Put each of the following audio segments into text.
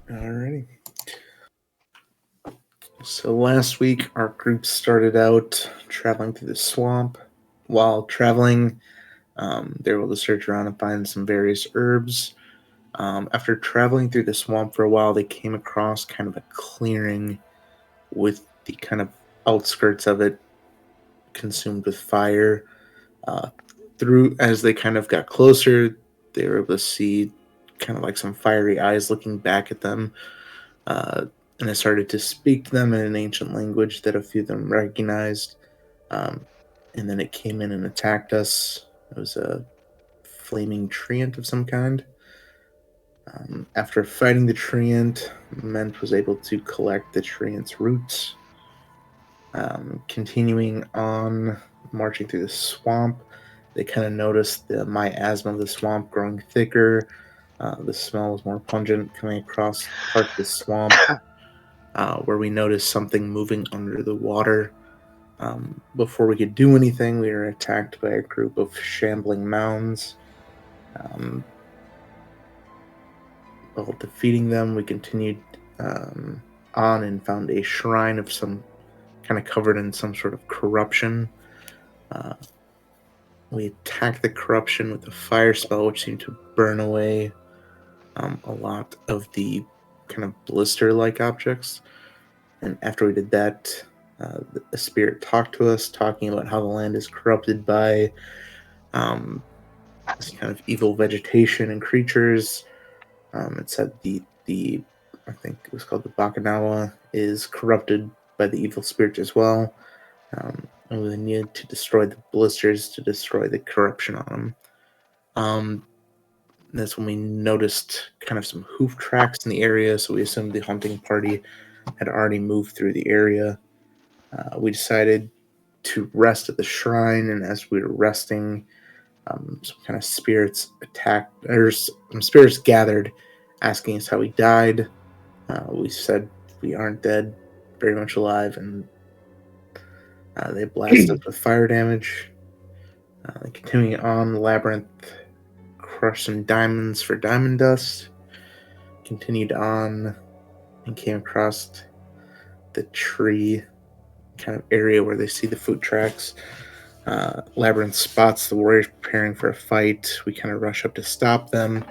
Alrighty. So last week, our group started out traveling through the swamp. While traveling, they were able to search around and find some various herbs. After traveling through the swamp for a while, they came across kind of a clearing with the kind of outskirts of it consumed with fire. Uh, through as they kind of got closer, they were able to see kind of like some fiery eyes looking back at them. And I started to speak to them in an ancient language that a few of them recognized. Um, and then it came in and attacked us. It was a flaming treant of some kind. After fighting the treant, Ment was able to collect the treant's roots. Continuing on, marching through the swamp, they kind of noticed the miasma of the swamp growing thicker. The smell was more pungent coming across parts of the swamp, where we noticed something moving under the water. Before we could do anything, we were attacked by a group of shambling mounds. Um, while defeating them, we continued on and found a shrine of some kind of covered in some sort of corruption. Uh, we attacked the corruption with a fire spell, which seemed to burn away a lot of the kind of blister like objects. And after we did that, the spirit talked to us, talking about how the land is corrupted by um, this kind of evil vegetation and creatures. It said the I think it was called the Bakanawa is corrupted by the evil spirit as well. And we needed to destroy the blisters to destroy the corruption on them. That's when we noticed kind of some hoof tracks in the area, so we assumed the hunting party had already moved through the area. We decided to rest at the shrine, and as we were resting, some kind of spirits attacked, or some spirits gathered, asking us how we died. We said we aren't dead, very much alive, and they blasted us with fire damage. Continuing on, the labyrinth crushed some diamonds for diamond dust. Continued on and came across the tree kind of area where they see the foot tracks. Labyrinth spots the warriors preparing for a fight. We kind of rush up to stop them.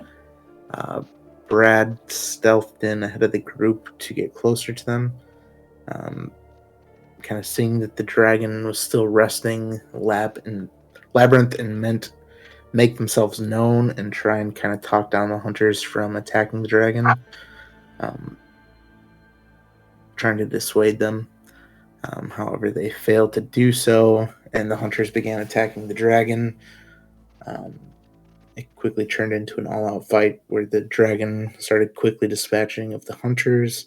Uh, Brad stealthed in ahead of the group to get closer to them. Kind of seeing that the dragon was still resting, Labyrinth and Mint make themselves known and try and kind of talk down the hunters from attacking the dragon, um, trying to dissuade them. However, they failed to do so, and the hunters began attacking the dragon. Um, it quickly turned into an all-out fight where the dragon started quickly dispatching of the hunters.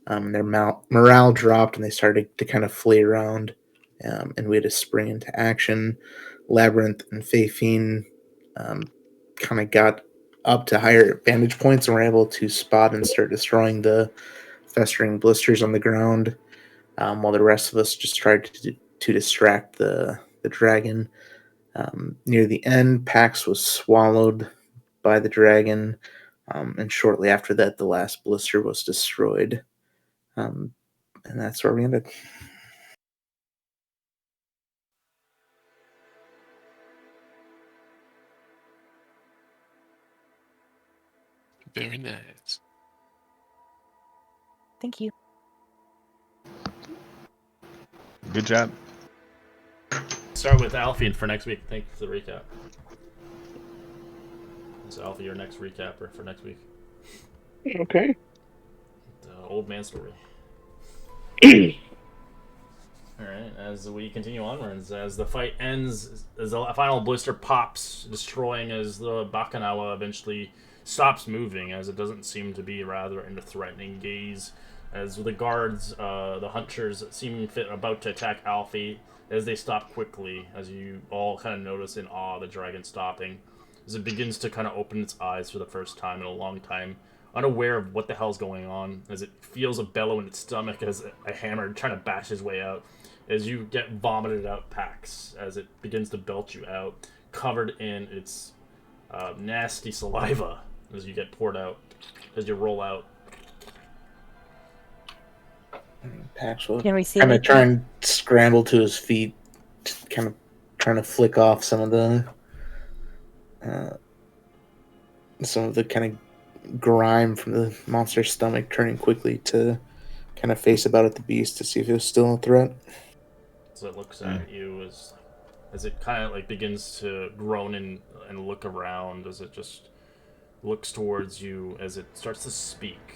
Their morale dropped, and they started to kind of flee around. And we had to spring into action. Labyrinth and Fafine kind of got up to higher vantage points and were able to spot and start destroying the festering blisters on the ground, while the rest of us just tried to distract the dragon. Near the end, Pax was swallowed by the dragon, and shortly after that, the last blister was destroyed. Um, and that's where we ended. Very nice. Thank you. Good job. Start with Alfie for next week. Thank you for the recap. So Alfie, your next recapper for next week. Okay. The old man story. Alright, as we continue onwards, as the fight ends, as the final blister pops, destroying as the Bakanawa eventually stops moving, as it doesn't seem to be rather in a threatening gaze, as the guards, the hunters, seem fit about to attack Alfie, as they stop quickly, as you all kind of notice in awe the dragon stopping, as it begins to kind of open its eyes for the first time in a long time, unaware of what the hell's going on, as it feels a bellow in its stomach as a hammer trying to bash his way out, as you get vomited out Pax, as it begins to belch you out, covered in its nasty saliva, as you get poured out, as you roll out. Pax will Can we see kind of anything? try and scramble to his feet, kind of trying to flick off some of the kind of grime from the monster's stomach, turning quickly to kind of face about at the beast to see if it was still a threat. So it looks at you as it kind of like begins to groan and look around as it just looks towards you as it starts to speak.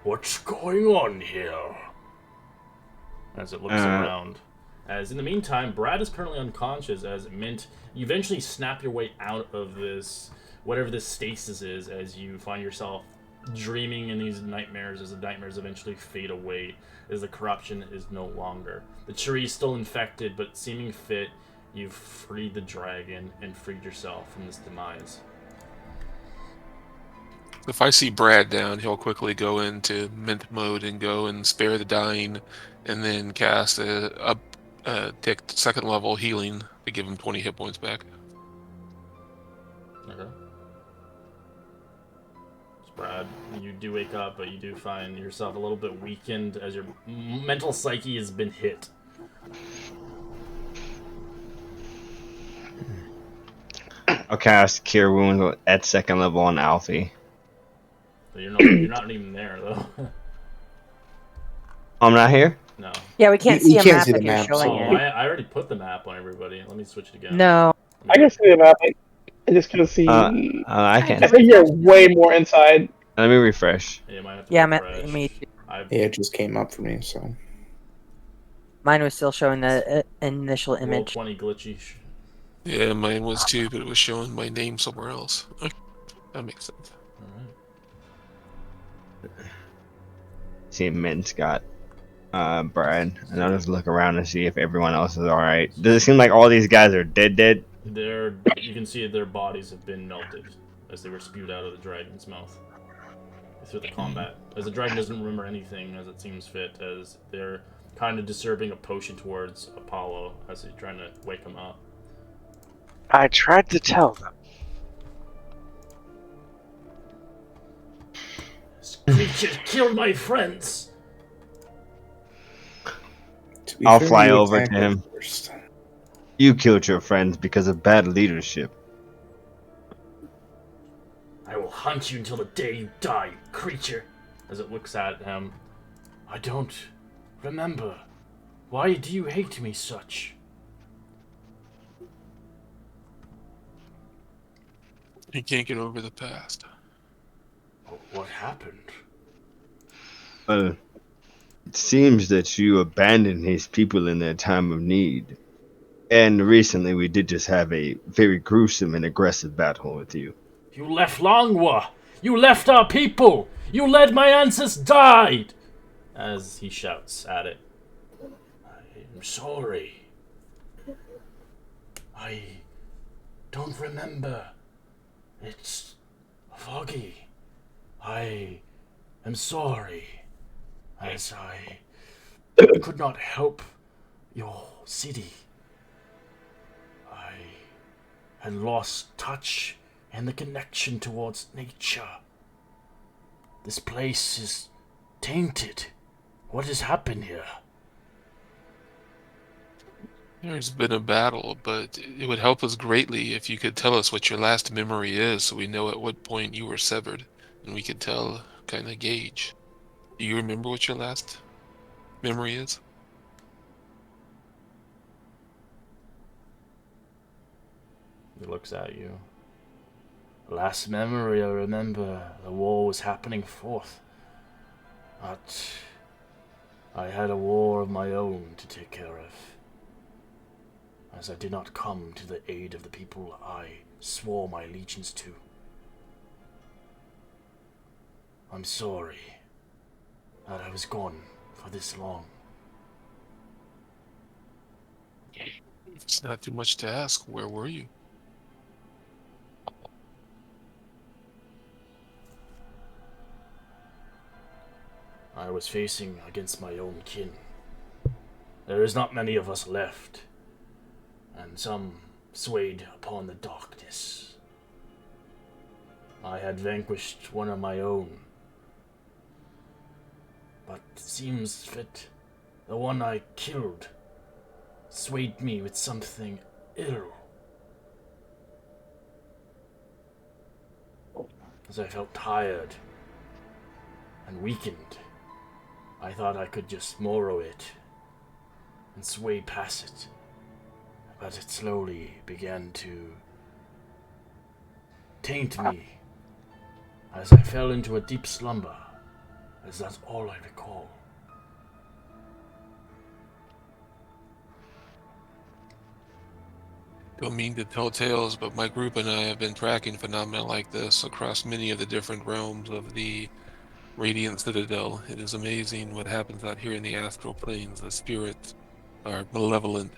What's going on here? As it looks around. As in the meantime, Brad is currently unconscious as it meant you eventually snap your way out of this, whatever this stasis is, as you find yourself dreaming in these nightmares as the nightmares eventually fade away, as the corruption is no longer. The tree is still infected, but seeming fit, you've freed the dragon and freed yourself from this demise. If I see Brad down, he'll quickly go into mint mode and go and spare the dying, and then cast take second level healing to give him 20 hit points back. Okay. So Brad, you do wake up, but you do find yourself a little bit weakened as your mental psyche has been hit. I'll cast Cure Wounds at second level on Alfie. But you're not even there though. I'm not here? No. Yeah, we can't You see a can't map see the if you're map, showing Oh, it. I already put the map on everybody. Let me switch it again. No. I can see the map. I just couldn't see. I I can't. think you're way more inside. Let me refresh. Yeah, might have to Yeah, refresh. me. I've Yeah, it just came up for me, so. Mine was still showing the initial roll image. 20 glitchy. Yeah, mine was too, but it was showing my name somewhere else. Okay, that makes sense. Alright. See, Mint's got Brad, and I'll just look around and see if everyone else is alright. Does it seem like all these guys are dead? You can see their bodies have been melted as they were spewed out of the dragon's mouth through the combat. As the dragon doesn't remember anything as it seems fit, as they're kind of disturbing a potion towards Apollo as he's trying to wake him up. I tried to tell them. This creature killed my friends! To be I'll fair, fly you over attacked to him. it first. You killed your friends because of bad leadership. I will hunt you until the day you die, you creature! As it looks at him. I don't remember. Why do you hate me such? He can't get over the past. What happened? Well, it seems that you abandoned his people in their time of need. And recently we did just have a very gruesome and aggressive battle with you. You left Longwa! You left our people! You let my ancestors died! As he shouts at it. I'm sorry. I don't remember. It's foggy. I am sorry. As I could not help your city. I had lost touch and the connection towards nature. This place is tainted. What has happened here? There's been a battle, but it would help us greatly if you could tell us what your last memory is so we know at what point you were severed, and we could tell, kind of gauge. Do you remember what your last memory is? He looks at you. Last memory I remember, the war was happening forth. But I had a war of my own to take care of. As I did not come to the aid of the people I swore my allegiance to. I'm sorry that I was gone for this long. It's not too much to ask. Where were you? I was facing against my own kin. There is not many of us left, and some swayed upon the darkness. I had vanquished one of my own, but it seems that the one I killed swayed me with something ill. As I felt tired and weakened, I thought I could just morrow it and sway past it, but it slowly began to taint me as I fell into a deep slumber, as that's all I recall. Don't mean to tell tales, but my group and I have been tracking phenomena like this across many of the different realms of the Radiant Citadel. It is amazing what happens out here in the astral planes. The spirits are malevolent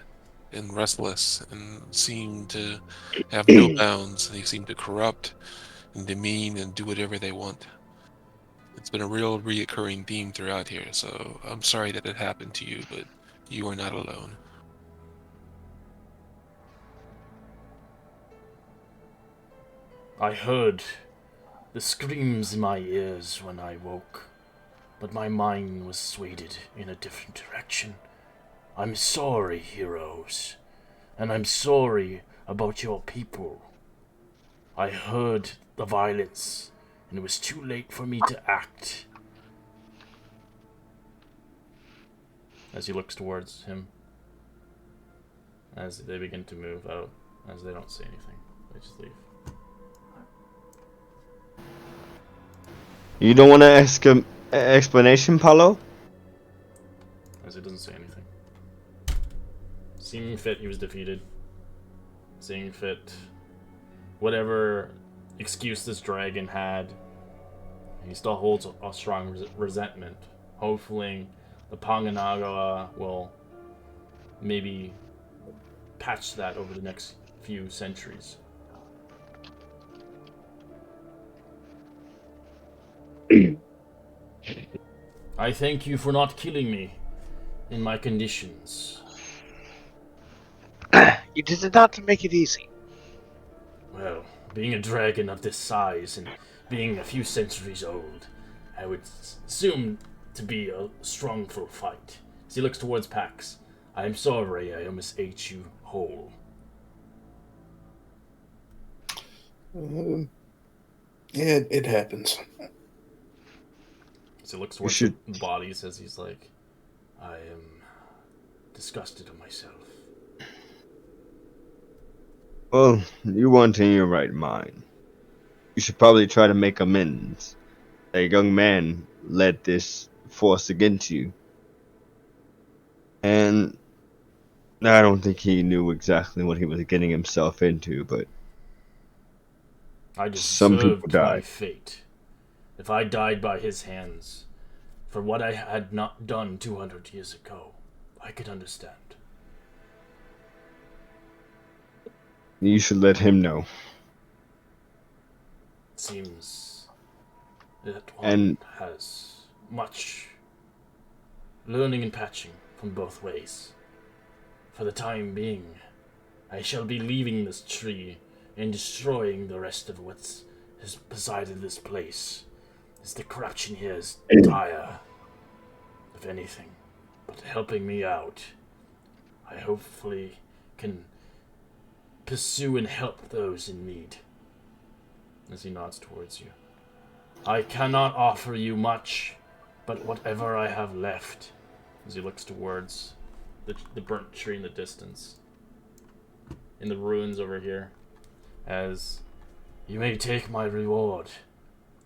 and restless and seem to have no bounds. They seem to corrupt and demean and do whatever they want. It's been a real reoccurring theme throughout here, so I'm sorry that it happened to you, but you are not alone. I heard the screams in my ears when I woke, but my mind was swayed in a different direction. I'm sorry, heroes, and I'm sorry about your people. I heard the violence, and it was too late for me to act. As he looks towards him, as they begin to move out, as they don't say anything, they just leave. You don't want to ask an explanation, Paulo? As he doesn't say anything. Seeing fit, he was defeated. Seeing fit, whatever excuse this dragon had, he still holds a strong resentment. Hopefully, the Panganagawa will maybe patch that over the next few centuries. I thank you for not killing me in my conditions. You did it not to make it easy. Well, being a dragon of this size and being a few centuries old, I would assume to be a strongful fight. As he looks towards Pax, I am sorry I almost ate you whole. Yeah, it happens. As he looks towards should- the bodies, as he's like, I am disgusted of myself. Well, you weren't in your right mind. You should probably try to make amends. A young man led this force against you. And I don't think he knew exactly what he was getting himself into, but I Some people deserved my die. fate. If I died by his hands for what I had not done 200 years ago, I could understand. you should let him know. Seems that one And- has much learning and patching from both ways. For the time being, I shall be leaving this tree and destroying the rest of what's has presided this place. As the corruption here is dire, if anything, but helping me out, I hopefully can pursue and help those in need. As he nods towards you. I cannot offer you much, but whatever I have left, as he looks towards the burnt tree in the distance, in the ruins over here, as you may take my reward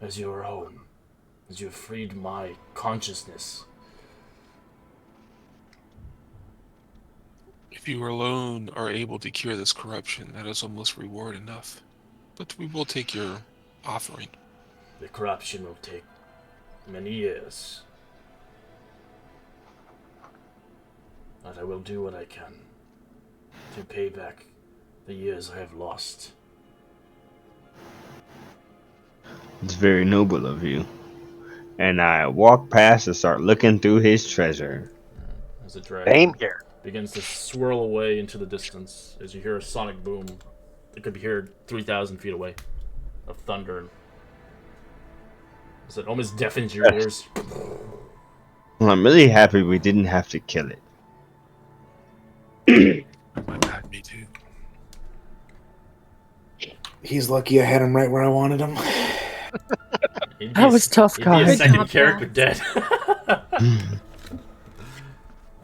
as your own, as you have freed my consciousness. If you alone are able to cure this corruption, that is almost reward enough. But we will take your offering. The corruption will take many years, but I will do what I can to pay back the years I have lost. It's very noble of you. And I walk past and start looking through his treasure. As the dragon Same here. begins to swirl away into the distance, as you hear a sonic boom. It could be heard 3,000 feet away of thunder. As it almost deafens your ears. Well, I'm really happy we didn't have to kill it. My bad, me too. He's lucky I had him right where I wanted him. That was tough, He'd be a guys. second job, character Max. dead.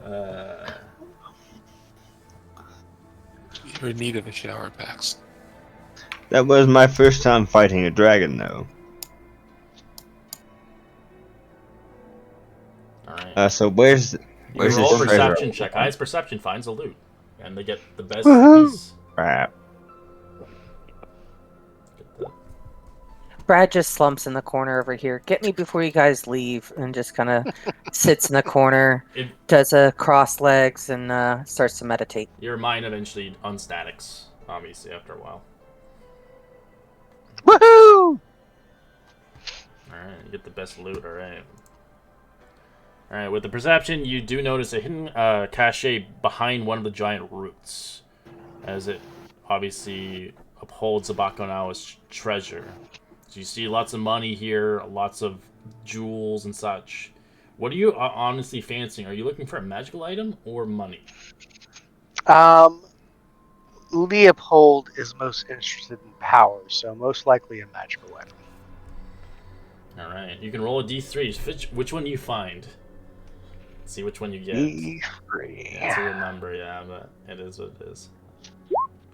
uh, You're in need of a shower, Pax. That was my first time fighting a dragon, though. Alright. So where's You where's roll a the treasure? perception check. Highest perception finds a loot. And they get the best Woohoo! piece. Crap. Get the- Brad just slumps in the corner over here. Get me before you guys leave, and just kind of sits in the corner, It- does a cross legs, and starts to meditate. Your mind eventually unstatics, obviously, after a while. Woohoo! Alright, you get the best loot, alright. Alright, with the perception, you do notice a hidden cache behind one of the giant roots, as it obviously upholds the Bakunawa's treasure. So you see lots of money here, lots of jewels and such. What are you honestly fancying? Are you looking for a magical item or money? Leopold is most interested in power, so most likely a magical item. Alright, you can roll a d3. Which one you find? See which one you get. E3. That's a good number, yeah, but it is what it is.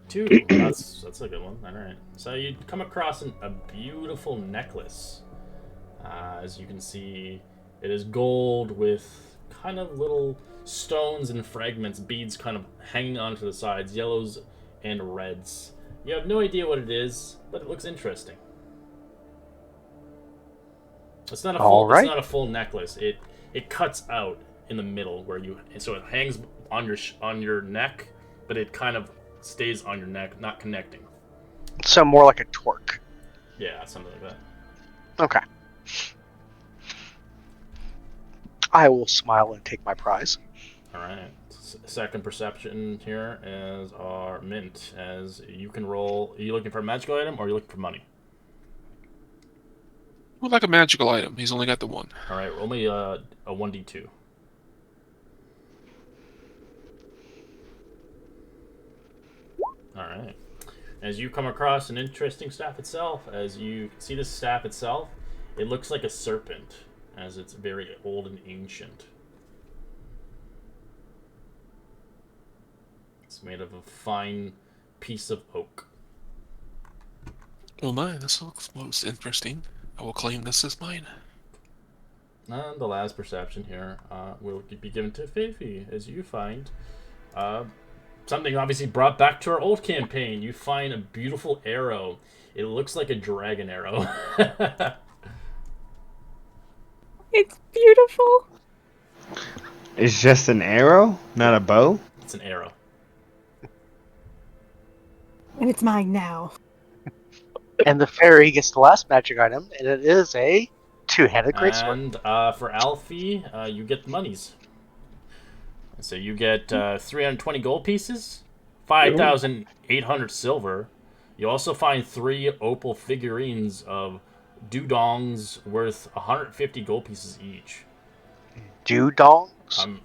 2. That's a good one. Alright. So you come across a beautiful necklace. As you can see, it is gold with kind of little stones and fragments, beads kind of hanging onto the sides, yellows and reds. You have no idea what it is, but it looks interesting. It's not a full. All right. It's not a full necklace. It cuts out in the middle where so it hangs on your neck, but it kind of stays on your neck, not connecting. So more like a torque. Yeah, something like that. Okay. I will smile and take my prize. All right. Second perception here is our mint. As you can roll. Are you looking for a magical item or are you looking for money? Well, like a magical item. He's only got the one. All right. Roll me a 1d2. All right. As you come across an interesting staff itself, as you see this staff itself, it looks like a serpent, as it's very old and ancient. It's made of a fine piece of oak. Oh my, this looks most interesting. I will claim this as mine. And the last perception here will be given to Fifi, as you find something obviously brought back to our old campaign. You find a beautiful arrow. It looks like a dragon arrow. It's beautiful. It's just an arrow, not a bow. It's an arrow. And it's mine now. And the fairy gets the last magic item, and it is a two-handed greatsword. And for Alfie, you get monies. So you get 320 gold pieces, 5,800 silver. You also find 3 opal figurines of Dudongs worth 150 gold pieces each. Dudongs?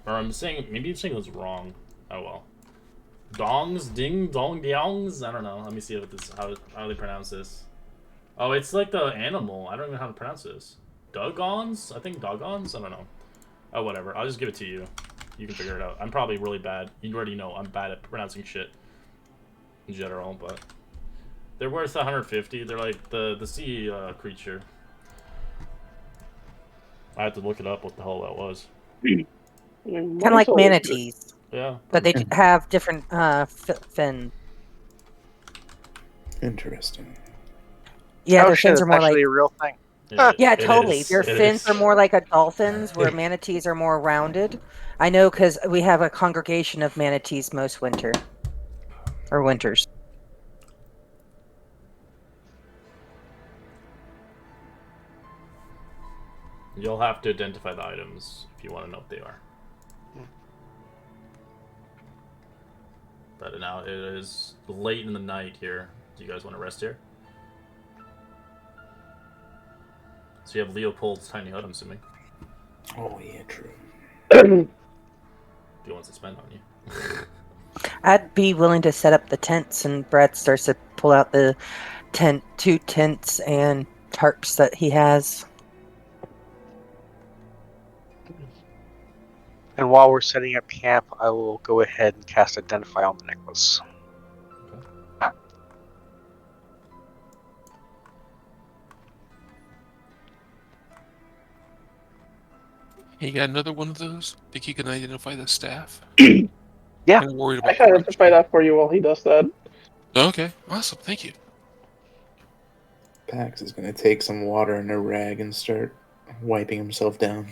I'm saying, maybe I'm saying this wrong. Oh well. Dongs, ding, dong, dongs. I don't know. Let me see what this how they pronounce this. Oh, it's like the animal. I don't even know how to pronounce this. Dugons? I think Dugons? I don't know. Oh, whatever. I'll just give it to you. You can figure it out. I'm probably really bad. You already know I'm bad at pronouncing shit in general, but they're worth 150. They're like the sea creature. I had to look it up what the hell that was. Kind of like manatees, Yeah. but they have different fin. Interesting. Yeah, Oh, their shit, fins are it's more like. actually a real thing. Yeah, it totally. is. Their It fins is. are more like a dolphin's, where manatees are more rounded. I know because we have a congregation of manatees most winter. Or winters. You'll have to identify the items if you want to know what they are. But now it is late in the night here. Do you guys want to rest here? So you have Leopold's tiny hut, I'm assuming. Oh yeah, true. If he wants to spend on you. I'd be willing to set up the tents, and Brad starts to pull out the two tents and tarps that he has. And while we're setting up camp, I will go ahead and cast Identify on the necklace. He got another one of those. Think he can identify the staff? Yeah. I'm worried I about. can identify that for you while he does that. Okay, awesome. Thank you. Pax is gonna take some water in a rag and start wiping himself down.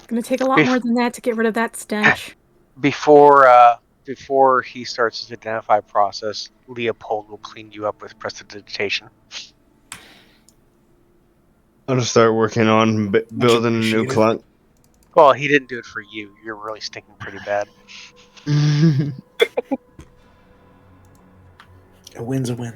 Gonna take a lot more than that to get rid of that stench. Before he starts his Identify process, Leopold will clean you up with prestidigitation. I'll just start working on building a new appreciated. clunk. Well, he didn't do it for you. You're really stinking pretty bad. A win's a win.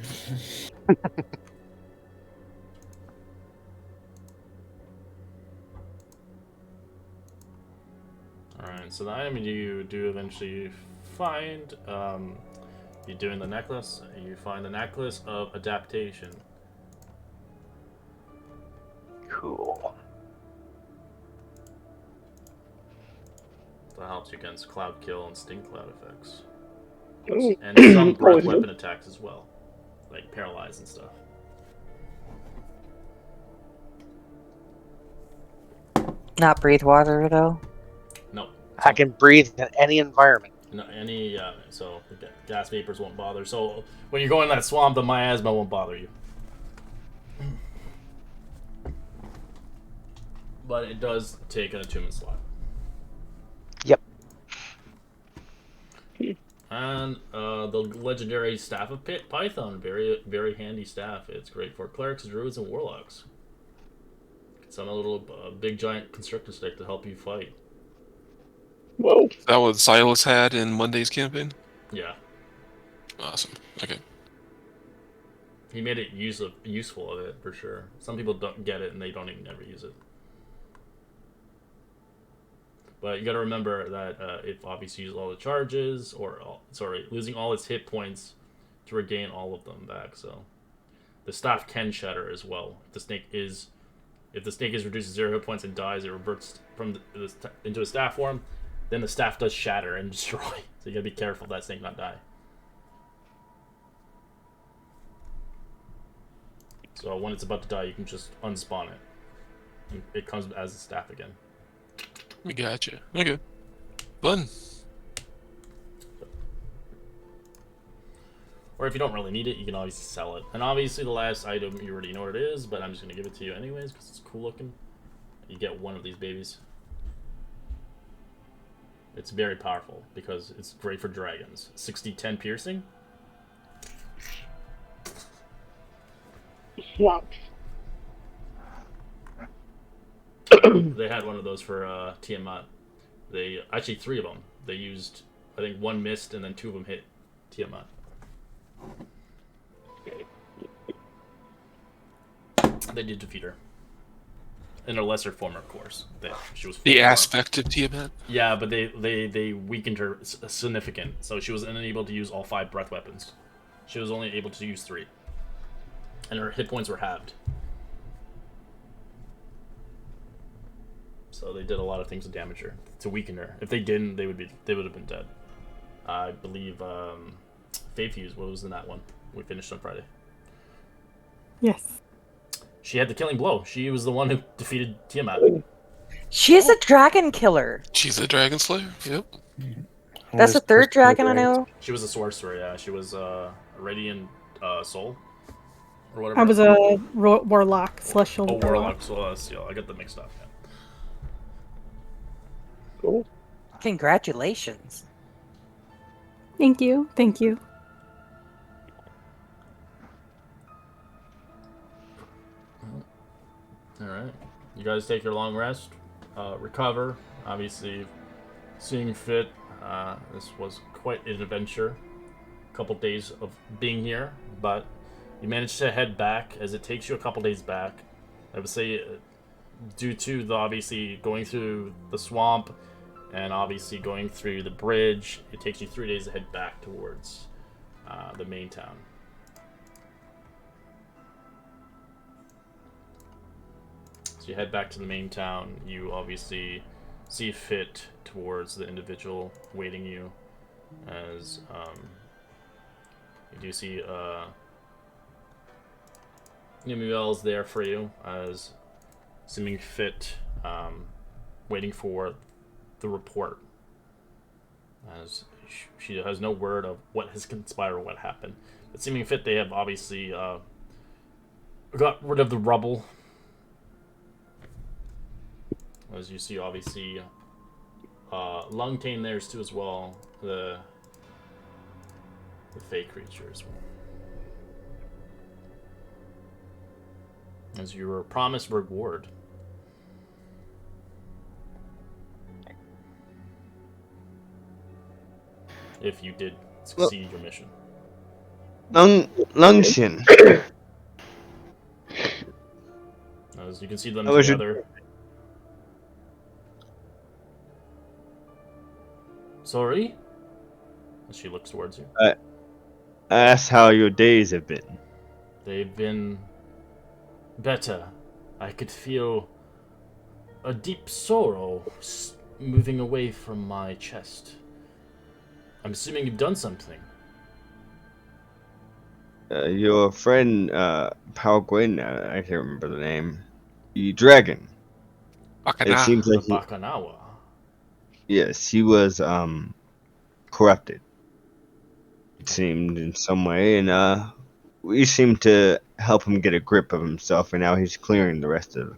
Alright, so the item you do eventually find, you're doing the necklace, you find the necklace of adaptation. Cool. That helps you against cloud kill and sting cloud effects. Ooh. And some breath Always weapon good. attacks as well. Like paralyze and stuff. Not breathe water, though. No. I can breathe in any environment. No, any, so the gas vapors won't bother. So when you go in that swamp, the miasma won't bother you. But it does take an attunement slot. Yep. And the legendary Staff of Python, very very handy staff. It's great for clerics, druids, and warlocks. It's on a little big giant constrictor stick to help you fight. Whoa. Is that what Silas had in Monday's campaign? Yeah, Awesome. Okay. he made it useful of it for sure. Some people don't get it and they don't even ever use it. But you got to remember that it obviously uses all the charges, losing all its hit points to regain all of them back. So the staff can shatter as well. If the snake is reduced to 0 hit points and dies, it reverts into a staff form. Then the staff does shatter and destroy. So you gotta be careful that snake not die. So when it's about to die, you can just unspawn it. And it comes as a staff again. We gotcha. Okay. Fun. Or if you don't really need it, you can obviously sell it. And obviously the last item, you already know what it is, but I'm just going to give it to you anyways because it's cool looking. You get one of these babies. It's very powerful because it's great for dragons. 60-10 piercing. Wow. They had one of those for Tiamat. They actually 3 of them. They used, I think 1 missed and then 2 of them hit Tiamat. They did defeat her. In a lesser form, of course. She was The aspect of Tiamat. Yeah, but they weakened her significant, so she was unable to use all 5 breath weapons. She was only able to use 3, and her hit points were halved. So they did a lot of things to damage her, to weaken her. If they didn't, they would have been dead. I believe Fae Fuse, what was in that one? We finished on Friday. Yes. She had the killing blow. She was the one who defeated Tiamat. She is a dragon killer. She's a dragon slayer. Yep. That's the third dragon I know. She was a sorcerer, yeah. She was a Radiant Soul. Or whatever. I was a warlock, celestial. Oh, warlock. Warlock, so I got them mixed up, yeah. Cool. Congratulations. Thank you. Thank you. Alright. You guys take your long rest. Recover. Obviously, seeing fit. This was quite an adventure. A couple days of being here, but You manage to head back as it takes you a couple days back. I would say, due to the obviously going through the swamp and obviously going through the bridge, it takes you 3 days to head back towards the main town. So you head back to the main town. You obviously see fit towards the individual waiting you, as you do see Nemuel's there for you, as seeming fit, waiting for the report, as she has no word of what has conspired or what happened. But seeming fit, they have obviously got rid of the rubble. As you see, obviously, Lungtane there's too as well, the fake creature as well. As you were promised reward. If you did succeed your mission. Lungshin. As you can see them How was your- together. Sorry? As she looks towards you. Ask how your days have been. They've been better. I could feel a deep sorrow moving away from my chest. I'm assuming you've done something. Your friend, Pao Gwyn, I can't remember the name. The dragon. It seems The like Bakanawa. yes, he was corrupted. It seemed in some way, and we seemed to help him get a grip of himself, and now he's clearing the rest of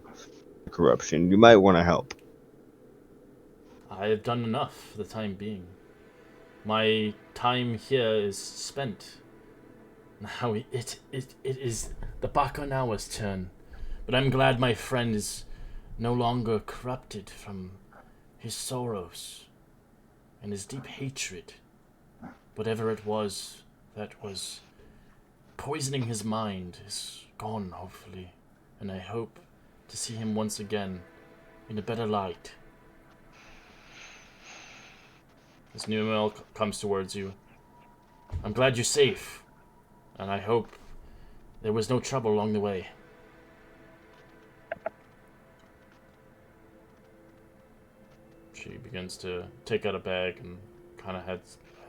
the corruption. You might want to help. I have done enough for the time being. My time here is spent. Now it is the Bakanawa's turn. But I'm glad my friend is no longer corrupted from his sorrows and his deep hatred. Whatever it was that was poisoning his mind is gone, hopefully. And I hope to see him once again in a better light. As Nemuel comes towards you, I'm glad you're safe, and I hope there was no trouble along the way. She begins to take out a bag and kind of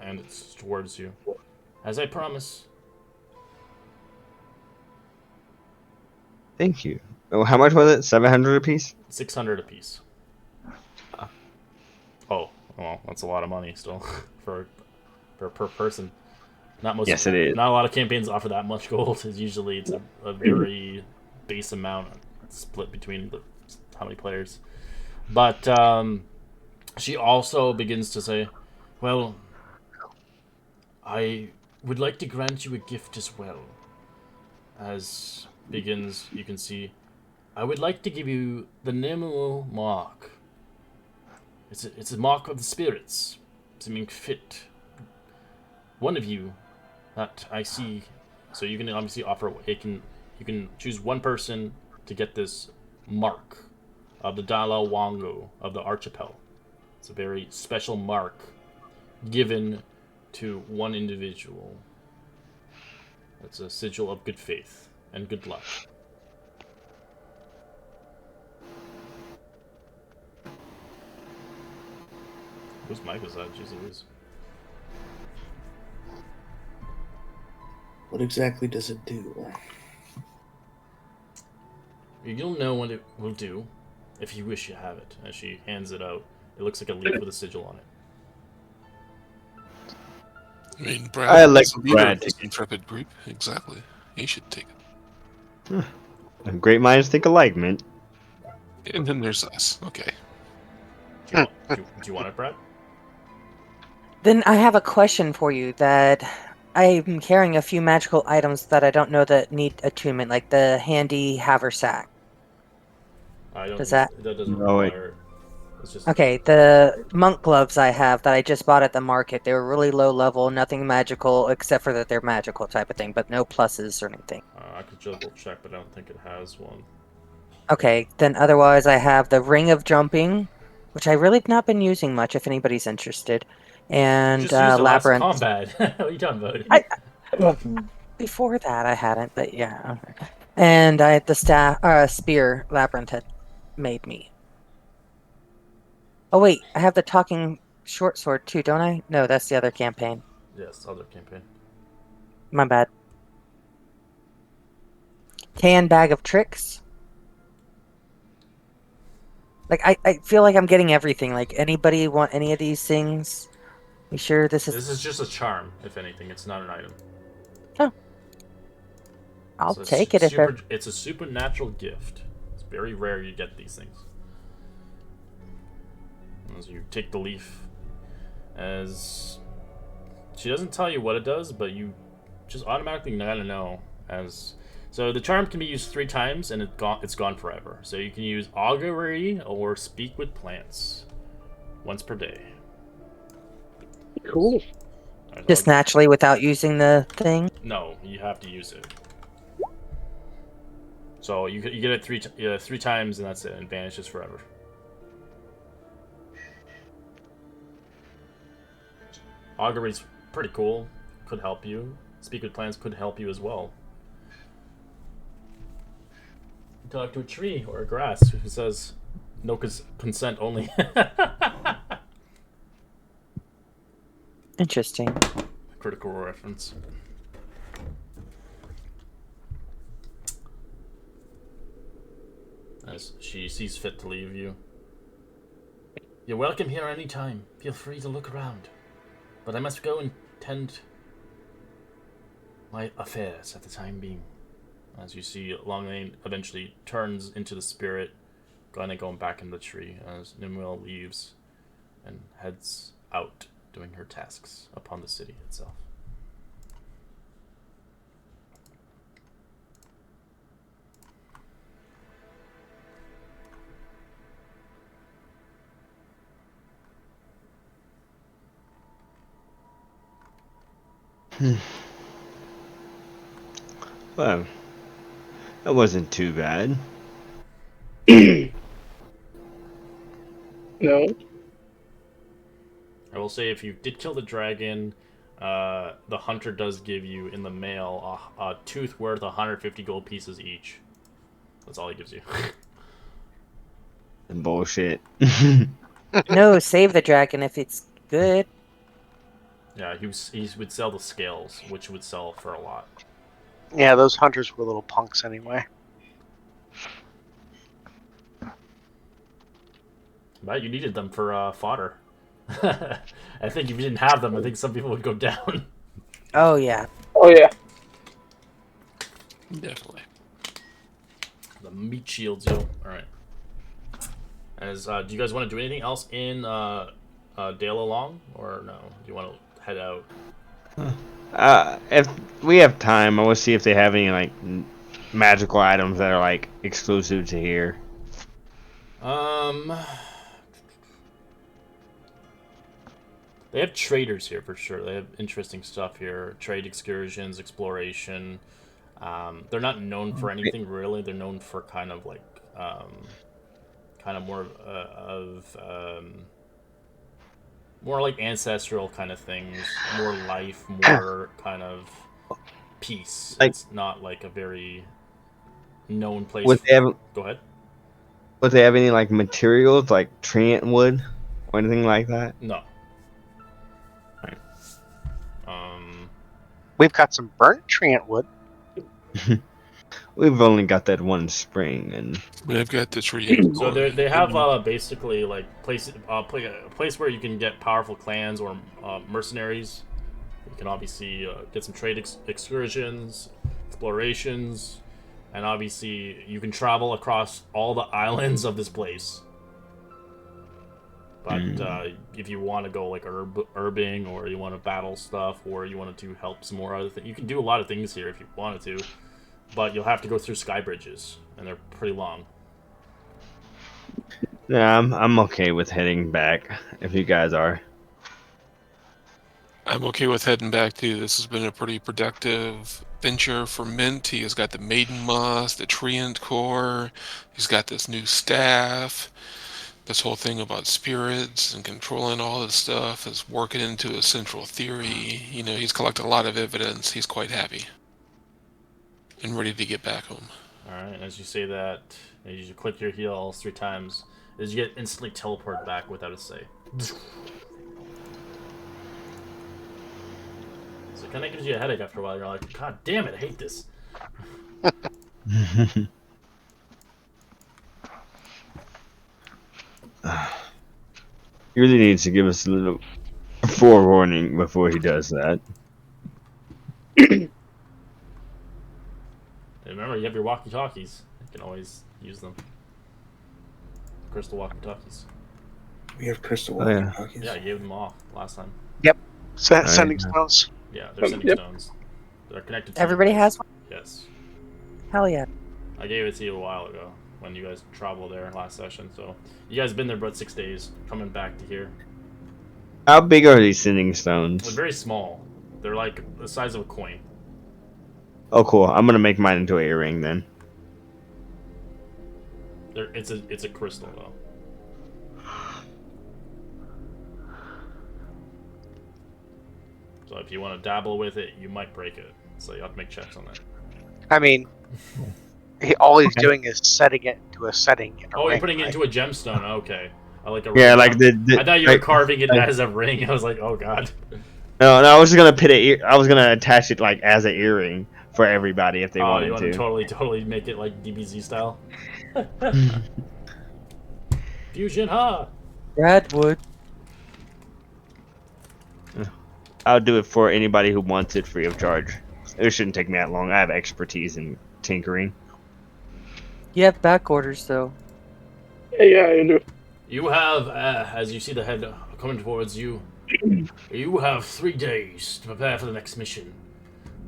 hand it towards you. As I promise. Thank you. Oh, how much was it? 700 apiece? 600 apiece. Oh, well, that's a lot of money still for per person. Not most. Yes, it is. Not a lot of campaigns offer that much gold. Usually it's a very base amount split between how many players. But she also begins to say, well, I would like to grant you a gift as well. As begins, you can see, I would like to give you the Nemu mark. It's a mark of the spirits, seeming fit. One of you that I see, so you can obviously offer. You can choose one person to get this mark of the Dala Wango of the archipel. It's a very special mark given to one individual. It's a sigil of good faith and good luck. Whose mic is that? Jeez, it is. What exactly does it do? You'll know what it will do if you wish you have it. As she hands it out, it looks like a leaf with a sigil on it. I mean, Brad I like is the leader Brad of this to- intrepid group. Exactly. He should take it. Great minds think alike, man. And then there's us. Okay. Do you want it, Brad? Then I have a question for you that I'm carrying a few magical items that I don't know that need attunement, like the handy haversack. I don't. Does that- That doesn't No, it- require. It's just Okay, the monk gloves I have that I just bought at the market, they were really low level, nothing magical except for that they're magical type of thing, but no pluses or anything. I could double check, but I don't think it has one. Okay, then otherwise I have the ring of jumping, which I really have not been using much if anybody's interested. You And just used it last labyrinth. combat. What are you talking about? Before that I hadn't, but yeah. Okay. And I had the spear labyrinth had made me. Oh wait, I have the talking short sword too, don't I? No, that's the other campaign. Yes, other campaign. My bad. Can bag of tricks. Like I feel like I'm getting everything. Like anybody want any of these things? You sure this is? This is just a charm, if anything. It's not an item. I'll So it's take it if super, it's a supernatural gift. It's very rare you get these things. As you take the leaf, as she doesn't tell you what it does, but you just automatically gotta know. As so, the charm can be used 3 times, and it's gone forever. So you can use augury or speak with plants once per day. Cool. just naturally without using the thing. No, you have to use it. So you get it 3 times, and that's it. And vanishes forever. Augury's pretty cool. Could help you. Speak with plants could help you as well. Talk to a tree or a grass who says no consent only. Interesting. Critical reference. As she sees fit to leave you. You're welcome here any time. Feel free to look around. But I must go and tend my affairs at the time being. As you see, Longlane eventually turns into the spirit, going back in the tree as Nimwell leaves and heads out, doing her tasks upon the city itself. Well, that wasn't too bad. No. I will say, if you did kill the dragon, the hunter does give you in the mail a tooth worth 150 gold pieces each. That's all he gives you. Bullshit. No, save the dragon if it's good. Yeah, he would sell the scales, which would sell for a lot. Yeah, those hunters were little punks anyway. But you needed them for fodder. I think if you didn't have them, I think some people would go down. Oh yeah. Oh yeah. Definitely. The meat shields, yo. Alright. As do you guys want to do anything else in Dale Along? Or no? Do you want to head out? If we have time, I will see if they have any like magical items that are like exclusive to here. They have traders here for sure. They have interesting stuff here. Trade excursions, exploration. They're not known for anything really. They're known for kind of like kind of more like ancestral kind of things, more life, more kind of peace. Like, it's not like a very known place. Would they have? Go ahead. Would they have any like materials like treant wood or anything like that? No. Right. We've got some burnt treant wood. We've only got that one spring, and I've got the tree. So they have basically like a place where you can get powerful clans or mercenaries. You can obviously get some trade excursions, explorations, and obviously you can travel across all the islands of this place. But if you want to go like urbing, or you want to battle stuff, or you want to help some more other things, you can do a lot of things here if you wanted to. But you'll have to go through sky bridges, and they're pretty long. Yeah, I'm okay with heading back if you guys are. I'm okay with heading back too. This has been a pretty productive venture for Mint. He has got the Maiden Moss, the Treant Core. He's got this new staff. This whole thing about spirits and controlling all this stuff is working into a central theory. You know, he's collected a lot of evidence. He's quite happy and ready to get back home. Alright, as you say that, as you click your heels 3 times, as you get instantly teleported back without a say. So it kind of gives you a headache after a while. You're like, God damn it, I hate this. He really needs to give us a little forewarning before he does that. And remember, you have your walkie-talkies. You can always use them. Crystal walkie-talkies. We have crystal Oh, yeah. walkie-talkies. Yeah, I gave them off last time. Sending stones. Yeah, they're sending Yep. stones. They're connected to Everybody you guys. has one? Yes. Hell yeah. I gave it to you a while ago when you guys traveled there last session. So you guys have been there about 6 days, coming back to here. How big are these sending They're stones? very small. They're like the size of a coin. Oh, cool. I'm gonna make mine into an earring then. It's a crystal though. So if you want to dabble with it, you might break it. So you have to make checks on that. I mean, all he's doing is setting it to a setting. In a Oh, you're ring, putting it right? into a gemstone. Okay. I like a Yeah, ring. like I thought you were like- carving it like- as a ring. I was like, oh god. No, I was just gonna put it. I was gonna attach it like as an earring for everybody if they Oh, wanted you want to. to totally make it like DBZ style? Fusion, huh? Bradwood. I'll do it for anybody who wants it free of charge. It shouldn't take me that long. I have expertise in tinkering. You have back orders, though. Yeah, you do. You have, as you see the head coming towards you, you have 3 days to prepare for the next mission.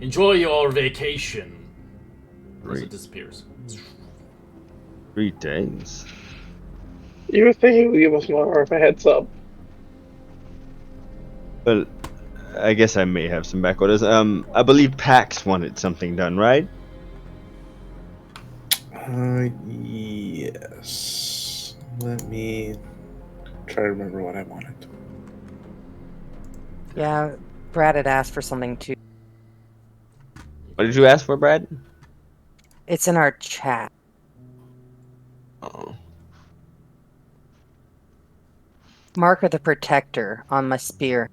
Enjoy your vacation. As Great. it disappears. 3 days. You were thinking we give us more of a heads up. But I guess I may have some back orders. I believe PAX wanted something done, right? Yes. Let me try to remember what I wanted. Yeah, Brad had asked for something too. What did you ask for, Brad? It's in our chat. Oh. Mark of the Protector on my spear.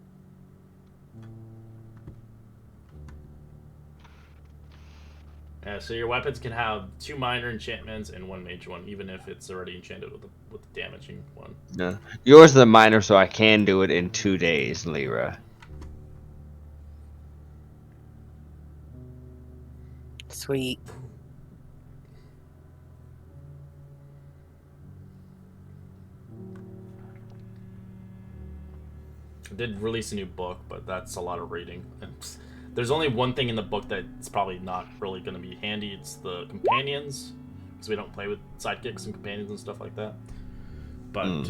So your weapons can have 2 minor enchantments and 1 major one, even if it's already enchanted with the damaging one. No. Yours is a minor, so I can do it in 2 days, Lyra. Sweet. I did release a new book, but that's a lot of reading. There's only one thing in the book that's probably not really going to be handy. It's the companions, because we don't play with sidekicks and companions and stuff like that. But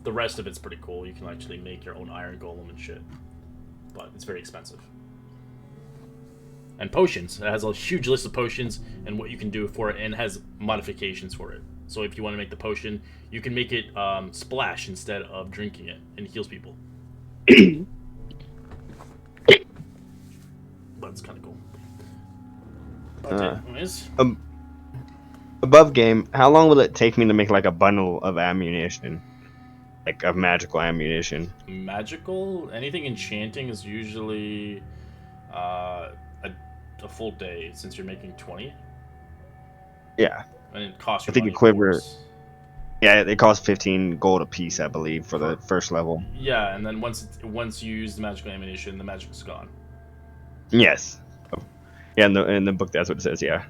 the rest of it's pretty cool. You can actually make your own iron golem and shit. But it's very expensive. And potions. It has a huge list of potions and what you can do for it, and has modifications for it. So if you want to make the potion, you can make it splash instead of drinking it, and it heals people. But it's kind of cool. But anyways, Above game, how long will it take me to make like a bundle of ammunition? Like of magical ammunition? magical, anything enchanting is usually a full day, since you're making 20. Yeah. And it costs you I think money, a quiver- of course. Yeah, it costs 15 gold a piece, I believe, for the first level. Yeah, and then once you use the magical ammunition, the magic's gone. Yes. Yeah, in the book that's what it says, yeah.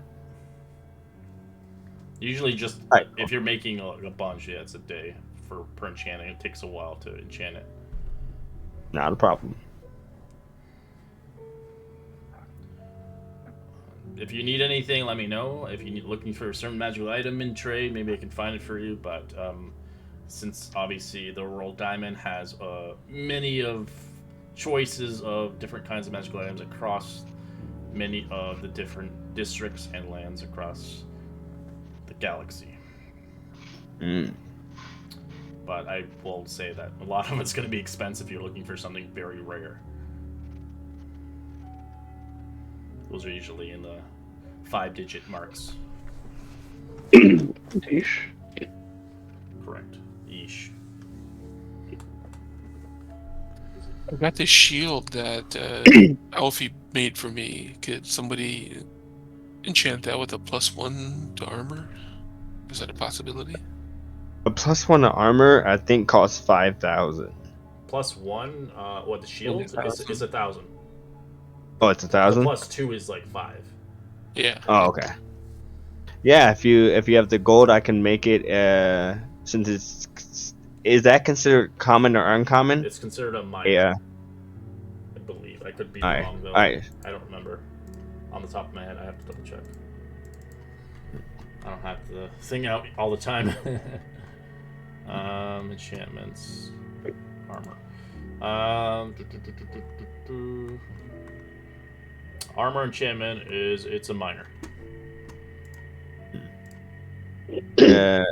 Usually just, Right. if you're making a bunch, yeah, it's a day per enchanting. It takes a while to enchant it. Not a problem. If you need anything, let me know. If you're looking for a certain magical item in trade, maybe I can find it for you. But since obviously the World Diamond has many of choices of different kinds of magical items across many of the different districts and lands across the galaxy. But I will say that a lot of it's going to be expensive if you're looking for something very rare. Those are usually in the 5-digit marks. Yeesh. Correct. Yeesh. I got this shield that Alfie made for me. Could somebody enchant that with a +1 to armor? Is that a possibility? A +1 to armor, I think, costs 5,000. +1, what the shield is 1,000. Oh, it's 1,000. The +2 is like 5. Yeah. Oh, okay. Yeah, if you have the gold, I can make it. Since is that considered common or uncommon? It's considered a minor. Yeah. I believe. I could be Alright, wrong though. alright. I don't remember. On the top of my head, I have to double check. I don't have the thing out all the time. Enchantments, armor. Armor enchantment it's a minor.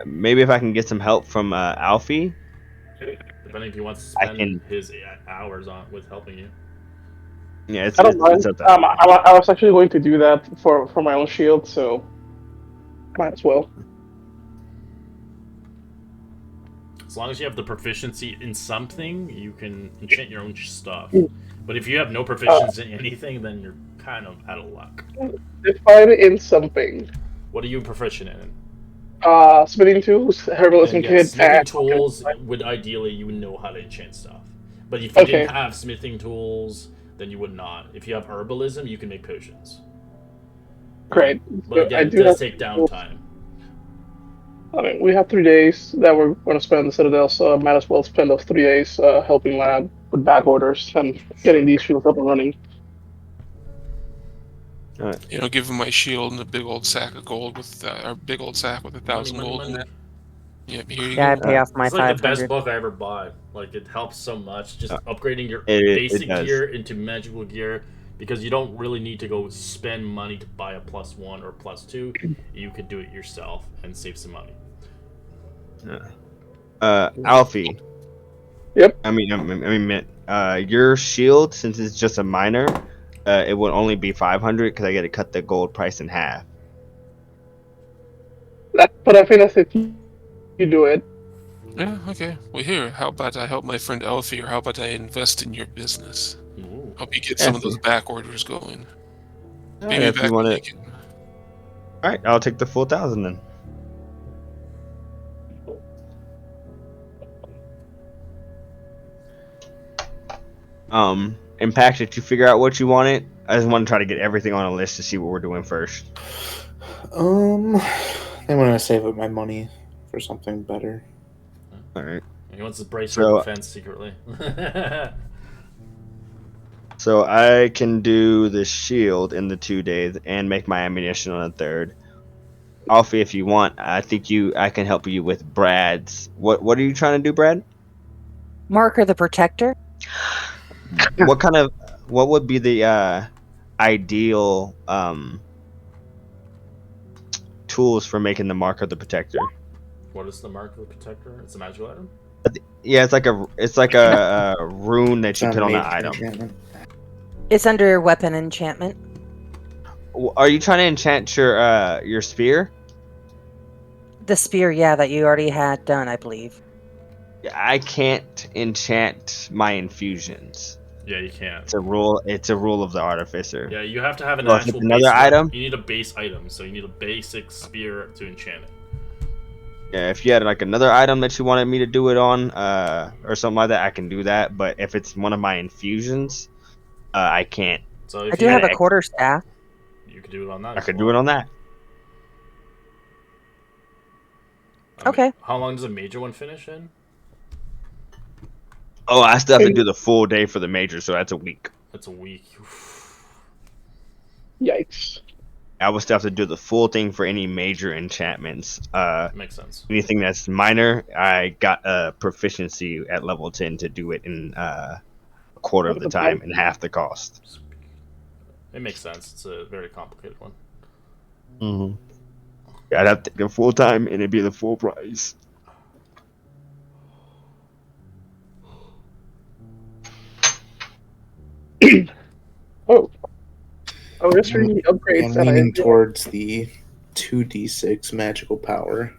Maybe if I can get some help from Alfie. Depending if he wants to I spend can- his hours on with helping you. Yeah, it's I don't mind. up to I was actually going to do that for my own shield, so might as well. As long as you have the proficiency in something, you can enchant your own stuff. But if you have no proficiency in anything, then you're kind of out of luck. Define in something. What are you proficient in? Smithing tools, herbalism Then, kit, smithing and tools would ideally you would know how to enchant stuff. But if you didn't have smithing tools, then you would not. If you have herbalism, you can make potions. Great. But again, it does take downtime. I mean, we have 3 days that we're going to spend in the Citadel, so I might as well spend those 3 days helping Lab with back orders and getting these shields up and running. You know, give him my shield and a big old sack of gold with our big old sack with 1,000 Money, gold money, in money. it. Yep, here you Yeah, I go. pay off my It's like the best 500. book I ever bought. Like, it helps so much. Just upgrading your it basic does. gear into magical gear, because you don't really need to go spend money to buy a +1 or +2. You could do it yourself and save some money. Alfie. Yep. I mean, Mint. Your shield, since it's just a minor, it would only be 500 because I got to cut the gold price in half. But I think that's if you do it. Yeah, okay. Well, here, how about I help my friend Alfie, or how about I invest in your business? Ooh. Help you get some of those back orders going. Maybe if back you want when it, you can- all right, I'll take the full 1,000 then. Impact, did you figure out what you wanted? I just want to try to get everything on a list to see what we're doing first. I'm gonna save up my money for something better. All right. He wants to brace So- for defense secretly. So I can do the shield in the 2 days and make my ammunition on the 3rd. Alfie, if you want, I think I can help you with Brad's. What are you trying to do, Brad? Marker the Protector. What would be the ideal tools for making the Mark of the Protector? What is the mark of the protector? It's a magical item? Yeah, it's like a rune that you It's put not on a the mage item. enchantment. It's under weapon enchantment. Are you trying to enchant your spear? The spear, yeah, that you already had done, I believe. I can't enchant my infusions. Yeah, you can't. It's a rule. It's a rule of the artificer. Yeah, you have to have an Well, if it's actual another base item? You need a base item, so you need a basic spear to enchant it. Yeah, if you had like another item that you wanted me to do it on, or something like that, I can do that. But if it's one of my infusions, I can't. So I if do you, have a quarterstaff. you could do it on that. I could do it on that. Okay. How long does a major one finish in? Oh, I still have to do the full day for the major, so that's a week. That's a week. Yikes. I would still have to do the full thing for any major enchantments. Makes sense. Anything that's minor, I got a proficiency at level 10 to do it in a quarter of the time and half the cost. It makes sense. It's a very complicated one. Mm-hmm. Yeah, I'd have to go full time and it'd be the full price. Oh, history upgrades. I'm that leaning I towards the 2d6 magical power.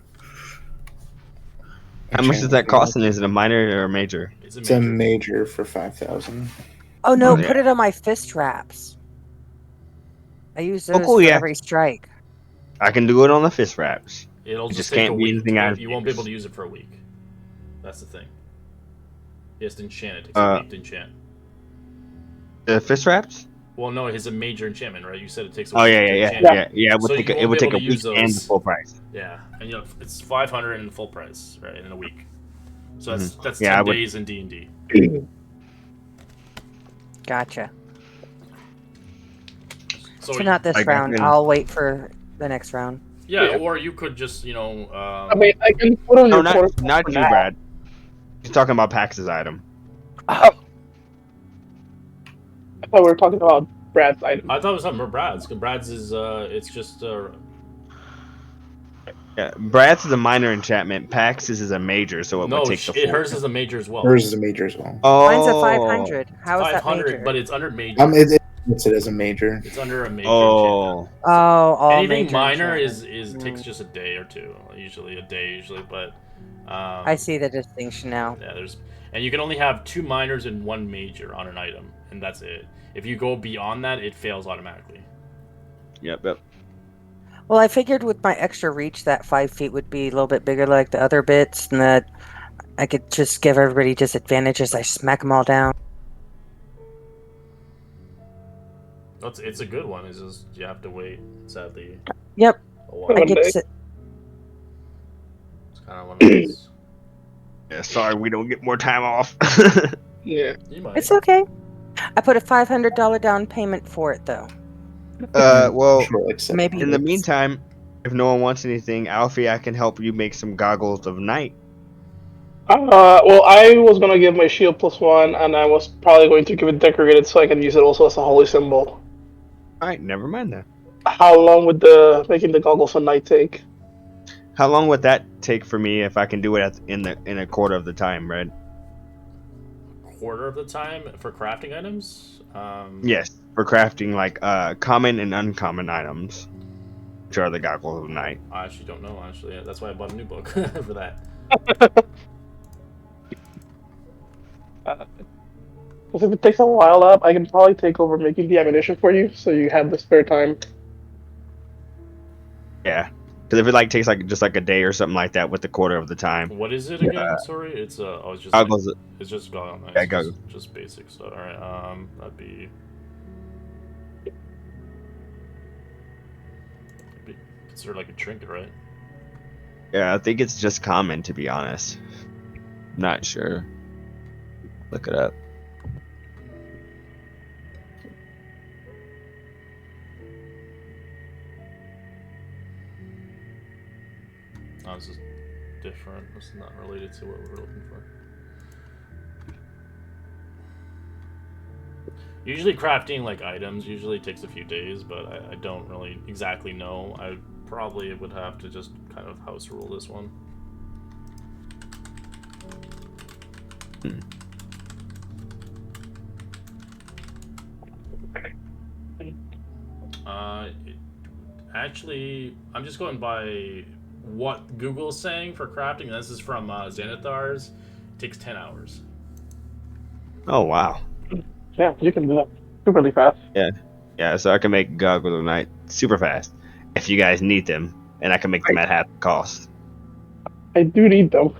How much is that costing? Is it a minor or a major? It's a major for 5,000. Oh no, Yeah. put it on my fist wraps. I use those cool, for yeah. every strike. I can do it on the fist wraps. It'll It just just take can't a be week. anything out of You won't be able use. to use it for a week. That's the thing. He has to enchant it. It takes a week to enchant. The fist wraps? Well, no, it's a major enchantment, right? You said it takes a Oh week yeah, to yeah, yeah, enchant. yeah. It would So take you it won't would be take able a to week use and the those. full price. Yeah, and it's 500 in the full price, right? In a week. So that's Yeah, 10 days in D&D. Gotcha. So So not this like, round. I can- I'll wait for the next round. yeah, or you could just I mean, I can put on No, your quarter not for you, now. Brad. He's talking about Pax's item. I thought we were talking about Brad's item. I thought it was something for Brad's. 'Cause Brad's is it's just Yeah, Brad's is a minor enchantment. Pax's is a major, so it no, would take the full. hers is a major as well. Hers is a major as well. Oh, Mine's a 500. How is that 500, major? but it's under major. It puts it as a major. It's under a major enchantment. Oh, all Anything major minor enchantments. takes just a day or two. Usually a day, but I see the distinction now. yeah, and you can only have 2 minors and 1 major on an item, and that's it. If you go beyond that, it fails automatically. yep. Well, I figured with my extra reach that 5 feet would be a little bit bigger like the other bits, and that I could just give everybody disadvantage as I smack them all down. It's a good one. It's just you have to wait. Sadly, Yep. a while. I One get day. to, It's kind of one of those. Yeah, sorry, we don't get more time off. Yeah. You might. it's okay. I put a $500 down payment for it though. Well, Sure, like seven Maybe- in the minutes. meantime, if no one wants anything, Alfie, I can help you make some goggles of night. Well, I was gonna give my shield +1, and I was probably going to give it decorated so I can use it also as a holy symbol. All right, never mind that. How long would making the goggles of night take? How long would that take for me if I can do it in a quarter of the time, Red? Quarter of the time for crafting items. Yes, for crafting like common and uncommon items, which are the goggles of night. I actually don't know. Actually, that's why I bought a new book for that. Because if it takes a while up, I can probably take over making the ammunition for you, so you have the spare time. Yeah, because if it takes just a day or something like that with the quarter of the time. What is it again? Sorry, it's it's just Goggles. it's just goggles. Yeah, goggles. Just basic stuff. All right. That'd be considered like a trinket, right? Yeah, I think it's just common, to be honest. Not sure. Look it up. Oh, this is different. This is not related to what we were looking for. Usually crafting items usually takes a few days, but I don't really exactly know. I probably would have to just kind of house rule this one. Actually, I'm just going by what Google's saying for crafting. This is from Xanathar's. It takes 10 hours. Oh wow. Yeah, you can do that super fast. Yeah, so I can make goggles of night super fast if you guys need them, and I can make them at half the cost. I do need them,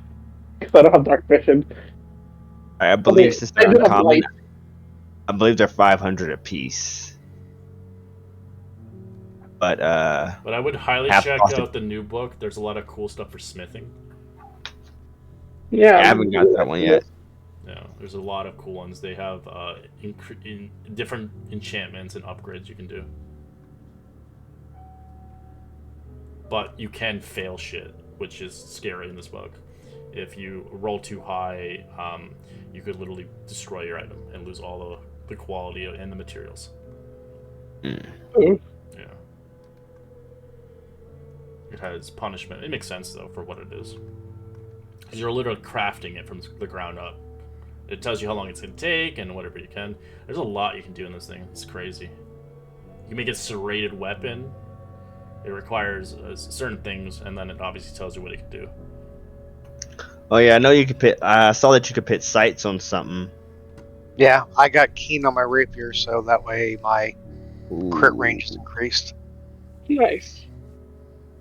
because I don't have dark vision. I believe Okay, since I they're do have uncommon, light. I believe they're 500 apiece. But But I would highly Half check cost out the new book. There's a lot of cool stuff for smithing. Yeah, I haven't got that one yet. Yeah, there's a lot of cool ones. They have in different enchantments and upgrades you can do. but you can fail shit, which is scary in this book. If you roll too high, you could literally destroy your item and lose all the quality and the materials. Mm. Yeah. It has punishment. It makes sense, though, for what it is. Because you're literally crafting it from the ground up. It tells you how long it's going to take and whatever you can. There's a lot you can do in this thing. It's crazy. You can make a serrated weapon. It requires certain things, and then it obviously tells you what it can do. Oh yeah, I know you could put. I saw that you could put sights on something. Yeah, I got keen on my rapier, so that way my crit Ooh. range is increased. Nice.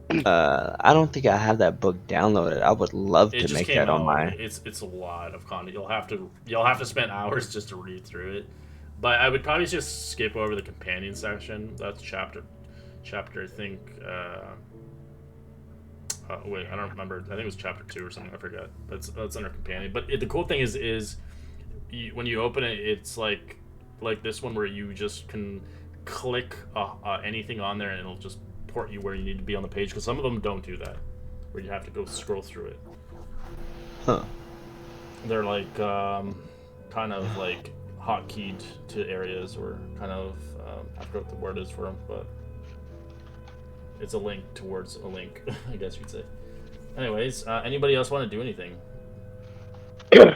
I don't think I have that book downloaded. I would love It to just make came that out. on my. It's a lot of content. You'll have to spend hours just to read through it. But I would probably just skip over the companion section. That's chapter. I think. Wait, I don't remember. I think it was chapter 2 or something. I forgot. That's under companion. But the cool thing is when you open it, it's like this one where you just can click anything on there and it'll just port you where you need to be on the page. Because some of them don't do that, where you have to go scroll through it. Huh. They're like kind of like hotkeyed to areas, or kind of I forgot what the word is for them, but it's a link towards a link, I guess you'd say. Anyways, anybody else want to do anything? Crafting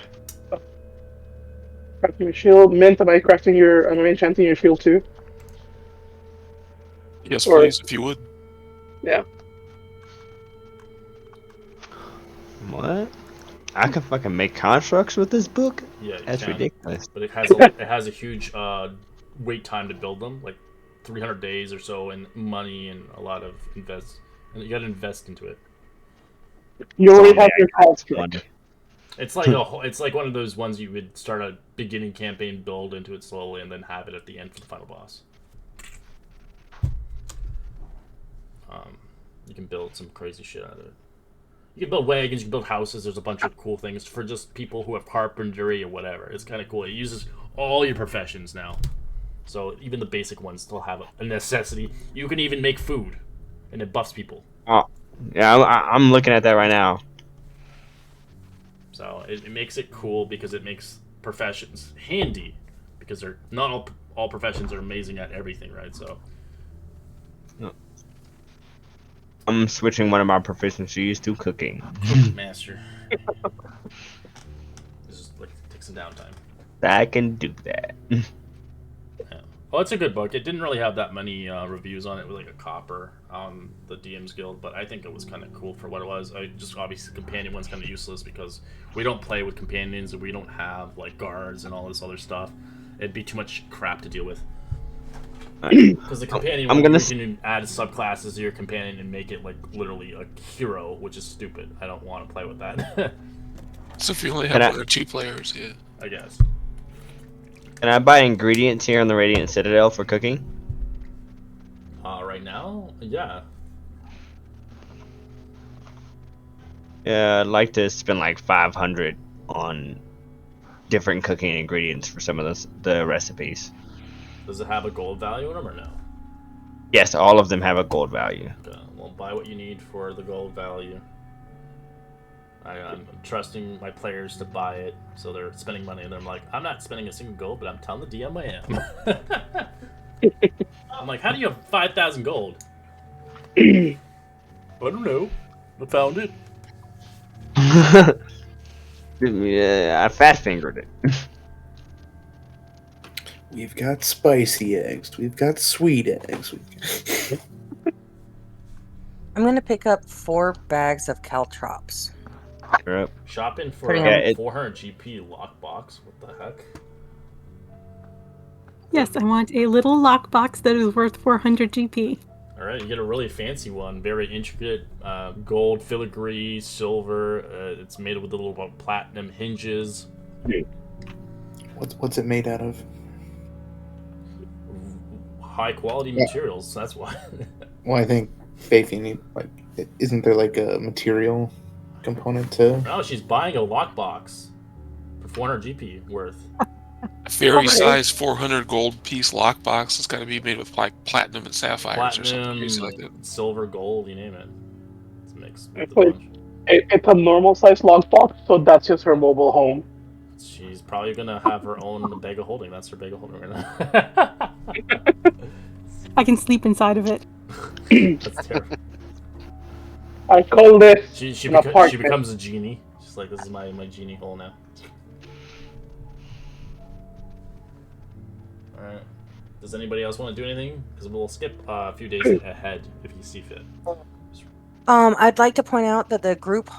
your shield. Mint, am I enchanting your shield too? Yes, Or- please, if you would. Yeah. What? I can fucking make constructs with this book? Yeah, you That's can, ridiculous. but it has a huge wait time to build them, like 300 days or so, and money and a lot of and you got to invest into it. You already Sorry, have your construct. Wonder. It's like it's like one of those ones you would start a beginning campaign, build into it slowly, and then have it at the end for the final boss. You can build some crazy shit out of it. You can build wagons, you can build houses. There's a bunch of cool things for just people who have carpentry or whatever. It's kind of cool. It uses all your professions now, so even the basic ones still have a necessity. You can even make food, and it buffs people. Oh, yeah, I'm looking at that right now. So it makes it cool because it makes professions handy, because they're not all professions are amazing at everything, right? So I'm switching one of my proficiencies to cooking. master, just like take some downtime. I can do that. Yeah. Well, it's a good book. It didn't really have that many reviews on it. It was like a copper on the DM's Guild, but I think it was kind of cool for what it was. Obviously, the companion one's kind of useless because we don't play with companions and we don't have like guards and all this other stuff. It'd be too much crap to deal with. Because the companion one, you can add subclasses to your companion and make it like literally a hero, which is stupid. I don't want to play with that. So if you only have 1 or 2 players, yeah. I guess. Can I buy ingredients here on the Radiant Citadel for cooking? Right now, yeah. Yeah, I'd like to spend like 500 on different cooking ingredients for some of the recipes. Does it have a gold value in them or no? Yes, all of them have a gold value. Okay, well, buy what you need for the gold value. I'm trusting my players to buy it, so they're spending money, and I'm like, I'm not spending a single gold, but I'm telling the DM I am. I'm like, how do you have 5,000 gold? I don't know. I found it. Yeah, I fat fingered it. We've got spicy eggs. We've got sweet eggs. I'm gonna pick up 4 bags of caltrops. Yep. Shopping for Pretty a much. 400 GP lockbox? What the heck? Yes, I want a little lockbox that is worth 400 GP. Alright, you get a really fancy one. Very intricate. Gold, filigree, silver. It's made with the little platinum hinges. What's it made out of? High quality materials, that's why. Well, I think, Faith, you need, like, isn't there like a material component to? No, she's buying a lockbox for 400 GP worth. A fairy size 400 gold piece lockbox has got to be made with like platinum and sapphires or something Platinum, crazy like that. silver, gold, you name it. Smith a Wait. bunch. It's a normal size lockbox, so that's just her mobile home. She's probably gonna have her own bag of holding. That's her bag of holding right now. I can sleep inside of it. That's terrible. I call this She an apartment. becomes a genie. She's like, this is my genie hole now. Alright. Does anybody else want to do anything? Because we'll skip a few days ahead if you see fit. I'd like to point out that the group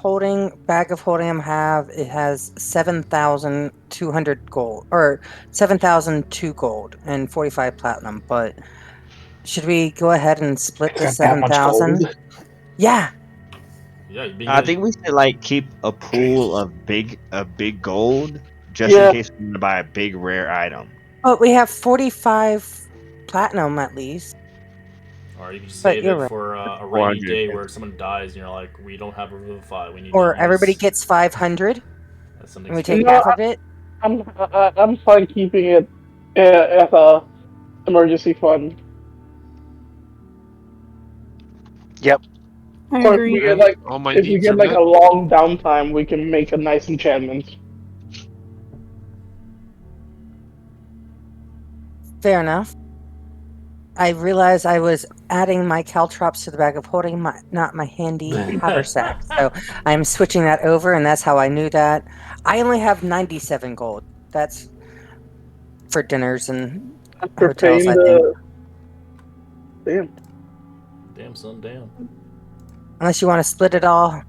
bag of holding it has 7,200 gold, or 7,002 gold and 45 platinum. But should we go ahead and split the Got that much 7,000? gold? Yeah. Yeah, you'd be I good. think we should like keep a pool of big gold just Yeah. in case we want to buy a big rare item. But we have 45 platinum at least. Or you can just But save you're it right. for a rainy 400, day yeah. where someone dies and you're like, we don't have a Revivify. We need Or to everybody use... gets 500 That's something and we special. take No, half of it. I'm fine keeping it as a emergency fund. I Or if agree. we get like All my if we needs get are like met. a long downtime, we can make a nice enchantment. Fair enough. I realized I was adding my caltrops to the bag of holding, not my handy haversack. So I'm switching that over, and that's how I knew that. I only have 97 gold. That's for dinners and After hotels, paying I think. Damn. Damn, son, damn. Unless you want to split it all.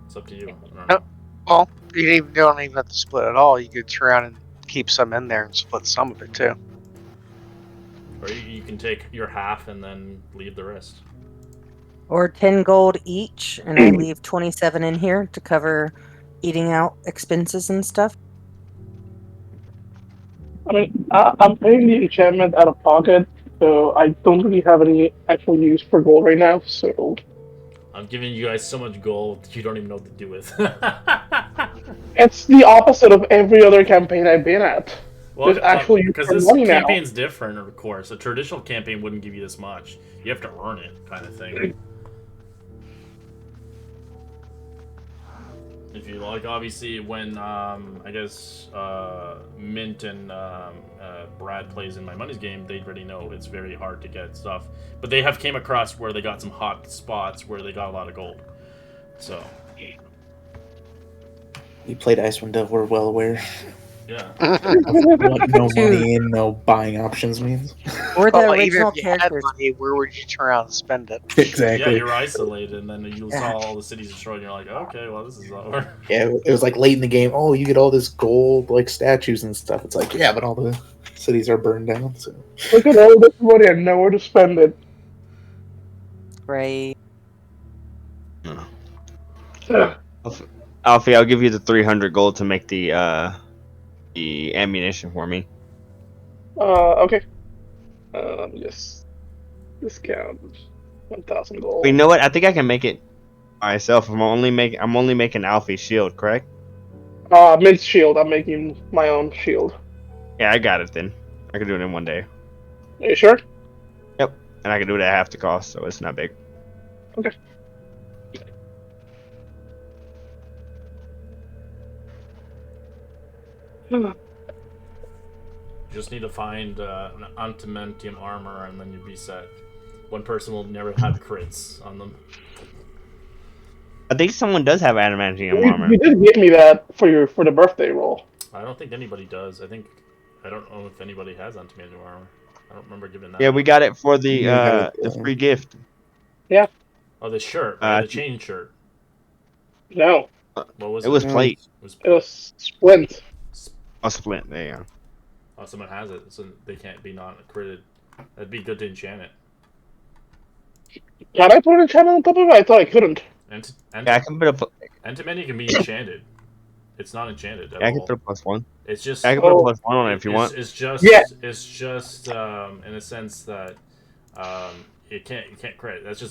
It's up to you. I don't know. Nope. Well, you don't even have to split it all. You could turn around and keep some in there and split some of it too. Or you can take your half and then leave the rest. Or 10 gold each, and I leave 27 in here to cover eating out expenses and stuff. I mean, I'm paying the enchantment out of pocket, so I don't really have any actual use for gold right now. So I'm giving you guys so much gold you don't even know what to do with. it's the opposite of every other campaign I've been at. Well, There's actually because some this money now. campaign's different, of course. A traditional campaign wouldn't give you this much. You have to earn it, kind of thing. If you like, obviously, when I guess Mint and Brad plays in My Money's game, they already know it's very hard to get stuff. But they have came across where they got some hot spots where they got a lot of gold. So You played Icewind Dale, we're well aware. yeah, What no Dude. money and no buying options means. We're the Well, even original if you had characters. money, where would you turn around and spend it? yeah, Exactly. you're isolated, and then you Yeah. saw all the cities destroyed, and you're like, okay, well, this is not work. Yeah, it was like late in the game. Oh, you get all this gold, like statues and stuff. It's like, yeah, but all the cities are burned down. So Look at all this money and nowhere to spend it. Right. Alfie, I'll give you the 300 gold to make the ammunition for me. Okay. Let me just discount 1,000 gold. But you know what? I think I can make it myself. I'm only making Alfie's shield, correct? Mint's shield. I'm making my own shield. Yeah, I got it then. I can do it in one day, Are you sure? and I can do it at half the cost, so it's not big. Okay. You just need to find an antimentium armor, and then you'll be set. One person will never have crits on them. I think someone does have adamantium armor. You did give me that for the birthday roll. I don't think anybody does. I don't know if anybody has antimentium armor. I don't remember giving that. Yeah, we got it for the Yeah, free gift. Oh, the shirt, right? The chain shirt. No, What was It it? was plate. it was splint. A splint. There you go. Oh, someone has it, so they can't be non-critted. That'd be good to enchant it. Can I put an enchantment on top of it? I thought I couldn't. Yeah, I can put a Antimony can be enchanted. It's not enchanted at I can all. put a +1. It's just I can put a +1 on it if you want. It's just Yeah. It's just in a sense that you can't crit. That's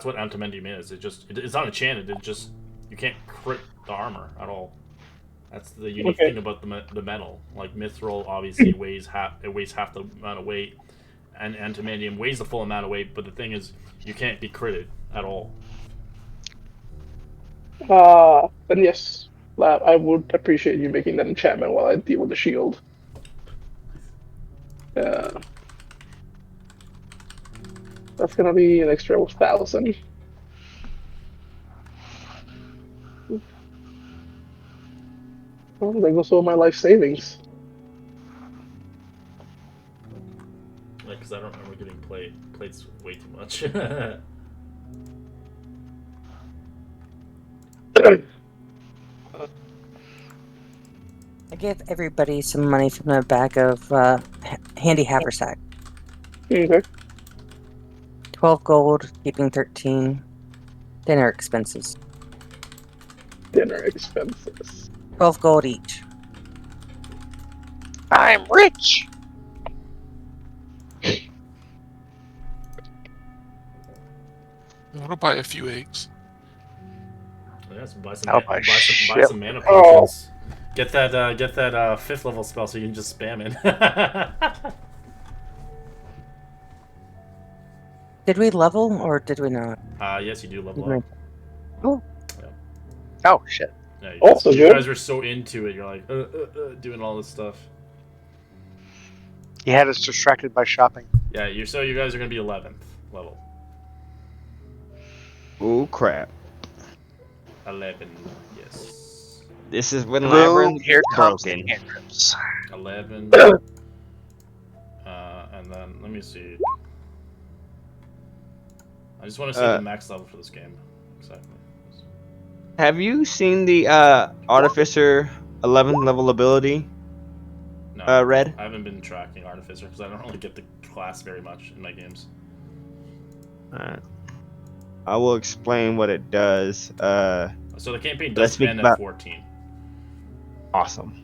what antimonium is. It's not enchanted. It just you can't crit the armor at all. That's the unique thing about the metal. Like mithril obviously weighs half the amount of weight, and antimanium weighs the full amount of weight, but the thing is, you can't be critted at all. Then yes, Lab, I would appreciate you making that enchantment while I deal with the shield. That's gonna be an extra 1,000. Oh, there goes all my life savings. Like, because I don't remember getting plates way too much. I gave everybody some money from the bag of handy haversack. Okay. 12 gold, keeping 13. Dinner expenses. Dinner expenses. 12 gold each. I'm rich. I want to buy a few eggs. Yes, buy I'll buy some mana potions. Get that 5th level spell so you can just spam it. Did we level or did we not? Yes, you do level up. Oh. Yeah. Oh shit. Yeah, you Also you good. guys were so into it. You're like doing all this stuff. He had us distracted by shopping. Yeah, you guys are gonna be 11th level. Oh crap! 11, yes. This is when Boom, Labyrinth here comes broken. the cantrips. 11. And then let me see. I just want to see the max level for this game. Exactly. Have you seen the Artificer 11 level ability? No, Red? I haven't been tracking Artificer because I don't really get the class very much in my games. Alright. I will explain what it does. So the campaign Let's does speak spend about- at 14. Awesome.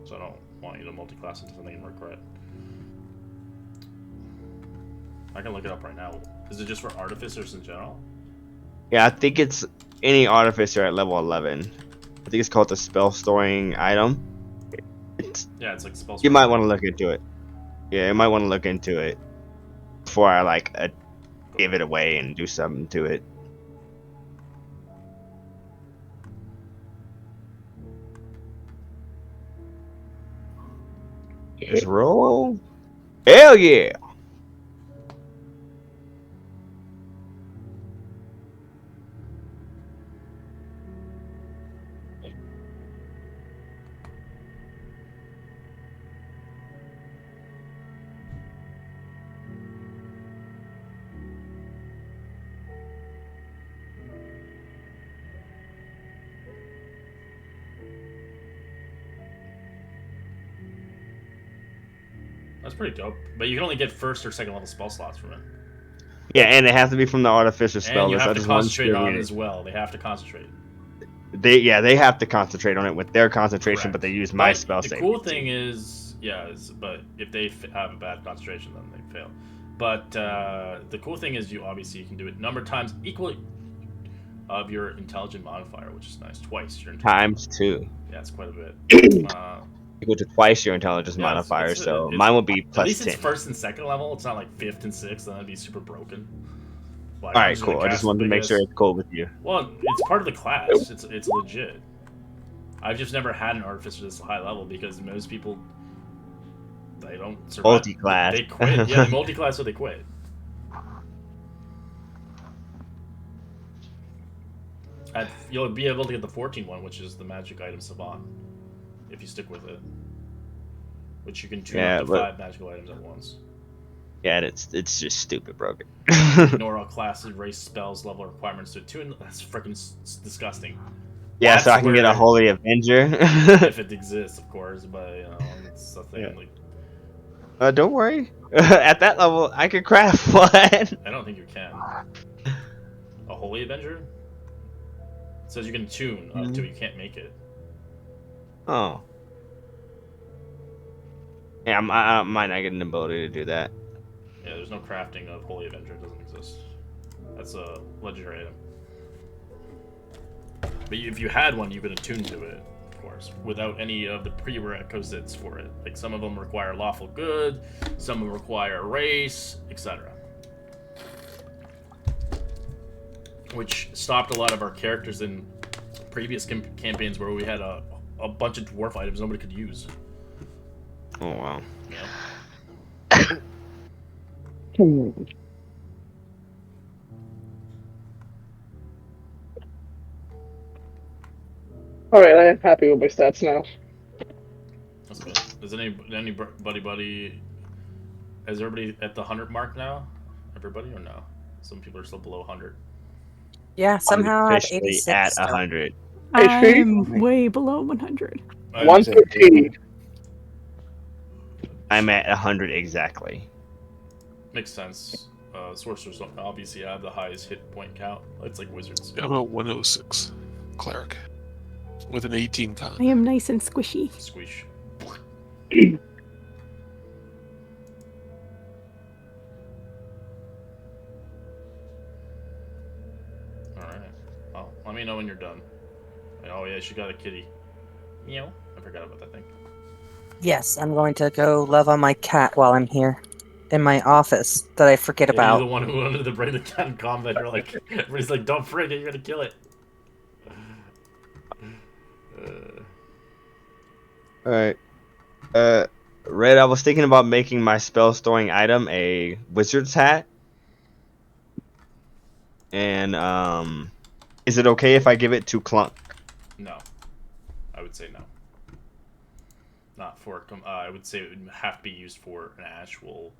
So I don't want you to multi-class into something and regret. I can look it up right now. Is it just for artificers in general? Yeah, I think it's any Artificer at level 11. I think it's called the spell storing item. Yeah, it's like spells. You might want to look into it. Yeah, you might want to look into it before I give it away and do something to it. Just roll. Hell yeah! That's pretty dope. But you can only get 1st or 2nd level spell slots from it. Yeah, and they have to be from the Artificer spell And you list. have I to just wanted concentrate on it you- as well. They have to concentrate. They have to concentrate on it with their concentration, Correct. but they use my But spell the save. cool thing is, but if they have a bad concentration, then they fail. But the cool thing is, you can do it number of times equally of your intelligent modifier, which is nice. Twice your intelligence. Times 2. Yeah, it's quite a bit. Equal to twice your intelligence Yeah, modifier, so it's- mine will be At plus least 10. it's 1st and 2nd level. It's not like 5th and 6th, then that'd be super broken. Like, I'm Alright, just gonna cool. I just cast wanted to big make ass- sure it's cool with you. Well, it's part of the class. It's legit. I've just never had an artificer this high level because most people they don't survive. Multi-class. They quit. Yeah, they multi-class, so they quit. You'll be able to get the 14 one, which is the magic item savant, if you stick with it. Which you can tune up to 5 magical items at once. Yeah, and it's just stupid broken. Ignore all classes, race, spells, level requirements to tune. That's freaking disgusting. Yeah, That's so I can get a where- Holy Avenger. If it exists, of course, but it's something Yeah. like Don't worry. At that level, I could craft one. I don't think you can. A Holy Avenger? It says you can tune up to it, you can't make it. Oh. Yeah, I might not get an ability to do that. Yeah, there's no crafting of Holy Avenger, it doesn't exist. That's a legendary item. But if you had one, you could attune to it. of course, without any of the prerequisites for it. Like some of them require lawful good, some of them require race, etc. Which stopped a lot of our characters in previous campaigns where we had a bunch of dwarf items nobody could use. Oh wow. Yeah. All right, I am happy with my stats now. That's good. Does anybody? Is everybody at the 100 mark now? Everybody or no? Some people are still below 100. Yeah, somehow I have Officially 86 at still. 100. HP? I'm way below 100. 115. I'm at 100 exactly. Makes sense. Sorcerers obviously have the highest hit point count. It's like wizards. I'm at 106. Cleric. With an 18 con. I am nice and squishy. Squish. Alright. Well, let me know when you're done. Oh yeah, she got a kitty. Meow. I forgot about that thing. Yes, I'm going to go love on my cat while I'm here in my office that I forget Yeah, about. you're the one who wanted to bring the cat in combat. You're like, everybody's like, don't forget, you're gonna kill it. Alright. Red, I was thinking about making my spell storing item a wizard's hat. And, is it okay if I give it to Clunk? No. I would say no. Not for, I would say it would have to be used for an actual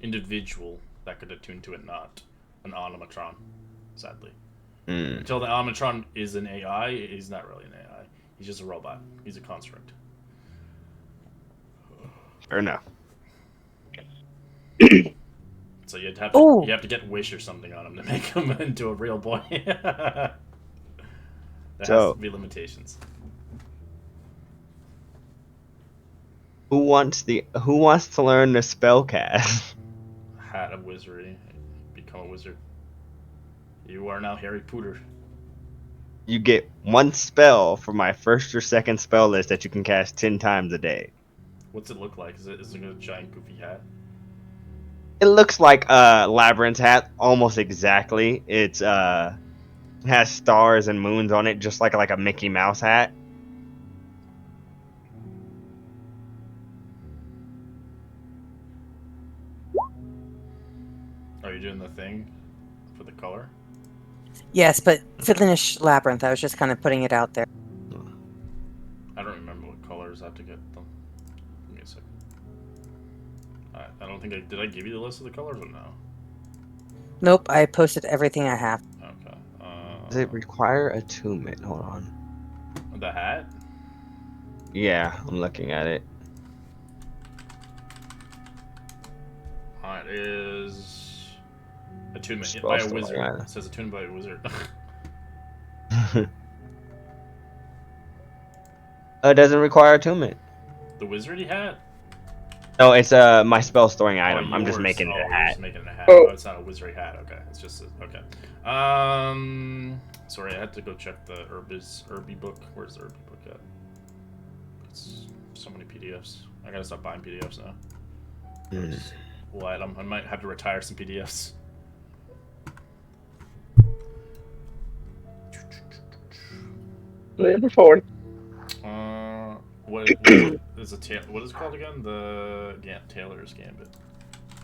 individual that could attune to it, not an automatron, sadly. Until the automatron is an AI, he's not really an AI. He's just a robot. He's a construct. Or no? So you'd have Ooh. to, you have to get Wish or something on him to make him into a real boy. There has to be limitations. Who wants to learn the spell cast? Hat of wizardry. Become a wizard. You are now Harry Potter. You get one spell for my first or second spell list that you can cast 10 times a day. What's it look like? Is it a giant goofy hat? It looks like a Labyrinth hat, almost exactly. It has stars and moons on it, just like a Mickey Mouse hat. Are you doing the thing for the color? Yes, but finish Labyrinth. I was just kind of putting it out there. I don't remember what colors I have to get them. Give me a second. I don't think did I give you the list of the colors or no? Nope, I posted everything I have. Okay. Does it require attunement? Hold on. The hat? Yeah, I'm looking at it. It is attunement Spell by a story, wizard. yeah. It says attunement by a wizard. It doesn't require attunement. The wizardy hat? No, it's my spell storing Oh, item. I'm just yours. making it a You're hat. just making it a hat. Oh. Oh, it's not a wizardry hat. Okay, it's just okay. Sorry, I had to go check the Herby book. Where's the Herby book at? It's so many PDFs. I gotta stop buying PDFs now. What? I might have to retire some PDFs. Number 4. What is it called again? The Taylor's Gambit.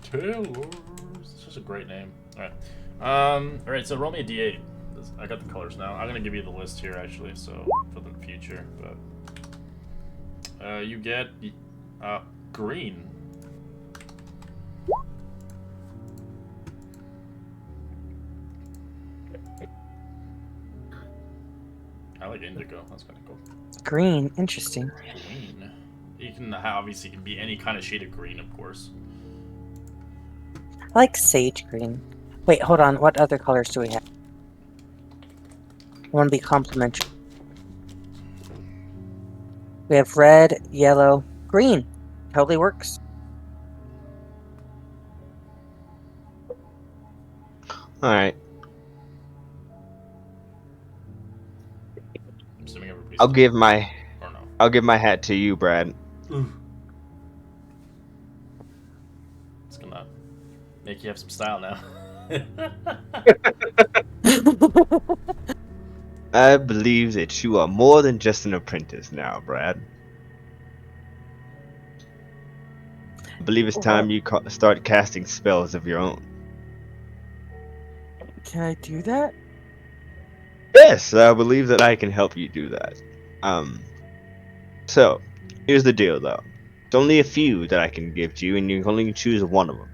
Taylor's. It's just a great name. All right. All right. So roll me a d8. I got the colors now. I'm gonna give you the list here actually, so for the future. But you get green. I like indigo. That's kind of cool. Green, interesting. Green. You can obviously can be any kind of shade of green, of course. I like sage green. Wait, hold on. What other colors do we have? I want to be complimentary. We have red, yellow, green. Totally works. All right. I'm assuming everybody's I'll done. give my Or no. I'll give my hat to you, Brad. It's gonna make you have some style now. I believe that you are more than just an apprentice now, Brad. I believe it's time you start casting spells of your own. Can I do that? Yes, I believe that I can help you do that. So, here's the deal, though. There's only a few that I can give to you, and you can only choose one of them.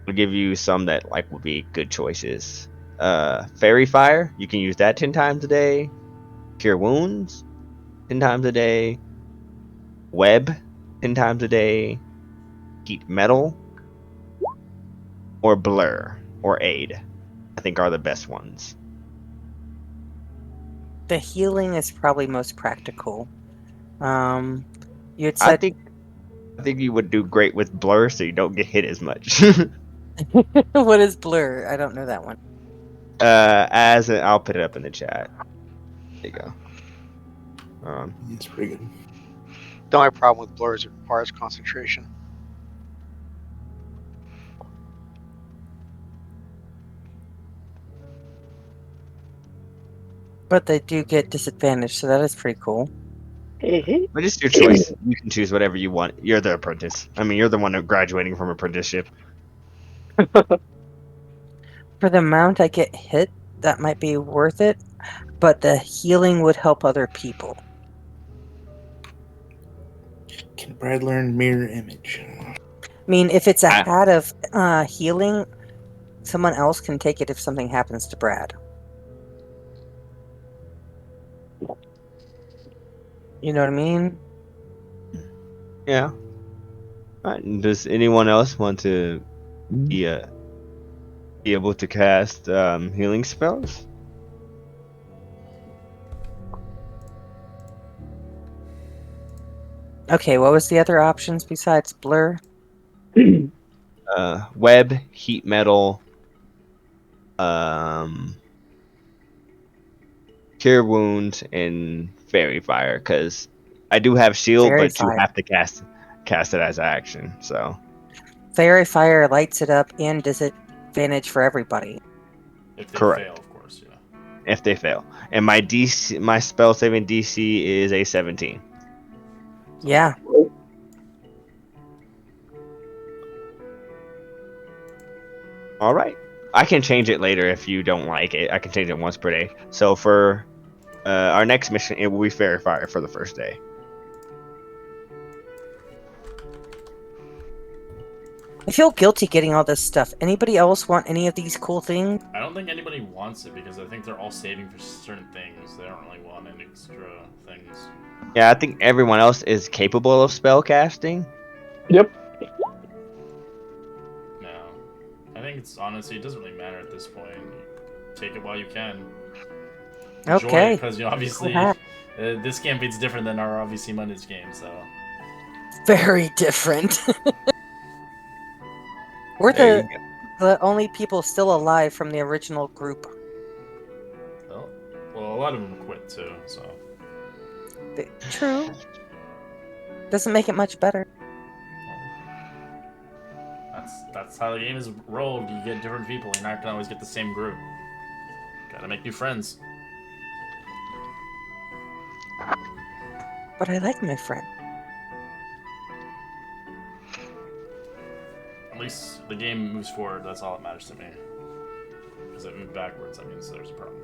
I'll give you some that would be good choices. Fairy Fire, you can use that 10 times a day. Cure Wounds, 10 times a day. Web, 10 times a day. Heat Metal, or Blur, or Aid, I think are the best ones. The healing is probably most practical. You had I said think you would do great with Blur, so you don't get hit as much. what is blur? I don't know that one. I'll put it up in the chat. There you go. It's pretty good. The only problem with blur is it requires concentration. But they do get disadvantage, so that is pretty cool. But it's your choice. You can choose whatever you want. You're the apprentice. I mean, you're the one graduating from apprenticeship. For the amount I get hit, that might be worth it, but the healing would help other people. Can Brad learn mirror image? I mean, if it's a hat of healing, someone else can take it if something happens to Brad. You know what I mean? Yeah. Does anyone else want to be able to cast healing spells? Okay, what was the other options besides blur? Web, heat metal, cure wounds, and fairy fire. Because I do have shield, Fairy but you fire. have to cast it as action. So Fairy fire lights it up and disadvantage for everybody. If they Correct. fail, of course, yeah. if they fail, and my spell saving DC is a 17. Yeah. All right. I can change it later if you don't like it. I can change it once per day. So for our next mission, it will be Fairy Fire for the first day. I feel guilty getting all this stuff. Anybody else want any of these cool things? I don't think anybody wants it because I think they're all saving for certain things. They don't really want any extra things. Yeah, I think everyone else is capable of spell casting. Yep. No. I think it's honestly, it doesn't really matter at this point. Take it while you can. Okay. Because obviously, Cool hat. this campaign's different than our obviously Monday's game, so. Very different. We're There the only people still alive from the original group. Well, a lot of them quit too, so. True. Doesn't make it much better. That's how the game is rolled. You get different people. You're not gonna always get the same group. Gotta make new friends. But I like my friend. At least the game moves forward. That's all that matters to me. Because it moved backwards, that means there's a problem.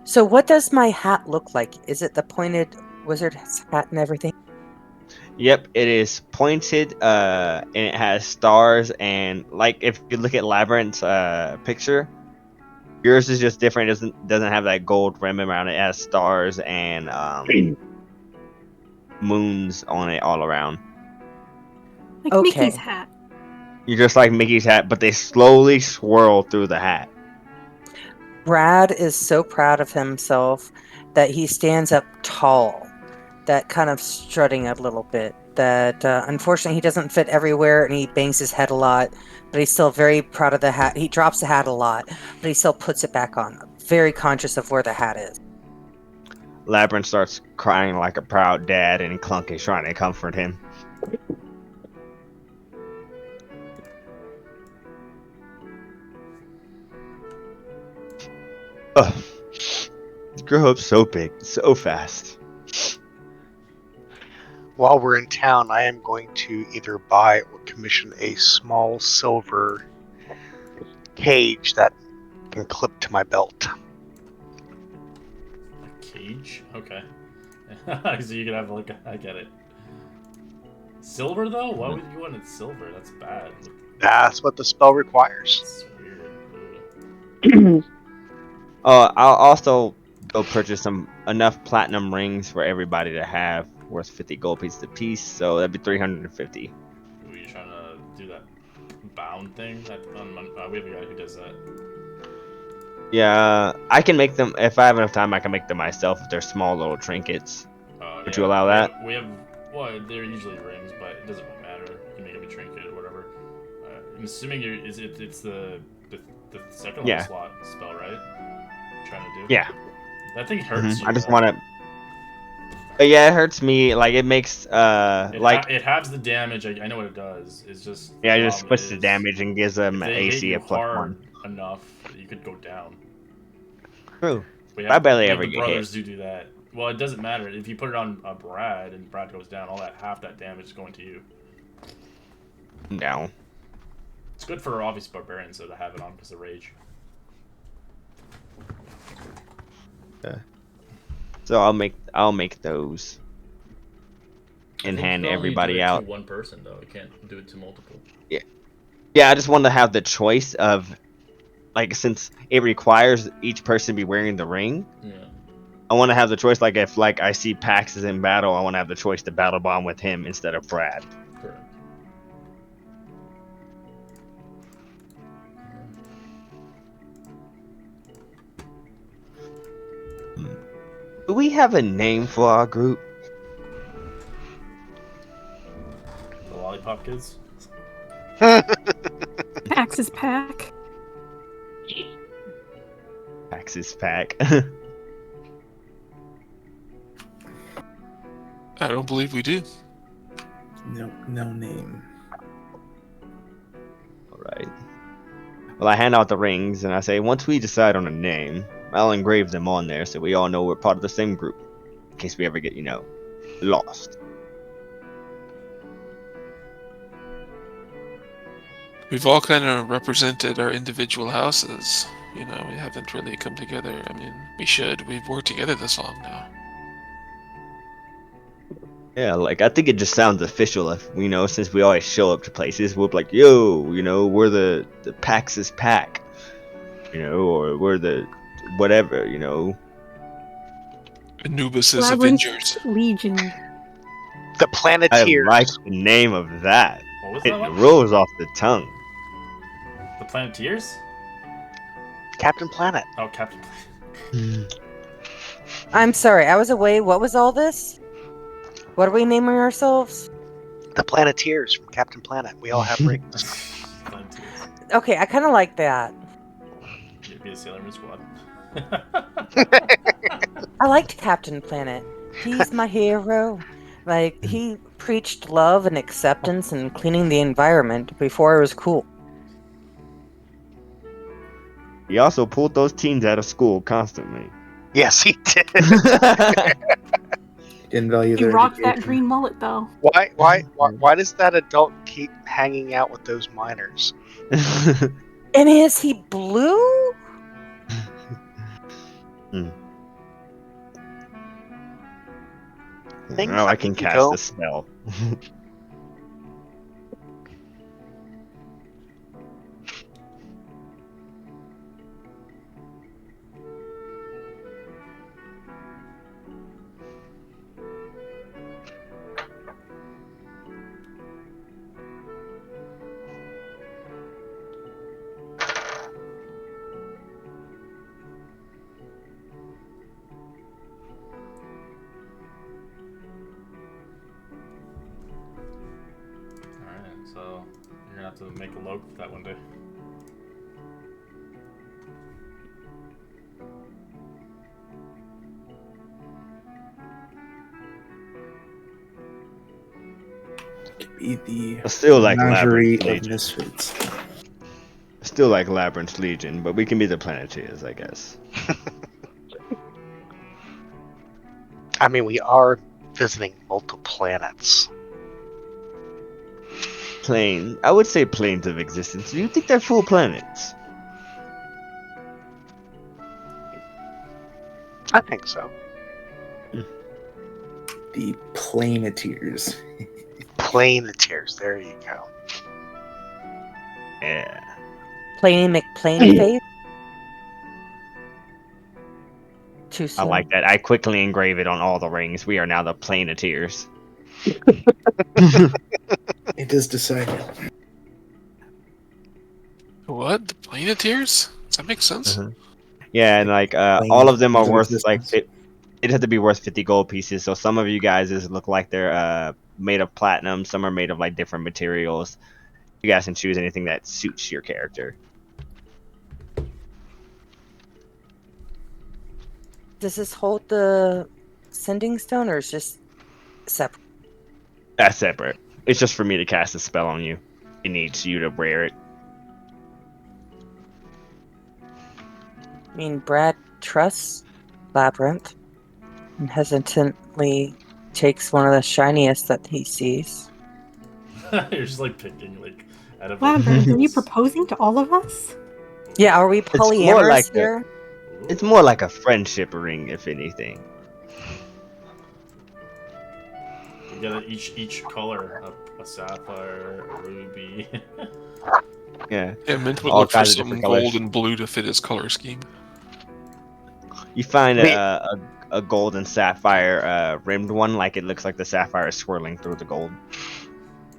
So what does my hat look like? Is it the pointed wizard hat and everything? Yep, it is pointed, and it has stars, and if you look at Labyrinth's picture, yours is just different. It doesn't have that gold rim around it. It has stars and moons on it all around. Like Okay. Mickey's hat. You're just like Mickey's hat, but they slowly swirl through the hat. Brad is so proud of himself that he stands up tall, that kind of strutting a little bit. That unfortunately he doesn't fit everywhere and he bangs his head a lot, but he's still very proud of the hat. He drops the hat a lot, but he still puts it back on very conscious of where the hat is. Labyrinth starts crying like a proud dad, and Clunk is trying to comfort him. Ugh. You grew up so big, so fast. While we're in town, I am going to either buy or commission a small silver cage that can clip to my belt. A cage? Okay. So you can have like I get it. Silver though? Why would you want it silver? That's bad. That's what the spell requires. That's weird. I'll also go purchase enough platinum rings for everybody to have, worth 50 gold pieces apiece. So that'd be 350. Were you trying to do that bound thing? That we have a guy who does that. Yeah, I can make them if I have enough time. I can make them myself if they're small little trinkets. Would you allow that? We have. Well, they're usually rings, but it doesn't really matter. You can make them a trinket or whatever. I'm assuming it's the second level slot spell, right? You're trying to do. Yeah. That thing hurts you. I just want to. Yeah, it hurts me. Like it makes it halves the damage. I know what it does. It's just it just splits the damage and gives them AC of +1 enough. You could go down. True. I barely ever the get brothers hit. do that. Well, it doesn't matter if you put it on Brad and Brad goes down. All that half that damage is going to you. No. It's good for obvious barbarians though to have it on because of rage. Yeah. So I'll make those and hand everybody out. To one person though, you can't do it to multiple. Yeah, I just want to have the choice of, like, since it requires each person be wearing the ring. Yeah. I want to have the choice. Like if I see Pax is in battle, I want to have the choice to battle bond with him instead of Brad. Correct. Do we have a name for our group? The Lollipop Kids. Axis Pack. Axis Pack. I don't believe we do. No name. Alright. Well, I hand out the rings and I say, once we decide on a name, I'll engrave them on there so we all know we're part of the same group. In case we ever get, lost. We've all kind of represented our individual houses. We haven't really come together. I mean, we should. We've worked together this long now. Yeah, I think it just sounds official if, since we always show up to places, we'll be like, yo, we're the Pax's Pack. Or we're the whatever, Anubis's Labyrinth Avengers. Legion. The Planeteers. I like the name of that. What was It that one? rolls off the tongue. The Planeteers? Captain Planet. Oh, Captain Planet. I'm sorry, I was away. What was all this? What are we naming ourselves? The Planeteers from Captain Planet. We all have rings. Planeteers. Okay, I kind of like that. You'd be a Sailor Moon squad. I liked Captain Planet. He's my hero. He preached love and acceptance and cleaning the environment before it was cool. He also pulled those teens out of school constantly. Yes, he did. Didn't value You their rocked that education. green mullet though. Why does that adult keep hanging out with those minors? And is he blue? Now I can cast a spell. Alright, so you're gonna have to make a load for that one day. be the I still like menagerie Labyrinth of Legion. misfits. Still like Labyrinth Legion, but we can be the Planeteers, I guess. I mean, we are visiting multiple planets. I would say planes of existence. Do you think they're full planets? I think so. The Planeteers. Planeteers. There you go. Yeah. Planey McPlaney face. Too I soon. like that. I quickly engrave it on all the rings. We are now the Planeteers. It is decided. What? The Planeteers? Does that make sense? Mhm. Yeah, and like Plane all of them are of worth like existence. it had to be worth 50 gold pieces. So some of you guys look like they're made of platinum. Some are made of like different materials. You guys can choose anything that suits your character. Does this hold the sending stone, or is just separate? That's separate. It's just for me to cast a spell on you. It needs you to wear it. I mean, Brad trusts Labyrinth and hesitantly takes one of the shiniest that he sees. You're just like picking like out of Labyrinth, are you proposing to all of us? Yeah, are we more polyamorous like here? It's more like a friendship ring, if anything. You get each color, a sapphire, a ruby. Yeah. Yeah, Mint would All look for kinds of some different colors. gold and blue to fit his color scheme. You find Wait. a gold and sapphire rimmed one, like it looks like the sapphire is swirling through the gold.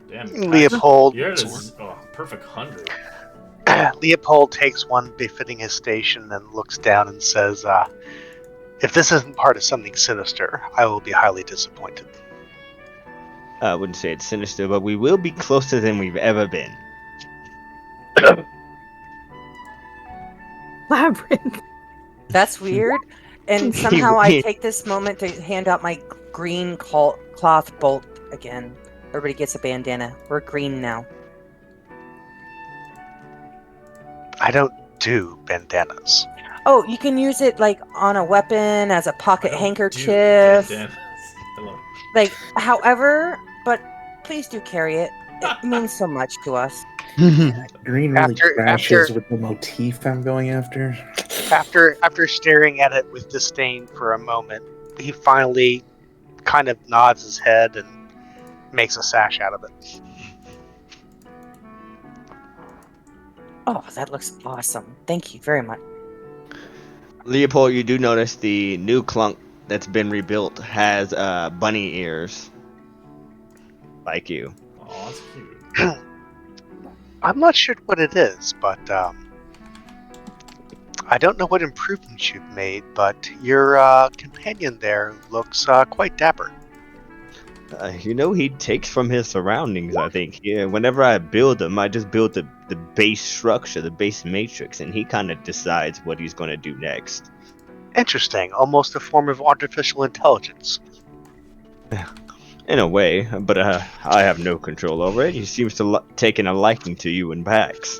Damn, Leopold. Yours is perfect 100. Leopold takes one befitting his station and looks down and says, if this isn't part of something sinister, I will be highly disappointed. I wouldn't say it's sinister, but we will be closer than we've ever been. Labyrinth. That's weird. And somehow I take this moment to hand out my green cloth bolt again. Everybody gets a bandana. We're green now. I don't do bandanas. Oh, you can use it like on a weapon, as a pocket I don't do handkerchief. bandanas. I love Like, however, but please do carry it. It means so much to us. Green really After- crashes after- with the motif I'm going after. After staring at it with disdain for a moment, he finally kind of nods his head and makes a sash out of it. Oh, that looks awesome. Thank you very much. Leopold, you do notice the new clunk that's been rebuilt has bunny ears, like you. Oh, that's cute. I'm not sure what it is, but I don't know what improvements you've made, but your companion there looks quite dapper. He takes from his surroundings, I think. Yeah, whenever I build him, I just build the base structure, the base matrix, and he kind of decides what he's going to do next. Interesting, almost a form of artificial intelligence. In a way, but I have no control over it. He seems to taken a liking to you and Pax.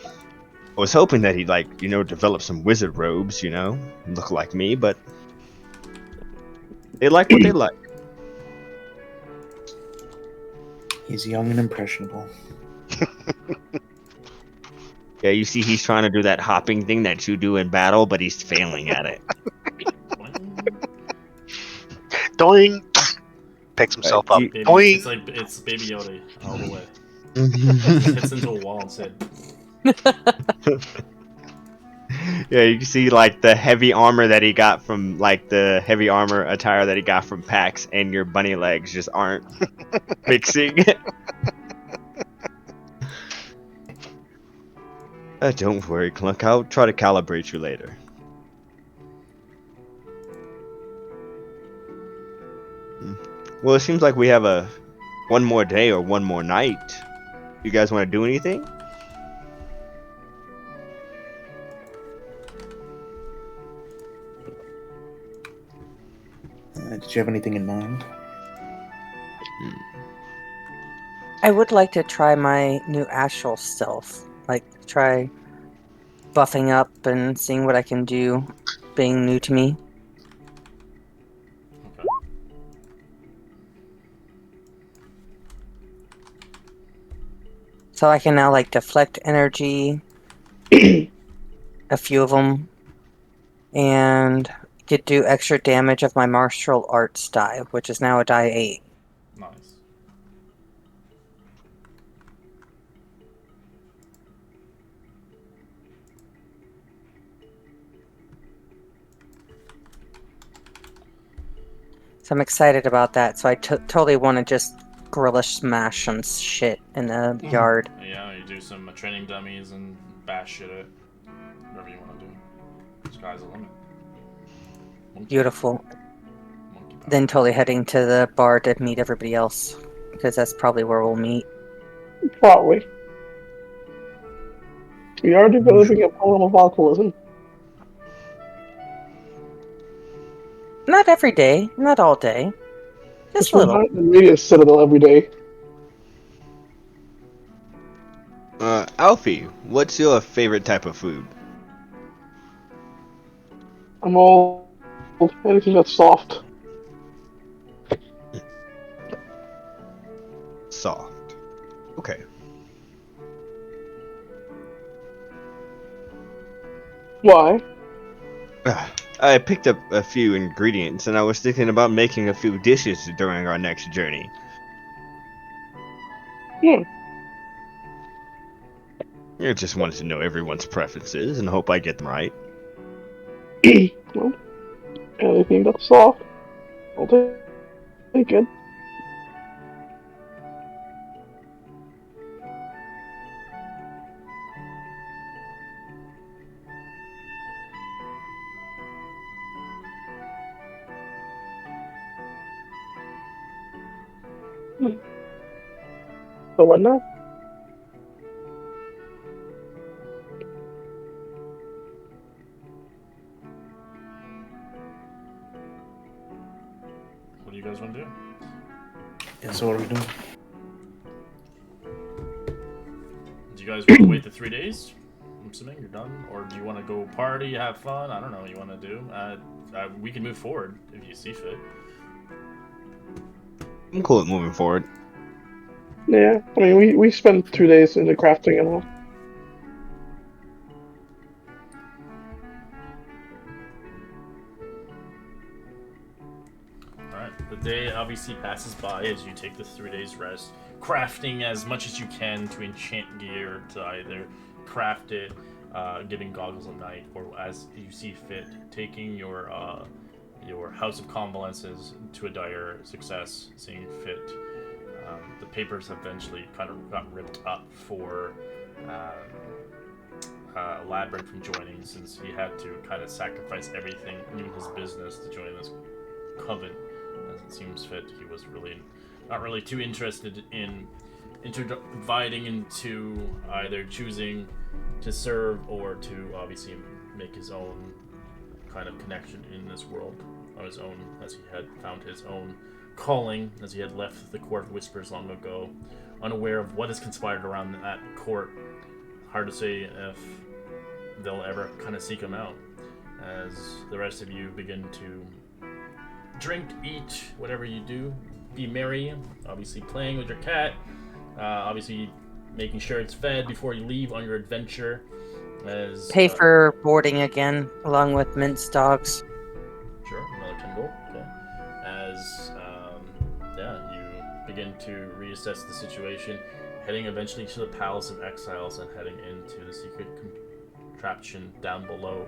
I was hoping that he'd develop some wizard robes, look like me, but they like what they like. He's young and impressionable. Yeah, you see he's trying to do that hopping thing that you do in battle, but he's failing at it. Doing picks himself up. Baby, Doing. it's Baby Yoda all the way. Hits into a wall and said, Yeah, you can see like the heavy armor that he got from the heavy armor attire that he got from Pax, and your bunny legs just aren't mixing. Don't worry, Clunk. I'll try to calibrate you later. Well, it seems like we have one more day or one more night. You guys want to do anything? Did you have anything in mind? I would like to try my new astral self. Like, try buffing up and seeing what I can do, being new to me. Okay. So I can now, like, deflect energy, a few of them, and could do extra damage of my martial arts die, which is now a die 8. Nice. So I'm excited about that. So I totally want to just gorilla smash some shit in the yard. Yeah, you do some training dummies and bash shit at whatever you want to do. Sky's the limit. Beautiful. Monkey power. Then totally heading to the bar to meet everybody else, because that's probably where we'll meet. Probably. We are developing a problem of alcoholism. Not every day, not all day, just a We're little. not in the media citadel every day. Alfie, what's your favorite type of food? I'm all anything that's soft. Soft. Okay. Why? I picked up a few ingredients, and I was thinking about making a few dishes during our next journey. I just wanted to know everyone's preferences and hope I get them right. Well, anything that's soft, I'll take it. So what now? What do you guys want to do? Yeah, so what are we doing? Do you guys want to wait the 3 days? I'm assuming you're done, or do you want to go party, have fun? I don't know what you want to do. We can move forward if you see fit. I'm cool with moving forward. Yeah, I mean, we spent 2 days in the crafting and all. Alright, the day obviously passes by as you take the 3 days rest, crafting as much as you can to enchant gear to either craft it, getting goggles at night, or as you see fit, taking your House of Convalences to a dire success, seeing fit. The papers eventually kind of got ripped up for Labyrinth from joining, since he had to kind of sacrifice everything in his business to join this coven. As it seems fit, he was not really too interested in dividing into either choosing to serve or to obviously make his own kind of connection in this world on his own, as he had found his own calling, as he had left the Court of Whispers long ago, unaware of what has conspired around that court. Hard to say if they'll ever kind of seek him out, as the rest of you begin to drink, eat, whatever you do, be merry, obviously playing with your cat, obviously making sure it's fed before you leave on your adventure. As Pay for boarding again, along with minced dogs. Sure, another 10 gold. Okay. As you begin to reassess the situation, heading eventually to the Palace of Exiles and heading into the secret contraption down below,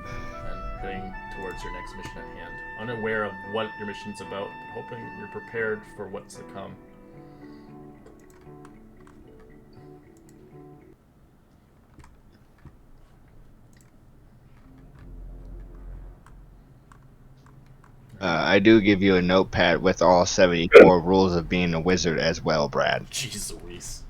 and heading towards your next mission at hand. Unaware of what your mission's about, but hoping you're prepared for what's to come. I do give you a notepad with all 74 rules of being a wizard as well, Brad. Jeez Louise.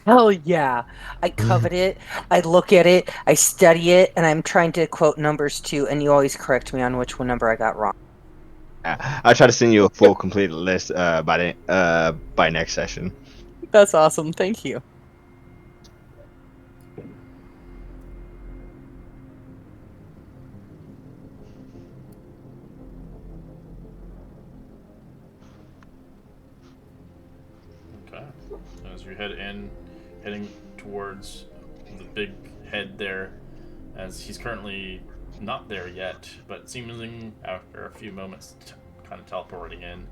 Hell yeah. I covet it, I look at it, I study it, and I'm trying to quote numbers too, and you always correct me on which one number I got wrong. I'll try to send you a full completed list by next session. That's awesome. Thank you. Okay. As you heading towards the big head there, as he's currently not there yet, but seemingly after a few moments, kind of teleporting in,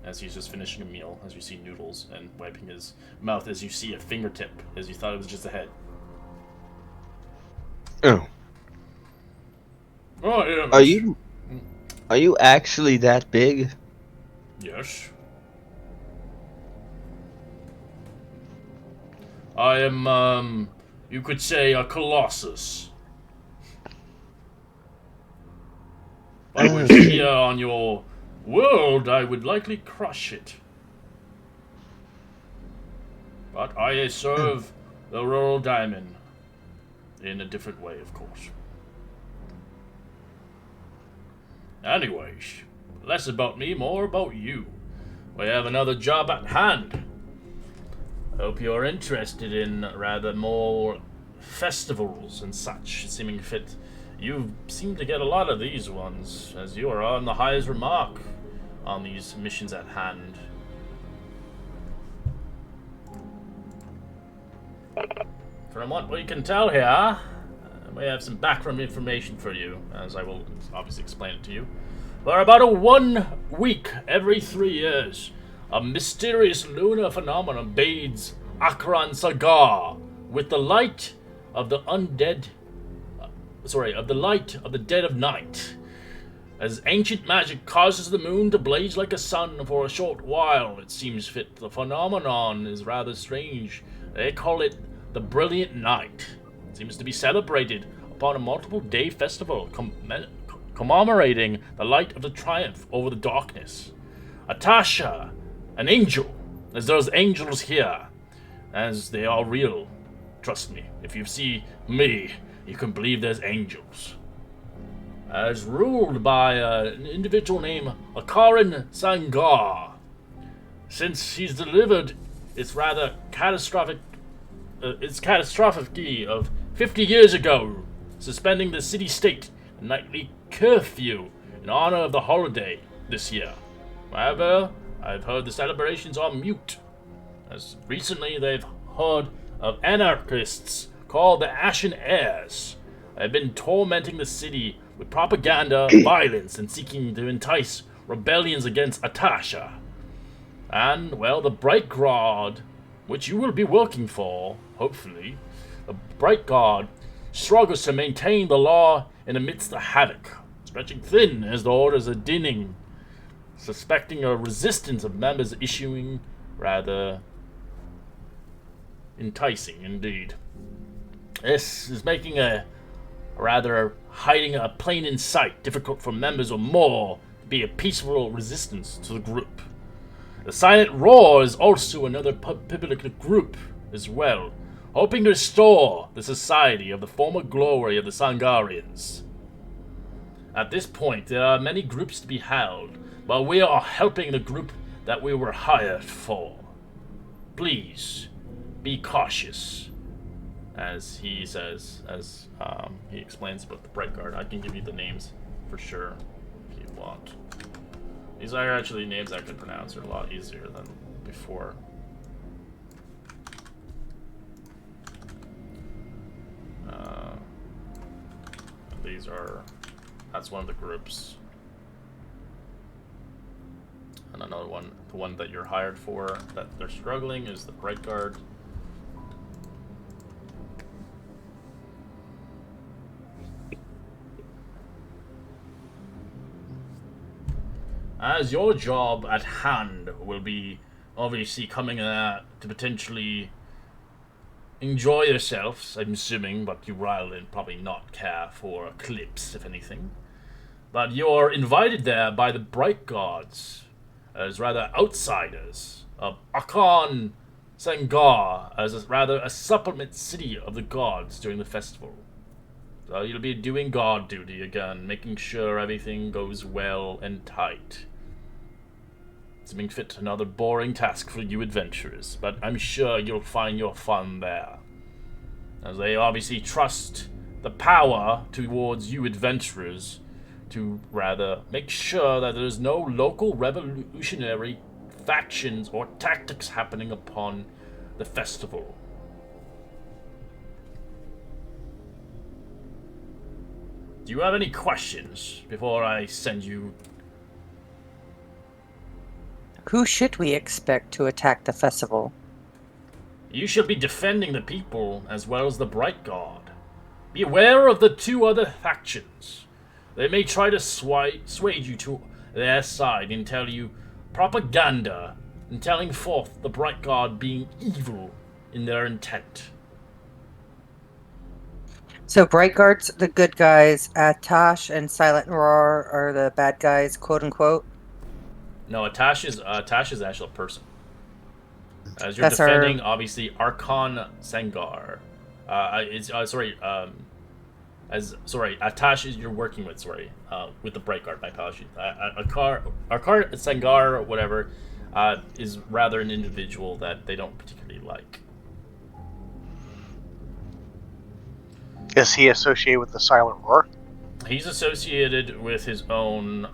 as he's just finishing a meal, as you see Noodles and wiping his mouth, as you see a fingertip, as you thought it was just a head. Oh. Oh, yeah. Are you actually that big? Yes. I am, you could say a colossus. If I was here on your world, I would likely crush it. But I serve the Royal Diamond in a different way, of course. Anyways, less about me, more about you. We have another job at hand. Hope you're interested in rather more festivals and such, seeming fit. You seem to get a lot of these ones, as you are on the highest remark on these missions at hand. From what we can tell here, we have some background information for you, as I will obviously explain it to you. For about 1 week every 3 years, a mysterious lunar phenomenon bathes Akran Sagar with the light of the undead. Of the light of the dead of night. As ancient magic causes the moon to blaze like a sun for a short while, it seems fit. The phenomenon is rather strange. They call it the Brilliant Night. It seems to be celebrated upon a multiple-day festival commemorating the light of the triumph over the darkness. Atasha, an angel, as there's angels here, as they are real. Trust me, if you see me, you can believe there's angels. As ruled by an individual named Akaran Sangar. Since he's delivered its rather catastrophic of 50 years ago, suspending the city-state nightly curfew in honor of the holiday this year. However, I've heard the celebrations are mute, as recently they've heard of anarchists called the Ashen Heirs. They've been tormenting the city with propaganda, violence, and seeking to entice rebellions against Atasha. And, well, the Bright Guard, which you will be working for, hopefully, the Bright Guard struggles to maintain the law in amidst the havoc, stretching thin as the orders are dinning, suspecting a resistance of members issuing rather enticing indeed. This is making hiding a plain in sight difficult for members or more to be a peaceful resistance to the group. The Silent Roar is also another pivotal group as well, hoping to restore the society of the former glory of the Sangarians. At this point, there are many groups to be held, but we are helping the group that we were hired for. Please, be cautious. As he says, as he explains about the Bright Guard. I can give you the names for sure if you want. These are actually names I can pronounce. They're a lot easier than before. That's one of the groups. And another one, the one that you're hired for, that they're struggling, is the Bright Guard. As your job at hand will be obviously coming to potentially enjoy yourselves, I'm assuming, but you will probably not care for Eclipse, if anything. But you're invited there by the Bright Guards, as rather outsiders of Akan Sangar, as a supplement city of the gods during the festival. So you'll be doing guard duty again, making sure everything goes well and tight. Seeming fit another boring task for you adventurers, but I'm sure you'll find your fun there. As they obviously trust the power towards you adventurers to rather make sure that there's no local revolutionary factions or tactics happening upon the festival. Do you have any questions before I send you? Who should we expect to attack the festival? You should be defending the people as well as the Bright Guard. Be aware of the two other factions. They may try to sway you to their side and tell you propaganda and telling forth the Bright Guard being evil in their intent. So Bright Guard's the good guys, Atash and Silent Roar are the bad guys, quote unquote. No, Atash is actually a person. As you're That's defending, obviously, Archon Sengar. Atash is you're working with. With the Bright Guard. My apologies. Archon Sengar, whatever, is rather an individual that they don't particularly like. Is he associated with the Silent Roar? He's associated with his own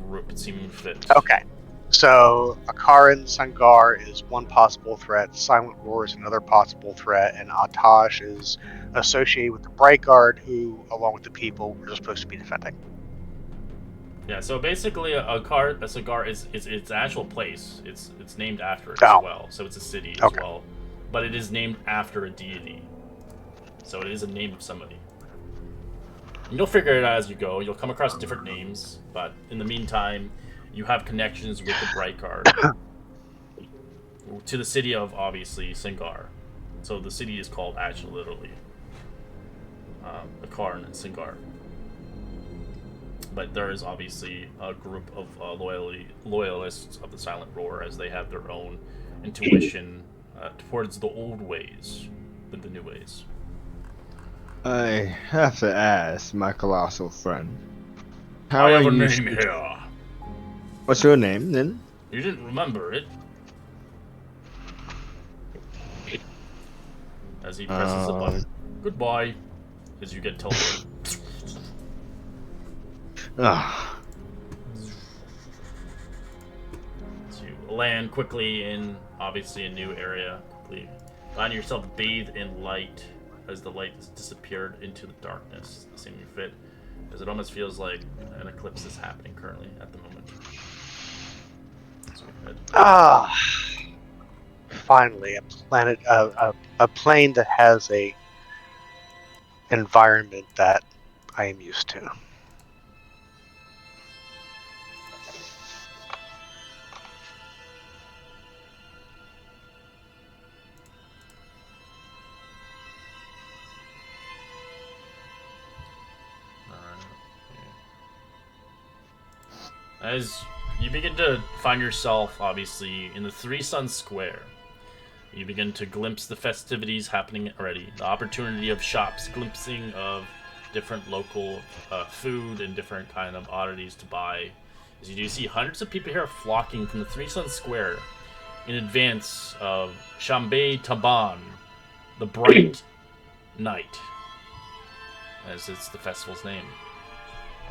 group, seeming fit. Okay. So, Akaran Sangar is one possible threat, Silent Roar is another possible threat, and Atash is associated with the Bright Guard, who, along with the people, we're supposed to be defending. Yeah, so basically, a cigar is its actual place. It's named after it Oh. as well. So it's a city as Okay. well, but it is named after a deity. So it is a name of somebody. And you'll figure it out as you go. You'll come across different names, but in the meantime, you have connections with the Bright Guard to the city of, obviously, Singar. So the city is called, actually, literally, Akarn and Singar. But there is obviously a group of loyalists of the Silent Roar, as they have their own intuition towards the old ways than the new ways. I have to ask, my colossal friend. I have a you name st- here. What's your name, then? You didn't remember it. As he presses a button. Goodbye. As you get teleported. Ah, To land quickly in, obviously, a new area. Quickly find yourself bathed in light as the light has disappeared into the darkness. Seeming fit, as it almost feels like an eclipse is happening currently at the moment. So go ahead. Finally, a planet, a plane that has a environment that I am used to. As you begin to find yourself, obviously, in the Three Suns Square, you begin to glimpse the festivities happening already. The opportunity of shops, glimpsing of different local food and different kind of oddities to buy. As you do see hundreds of people here flocking from the Three Suns Square in advance of Shambay Taban, the Bright Night, as it's the festival's name.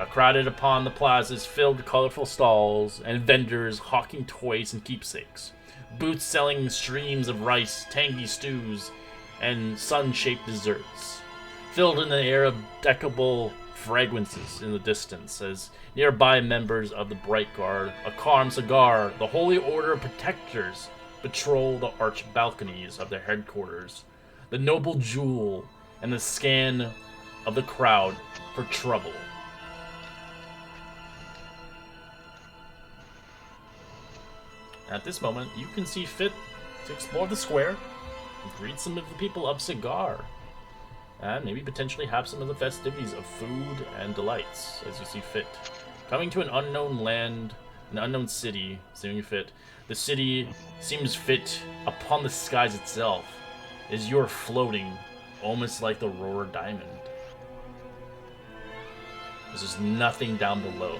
Crowded upon the plazas filled with colorful stalls and vendors hawking toys and keepsakes. Booths selling streams of rice, tangy stews, and sun-shaped desserts. Filled in the air of delectable fragrances in the distance as nearby members of the Bright Guard, Akarm Sagar, the Holy Order of Protectors, patrol the arched balconies of their headquarters. The Noble Jewel and the scan of the crowd for trouble. At this moment, you can see fit to explore the square and greet some of the people of Cigar, and maybe potentially have some of the festivities of food and delights as you see fit. Coming to an unknown land, an unknown city, seeming fit, the city seems fit upon the skies itself as you're floating almost like the Roar Diamond. There's just nothing down below.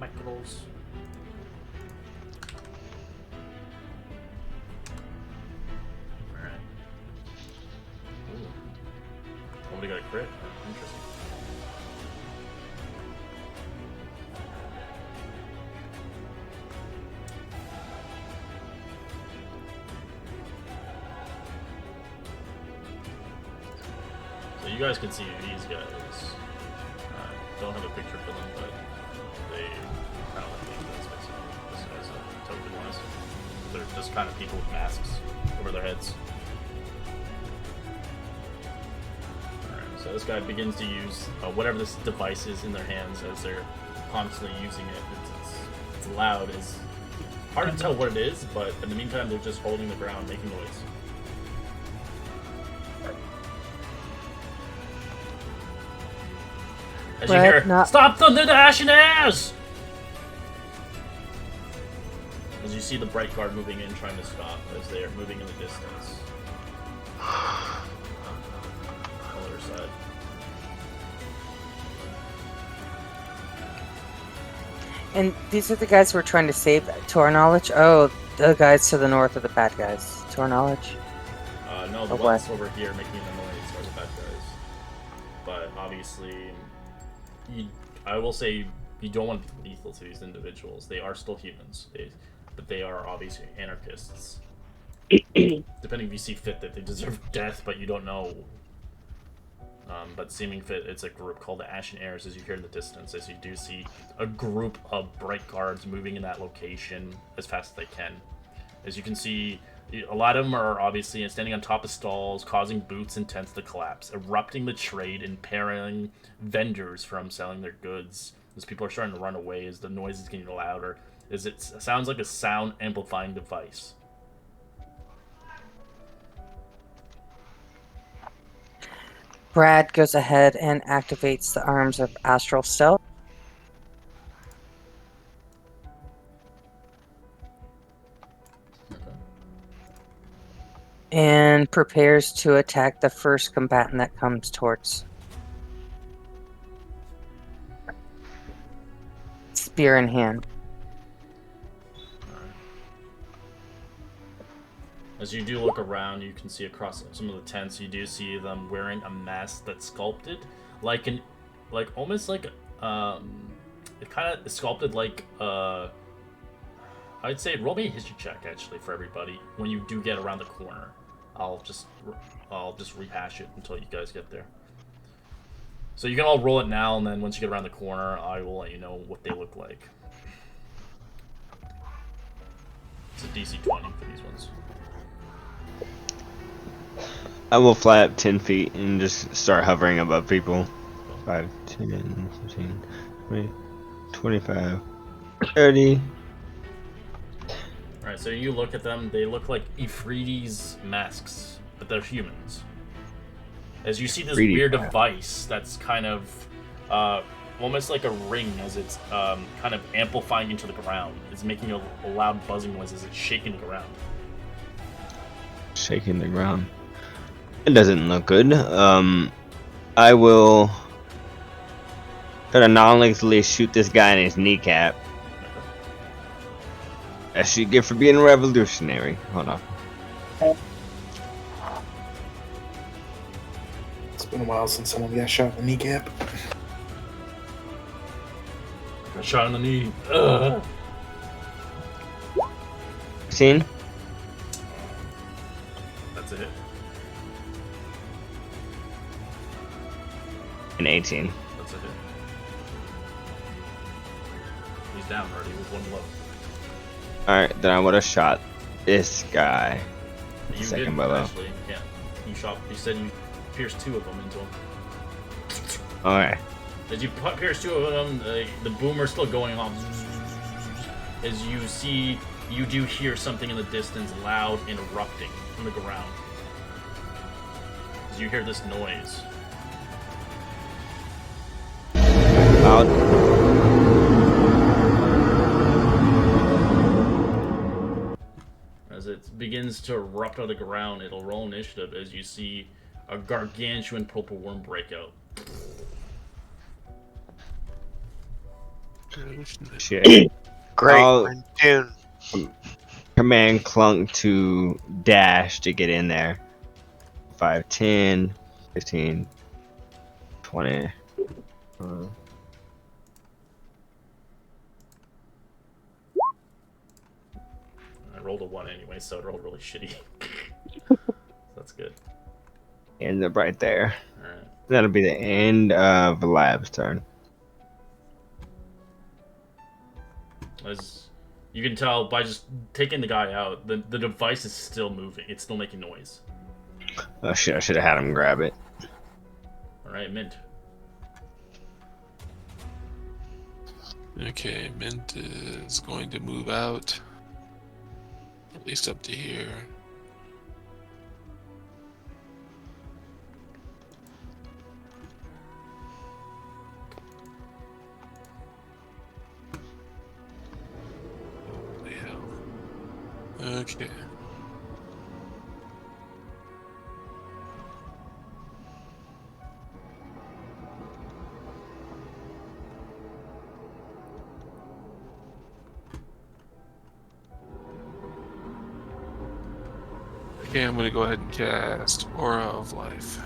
macros. Alright. Ooh. Nobody got a crit? Oh, interesting. So you guys can see these guys. Don't have a picture for them, but they kind of like these guys, this guy's a token wise. They're just kind of people with masks over their heads. Alright, so this guy begins to use whatever this device is in their hands as they're constantly using it. It's loud. It's hard to tell what it is, but in the meantime, they're just holding the ground, making noise. As you hear, stop the Ashen Airs! As you see the Bright Guard moving in, trying to stop, as they are moving in the distance. On the other side. And these are the guys we're trying to save, to our knowledge? Oh, the guys to the north are the bad guys, to our knowledge? No, the ones over here making the noise are the bad guys. But obviously, I will say you don't want to be lethal to these individuals. They are still humans, but they are obviously anarchists. Depending if you see fit that they deserve death, but you don't know. But seeming fit, it's a group called the Ashen Airs, as you hear in the distance, as you do see a group of Bright Guards moving in that location as fast as they can. As you can see, a lot of them are obviously standing on top of stalls, causing booths and tents to collapse, erupting the trade, impairing vendors from selling their goods. As people are starting to run away, as the noise is getting louder, as it sounds like a sound amplifying device. Brad goes ahead and activates the arms of Astral Stealth. And prepares to attack the first combatant that comes towards. Spear in hand. As you do look around, you can see across some of the tents, you do see them wearing a mask that's sculpted like it kind of is sculpted like I'd say roll me a history check actually for everybody when you do get around the corner. I'll just rehash it until you guys get there. So you can all roll it now, and then once you get around the corner, I will let you know what they look like. It's a DC 20 for these ones. I will fly up 10 feet and just start hovering above people. 5, 10, 15, 20, 25, 30. Alright, so you look at them, they look like Ifriti's masks, but they're humans. As you see this weird device that's kind of almost like a ring, as it's kind of amplifying into the ground. It's making a loud buzzing noise as it's shaking the ground. Shaking the ground. It doesn't look good. I will try to non-lethally shoot this guy in his kneecap. That's what you get for being a revolutionary. Hold on. It's been a while since someone got shot in the kneecap. Got shot in the knee. 16. That's a hit. And 18. That's a hit. He's down already with one blow. Alright, then I would have shot this guy. You Second did, blow. actually. Yeah. You said you pierced 2 of them into him. Okay. As you pierce 2 of them, the boomer's still going off. As you do hear something in the distance loud and erupting from the ground. As you hear this noise. Loud. As it begins to erupt out of the ground, it'll roll initiative as you see a gargantuan purple worm break out. Shit. Great, I'll- we're in tune. Command Clunk to dash to get in there. 5, 10, 15, 20. I rolled a 1 anyway, so it rolled really shitty. That's good. Ends up right there. Alright. That'll be the end of Lab's turn. As you can tell by just taking the guy out, the device is still moving. It's still making noise. Oh shit, I should have had him grab it. Alright, Mint. Okay, Mint is going to move out. At least up to here. Holy hell. Okay. Okay, I'm gonna go ahead and cast Aura of Life.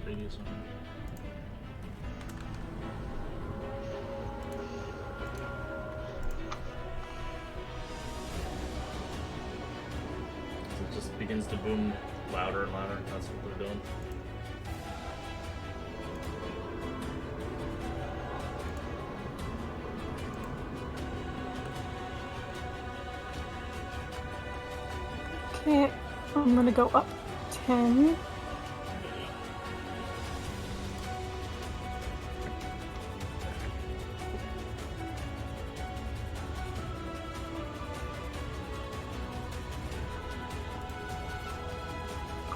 Radius on it. It just begins to boom louder and louder. That's what they're doing. Okay, I'm gonna go up 10.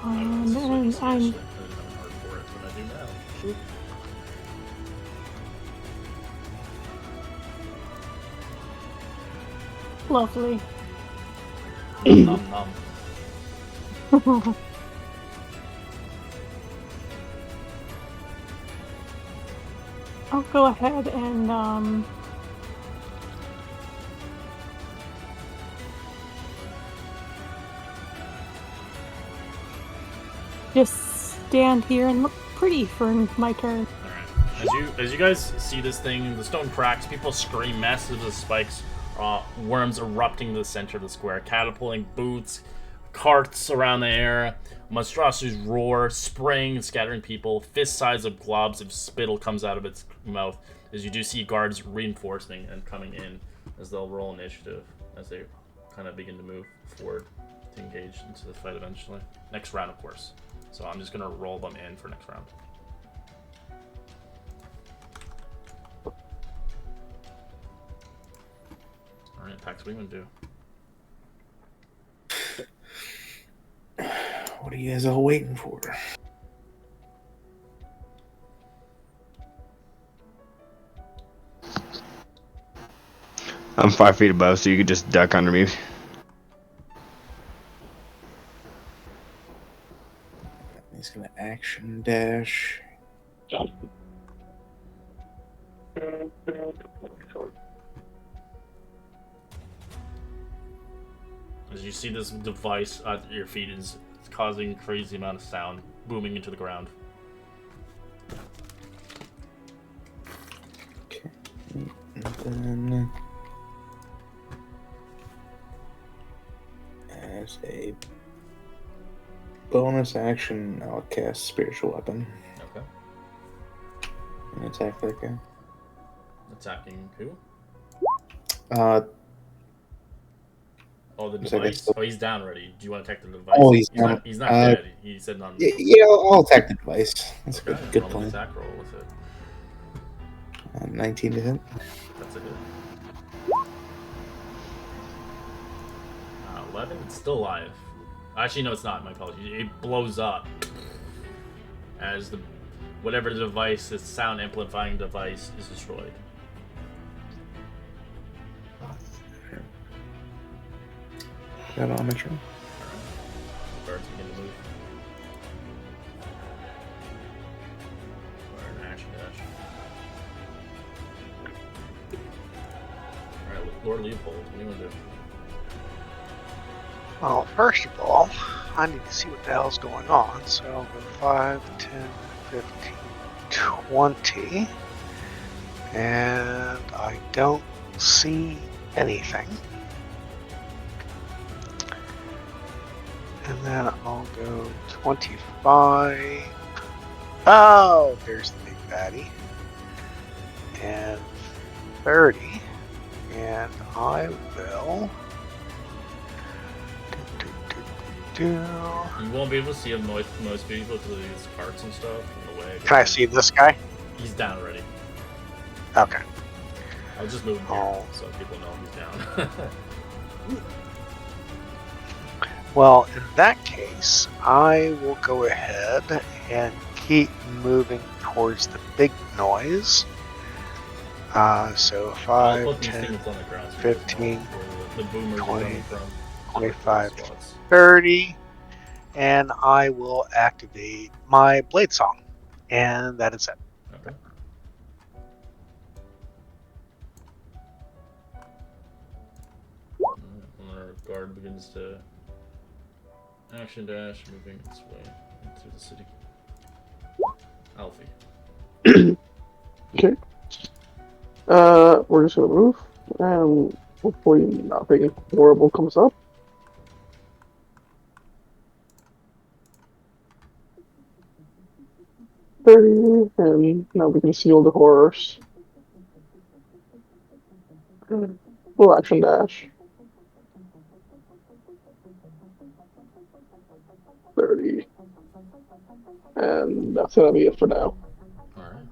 And I'm I didn't have a heart for it, but I do now. lovely. Nom nom. I'll go ahead and just stand here and look pretty for my turn. Alright. As you guys see this thing, the stone cracks, people scream, massive spikes, worms erupting to the center of the square, catapulting boots, carts around the air, monstrosities roar, spraying and scattering people, fist size of globs of spittle comes out of its mouth, as you do see guards reinforcing and coming in, as they'll roll initiative, as they kind of begin to move forward to engage into the fight eventually. Next round, of course. So I'm just going to roll them in for next round. Alright, Pax, what do you want to do? What are you guys all waiting for? I'm 5 feet above, so you could just duck under me. He's gonna action dash. As you see this device at your feet is causing a crazy amount of sound, booming into the ground. Okay. And then as a bonus action, I'll cast Spiritual Weapon Okay. and attack that guy. Attacking who? Oh, the So I guess device? the- Oh, he's down already. Do you want to attack the device? Oh, he's down. Not, he's not Uh, dead. He said none. Yeah, I'll attack the device. That's a Okay, good roll an plan. attack roll with it. 19 to hit. That's a hit. 11? It's still alive. Actually, no, it's not. My apologies. It blows up as the whatever the device, the sound amplifying device, is destroyed. Got on my turn. Guards begin to move. Or an action dash. Alright, Lord Leopold, what do you want to do? Well, first of all, I need to see what the hell's going on. So I'll go 5, 10, 15, 20. And I don't see anything. And then I'll go 25. Oh, there's the big baddie. And 30. And I will... You won't be able to see him most people because of these carts and stuff in the way. Can I see this guy? He's down already. Okay. I'll just move him here so people know he's down. Well, in that case, I will go ahead and keep moving towards the big noise. So I'll 5, put these 10, things on the ground so 15, you guys know where the boomers are 20, coming from. 25, Spots. 30, and I will activate my Blade Song. And that is it. Okay. When our guard begins to action dash, moving its way into the city. Alfie. Okay. We're just gonna move, and hopefully nothing horrible comes up. And now we can see all the horrors. Full action dash. 30. And that's gonna be it for now. Alright.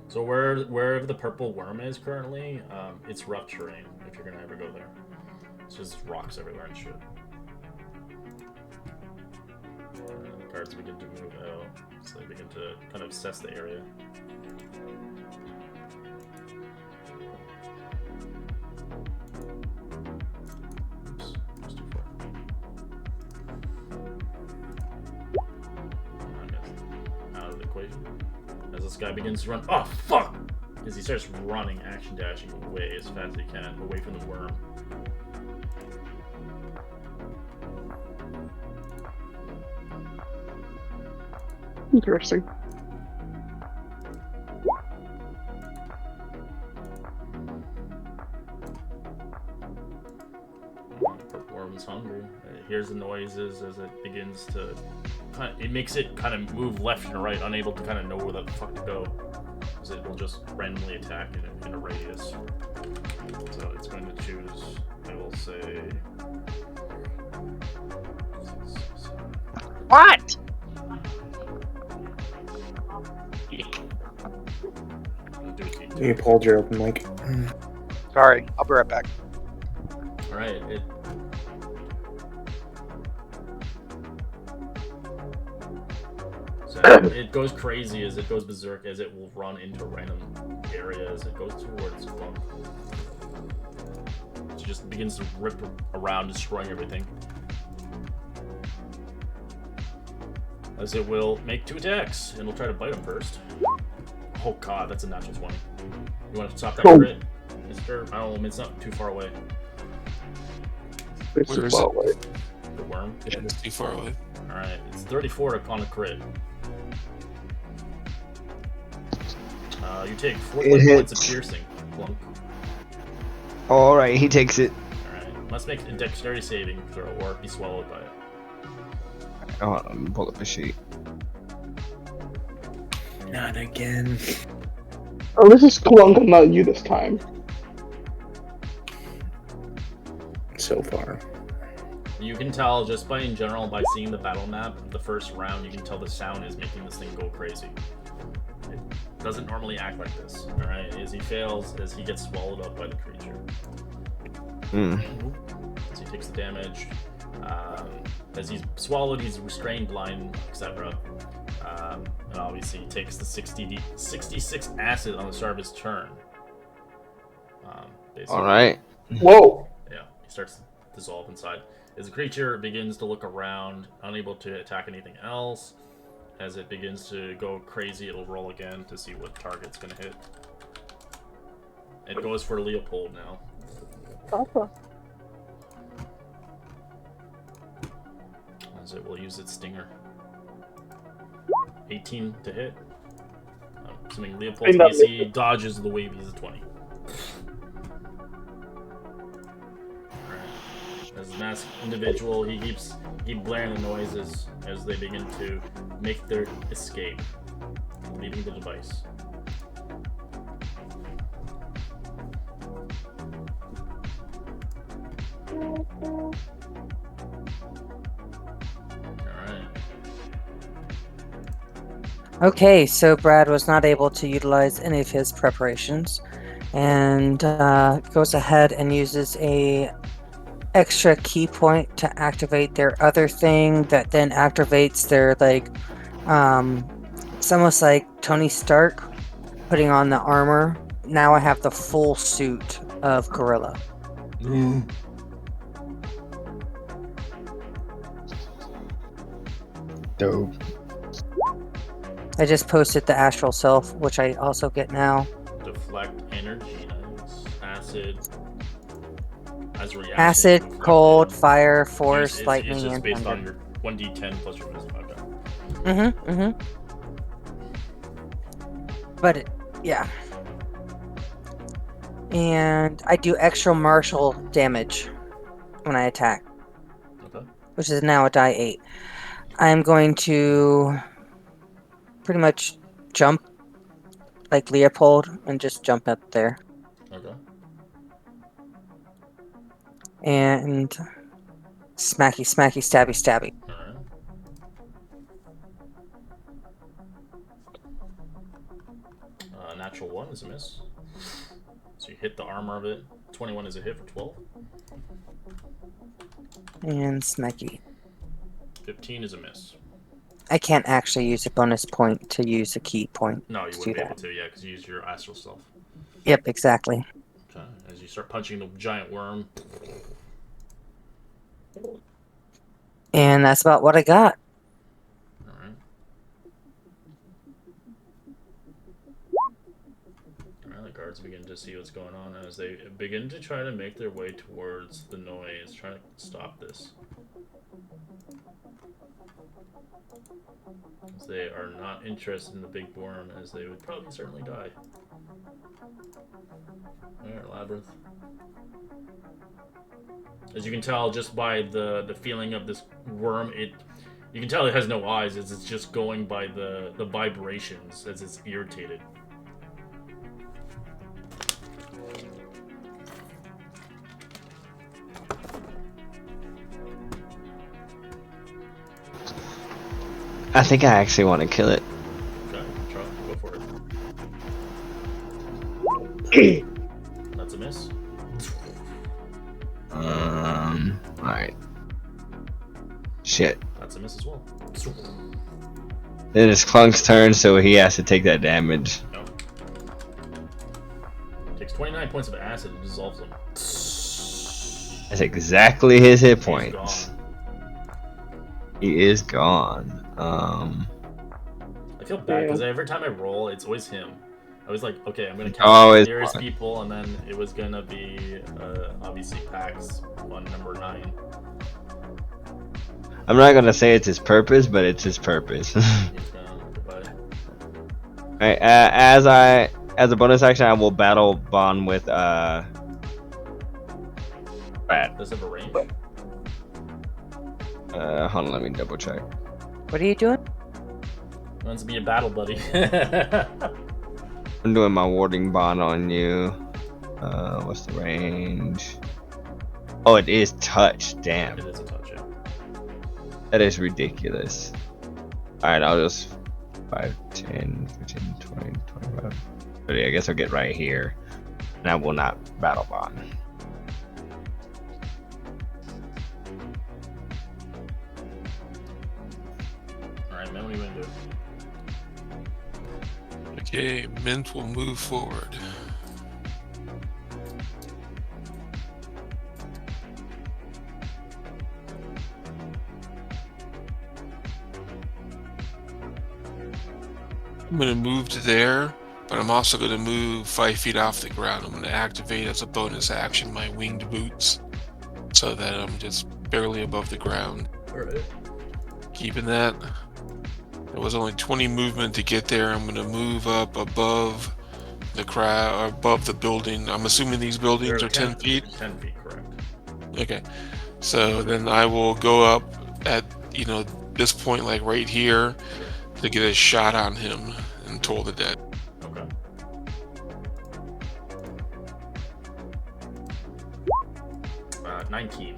So wherever the purple worm is currently, it's rough terrain if you're gonna ever go there. It's just rocks everywhere and shit. Guards begin to move out, so they begin to kind of assess the area. Oops, that's too far. I missed. Out of the equation. As this guy begins to run, oh fuck! As he starts running, action dashing away as fast as he can, away from the worm. Interesting. Worm's hungry. It hears the noises as it begins to. It makes it kind of move left and right, unable to kind of know where the fuck to go. Because it will just randomly attack in a radius. So it's going to choose, I will say. What? You pulled your open mic. Sorry, I'll be right back. Alright, it goes crazy as it goes berserk, as it will run into random areas. It goes towards Clunk. It just begins to rip around, destroying everything. As it will make 2 attacks, and we'll try to bite him first. Oh god, that's a natural 20. You want to stop that crit, mister? I don't know, it's not too far away. It's Where too is far it? away. The worm? Yeah, it's too far away. Alright, it's 34 on a crit. You take 4 points of piercing, Clunk. Alright, he takes it. Alright, must make a dexterity saving throw or be swallowed by it. Oh, let me pull up a sheet. Not again. Oh, this is Clunk and not you this time. So far. You can tell just by in general, by seeing the battle map, the first round, you can tell the sound is making this thing go crazy. It doesn't normally act like this, alright? As he fails, as he gets swallowed up by the creature. As he takes the damage. As he's swallowed, he's restrained, blind, etc. And obviously he takes the 66 acid on the start of his turn. Basically. All right. Whoa! Yeah, he starts to dissolve inside. As the creature begins to look around, unable to attack anything else, as it begins to go crazy, it'll roll again to see what target's going to hit. It goes for Leopold now. Okay. As it will use its stinger. 18 to hit. Assuming Leopold's AC dodges the wave, he's a 20. As a masked individual, he keeps blaring the noises as they begin to make their escape, leaving the device. Alright. Okay, so Brad was not able to utilize any of his preparations, and goes ahead and uses a extra key point to activate their other thing that then activates their it's almost like Tony Stark putting on the armor. Now I have the full suit of Gorilla. Dope. I just posted the astral self, which I also get now. Deflect energy, nice. Acid. As a reaction, Acid, deflect cold, it. fire, force, It's lightning, just and based thunder. on your 1d10 plus your wisdom. Okay. But yeah. And I do extra martial damage when I attack, Okay. which is now a die 8. I'm going to pretty much jump like Leopold and just jump up there. Okay. And smacky, smacky, stabby, stabby. Alright. Natural 1 is a miss. So you hit the armor of it. 21 is a hit for 12. And smacky. 15 is a miss. I can't actually use a bonus point to use a key point. No, you to wouldn't do be able that. to, yeah, because you use your astral self. Yep, exactly. Okay. As you start punching the giant worm. And that's about what I got. Alright. Alright, the guards begin to see what's going on as they begin to try to make their way towards the noise, trying to stop this. As they are not interested in the big worm, as they would probably certainly die. Alright, Labyrinth. As you can tell just by the feeling of this worm, you can tell it has no eyes as it's just going by the vibrations as it's irritated. I think I actually want to kill it. Okay, try. Go for it. That's a miss. Alright. Shit. That's a miss as well. Then it's Clunk's turn, so he has to take that damage. No. Takes 29 points of acid and dissolves them. That's exactly his hit He's points. gone. He is gone. I feel bad because every time I roll, it's always him. I was like, okay, I'm gonna count Oh, the it's nearest fine. people, and then it was gonna be obviously Pax on number 9. I'm not gonna say it's his purpose, but it's his purpose. He's gone. Goodbye. Alright, as a bonus action, I will battle bond with Brad. Does it have a range? Hold on, let me double check. What are you doing? He wants to be a battle buddy. I'm doing my warding bond on you. What's the range? Oh, it is touch. Damn, It is a touch, yeah. that is ridiculous. Alright, I'll just 5, 10, 15, 20, 25, 30. I guess I'll get right here. And I will not battle bond. Alright, man, what are you gonna do? Okay, Mint will move forward. I'm going to move to there, but I'm also going to move 5 feet off the ground. I'm going to activate as a bonus action my winged boots so that I'm just barely above the ground. Alright. Keeping that. It was only 20 movement to get there. I'm going to move up above the crowd, or above the building. I'm assuming these buildings They're are 10 feet? 10 feet, correct. Okay. So then I will go up at, this point, like right here, to get a shot on him and Toll the Dead. Okay. Uh, 19.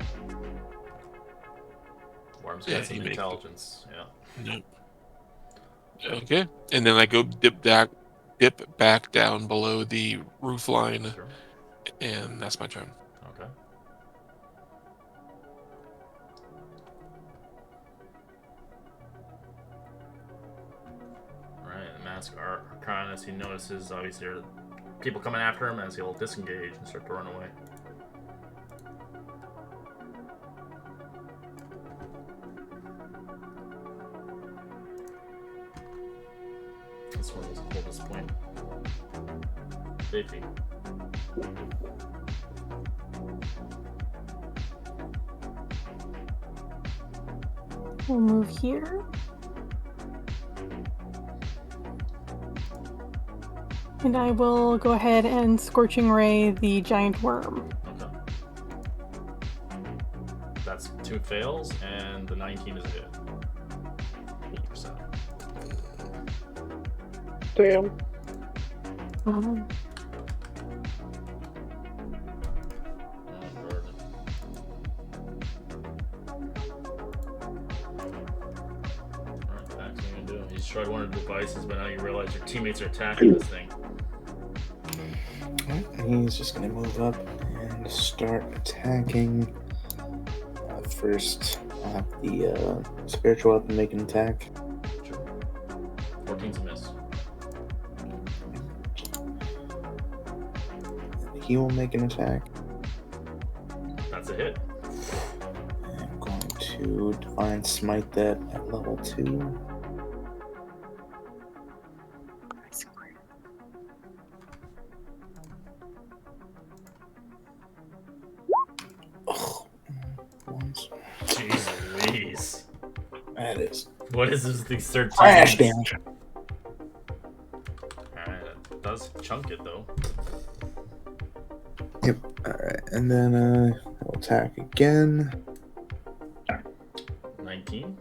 Worm's Yeah, got some he makes it. intelligence. Yeah. Yep. Okay. And then I go dip back down below the roof line, Sure. and that's my turn. Okay. Alright, the Mask Archon, as he notices, obviously, there are people coming after him, as he'll disengage and start to run away. This one was the coldest point. Safety. We'll move here. And I will go ahead and Scorching Ray the giant worm. Okay. That's 2 fails, and the 19 is a hit. 80%. Damn. Um, Alright, Max, what are you gonna do? You just tried one of the devices, but now you realize your teammates are attacking this thing. He's just gonna move up and start attacking. First, I'll have the spiritual weapon make an attack. Sure. 14's a miss. He will make an attack. That's a hit. I'm going to Divine Smite that at level 2. Oh, once. Jeez Louise. That is What is this thing? 13? flash damage. Alright, that does chunk it though. Yep. Alright, and then I'll attack again. 19?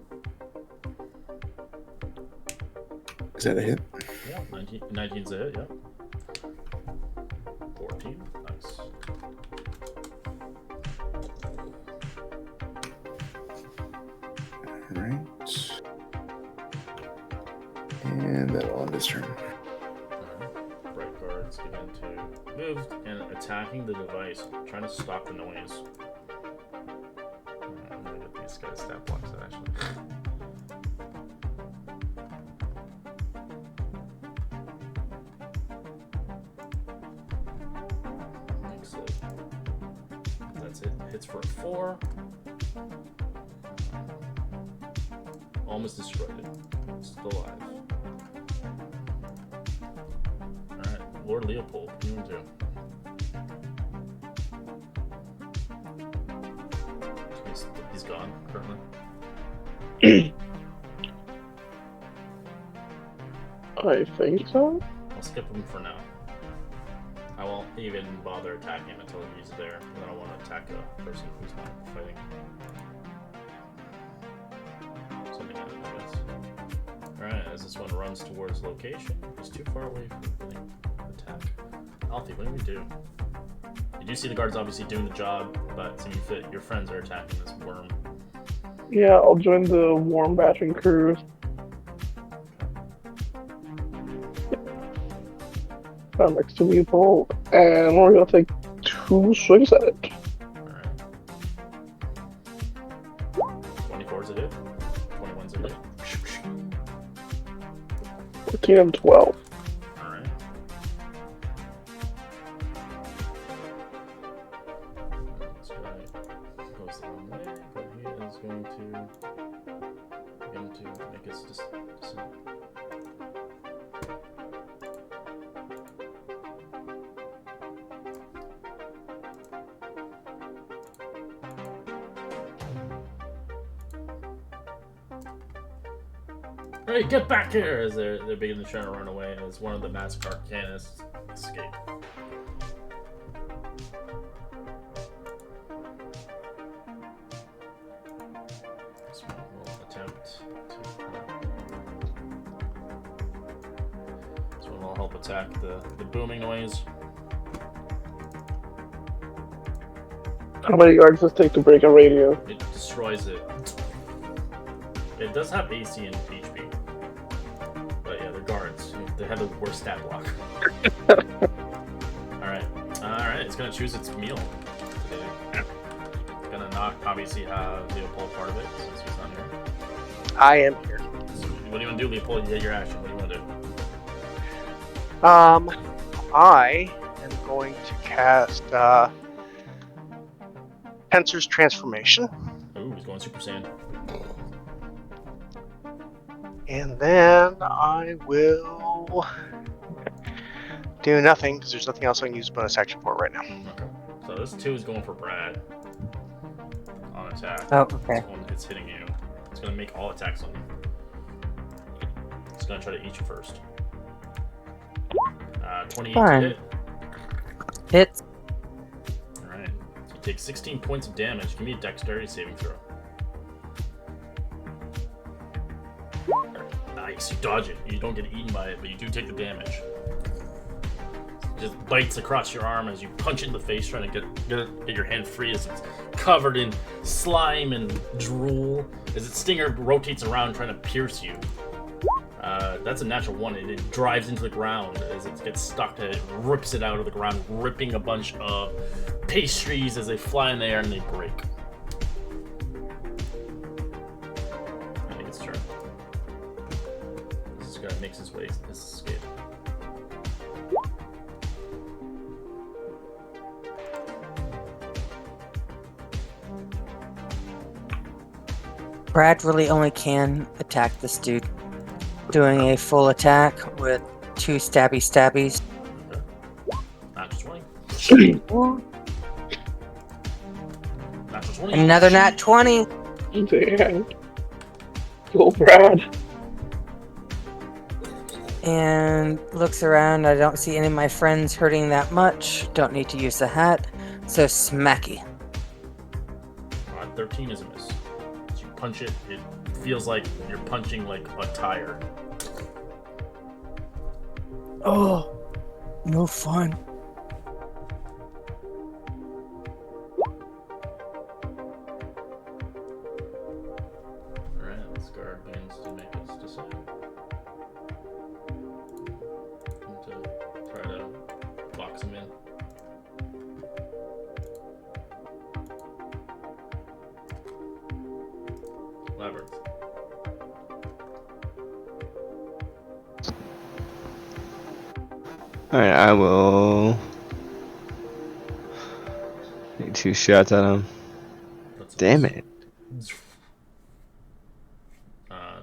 Is that a hit? Yeah, 19's a hit, yeah. 14, nice. Alright. And that'll end his turn. Bright guards begin to move and attacking the device, trying to stop the noise. I'm gonna get these guys stat blocks actually. Excellent. That's it. Hits for a 4. Almost destroyed it. Still alive. Alright, Lord Leopold, what do you want to do? He's gone, currently. I think so. I'll skip him for now. I won't even bother attacking him until he's there. And then I want to attack a person who's not fighting. Something like that. Alright, as this one runs towards location, he's too far away from the attack. Alfie, what do we do? You do see the guards obviously doing the job, but seeing fit, your friends are attacking this worm. Yeah, I'll join the Warm Batching crew. Found next to Leopold, and we're gonna take 2 swings at it. Alright. 24's a hit. 21's a hit. 15 and 12. Alright. This guy goes the wrong way, but he is going to make his descent. Hey, get back here! As they're beginning to try to run away as one of the Mask Arcanists escape. This one will attempt to. This one will help attack the booming noise. How many yards does it take to break a radio? It destroys it. It does have AC and HP. But yeah, they're guards. They have the worst stat block. Alright. Alright, it's gonna choose its meal today. It's gonna not obviously have Leopold part of it since he's not here. I am here. So what do you want to do, Leopold? You get your action. What do you want to do? I am going to cast Tensor's Transformation. Ooh, he's going Super Saiyan. And then I will do nothing because there's nothing else I can use bonus action for right now. Okay. So this 2 is going for Brad on attack. Oh, okay. This one, it's hitting you. It's going to make all attacks on you. It's going to try to eat you first. 28 Fine. to hit. Hits. Alright. So you take 16 points of damage. Give me a dexterity saving throw. Nice. You dodge it. You don't get eaten by it, but you do take the damage. It just bites across your arm as you punch it in the face, trying to get your hand free as it's covered in slime and drool. As its stinger rotates around, trying to pierce you. That's a natural 1. It drives into the ground as it gets stuck. It rips it out of the ground, ripping a bunch of pastries as they fly in the air and they break. I think it's turn. This guy makes his way to this escape. Brad really only can attack this dude. Doing a full attack with 2 stabbies. Okay. Natural 20. Natural 20. Another nat 20. Damn. Go, Brad. And looks around. I don't see any of my friends hurting that much. Don't need to use the hat. So smacky. 13 is a miss. As you punch it, it feels like you're punching like a tire. Oh, no fun. Alright, this guard begins to make its decision. To try to box him in. Labyrinth. Alright, I will take 2 shots at him. That's a Damn miss. it.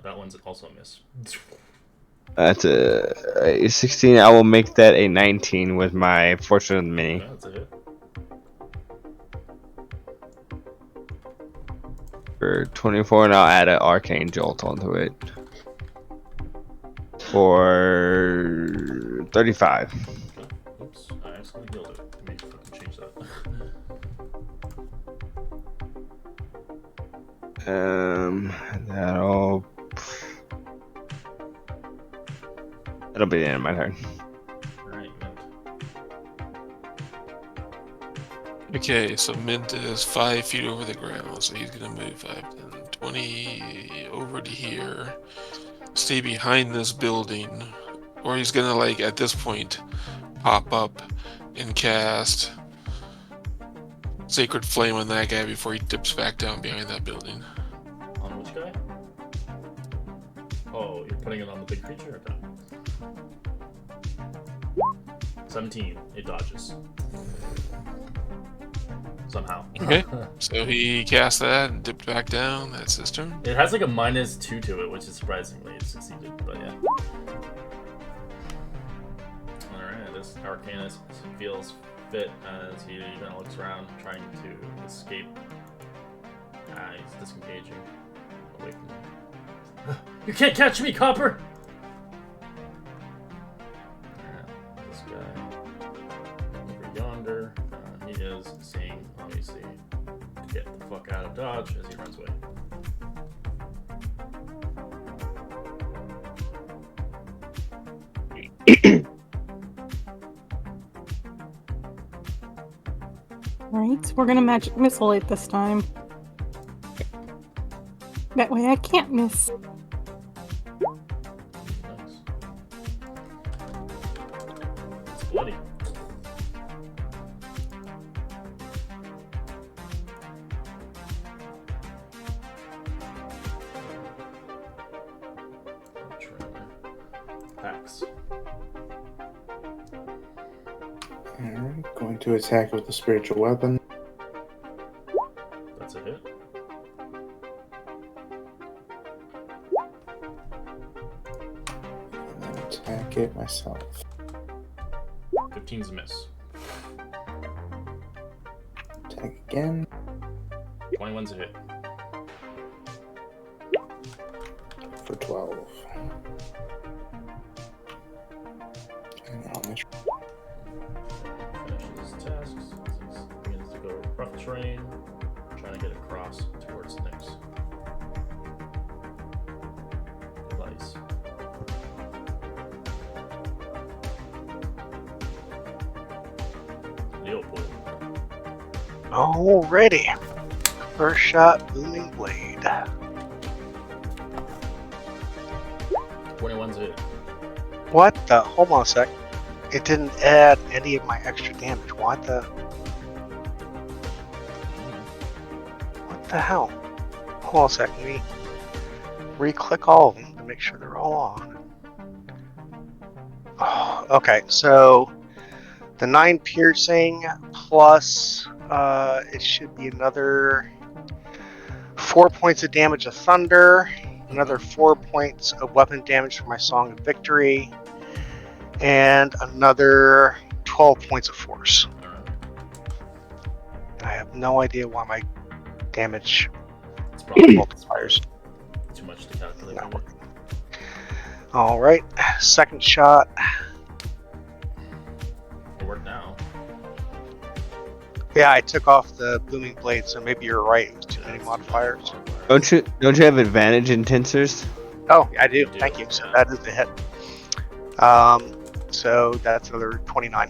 That one's also a miss. That's a 16. I will make that a 19 with my Fortune Mini. Okay, that's a hit. For 24, and I'll add an Arcane Jolt onto it. For 35. Okay. Oops, I accidentally healed it. Let me fucking change that. That'll be the end of my turn. Alright, Mint. Okay, so Mint is 5 feet over the ground, so he's gonna move 5, 10, 20 over to here. Stay behind this building. Or he's gonna, like, at this point, pop up and cast Sacred Flame on that guy before he dips back down behind that building. On which guy? Oh, So you're putting it on the big creature? Okay. 17. It dodges. Somehow. Okay. So he cast that and dipped back down. That's his turn. It has like a -2 to it, which is surprisingly it succeeded, but yeah. Alright, this Arcanist feels fit as he kind of looks around, trying to escape. He's disengaging away from him. You can't catch me, Copper! Alright, this guy over yonder. He is seeing, obviously, get the fuck out of Dodge as he runs away. Right, so we're gonna magic missile it this time. That way I can't miss. Nice. It's bloody. Pax. Alright, going to attack with the spiritual weapon. That's a hit. And then attack it myself. 15's a miss. Attack again. 21's a hit. For 12. And I'll miss. Finishes his tasks. He begins to go rough terrain, trying to get across towards Nyx. Device. Leopold. Alrighty. First shot, Booming Blade. 21's a hit. What the? Hold on a sec. It didn't add any of my extra damage. What the? What the hell? Hold on a sec. Let me re-click all of them to make sure they're all on. Oh, okay, so the 9 piercing plus it should be another 4 points of damage of thunder, another 4 points of weapon damage for my Song of Victory, and another 12 points of force. I have no idea why my damage It's probably multipliers. too much to calculate. Not maybe. working. Alright, second shot. It'll work now. Yeah, I took off the Booming Blade, so maybe you're right. It was too many modifiers. Don't you have advantage in tensors? Oh, I do. You do, Thank you. So yeah. that is the hit. So that's another 29.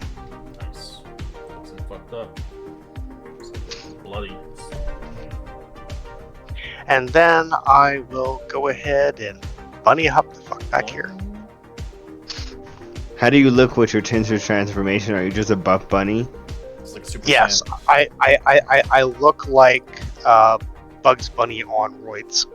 Nice. That's fucked up. It's bloody. And then I will go ahead and bunny hop the fuck back here. How do you look with your tensor transformation? Are you just a buff bunny? It's like Super Yes, Saiyan. I look like Bugs Bunny on roids.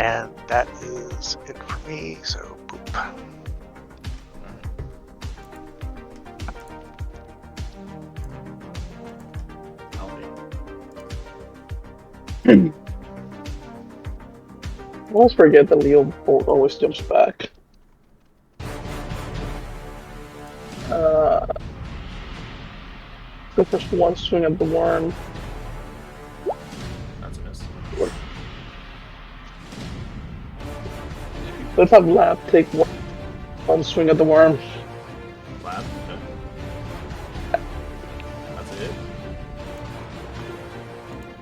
And that is it for me, so boop. Alfie. I always forget that Leo Bolt always jumps back. The first one swing at the worm. That's a miss. Let's have Lab take one swing at the worm. Lab. Okay. That's a hit.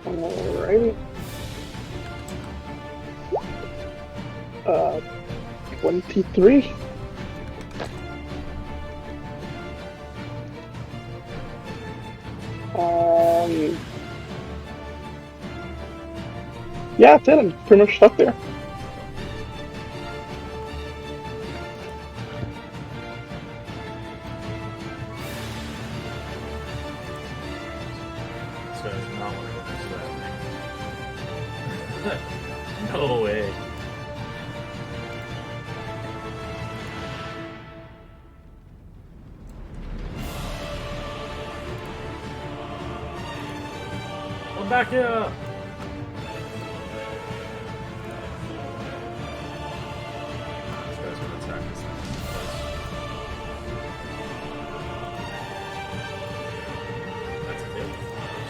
Alrighty. 23. Yeah, that's it. I'm pretty much stuck there. guy does not want to go through that thing. No way. Come back here! This guy's gonna attack this thing. That's a hit.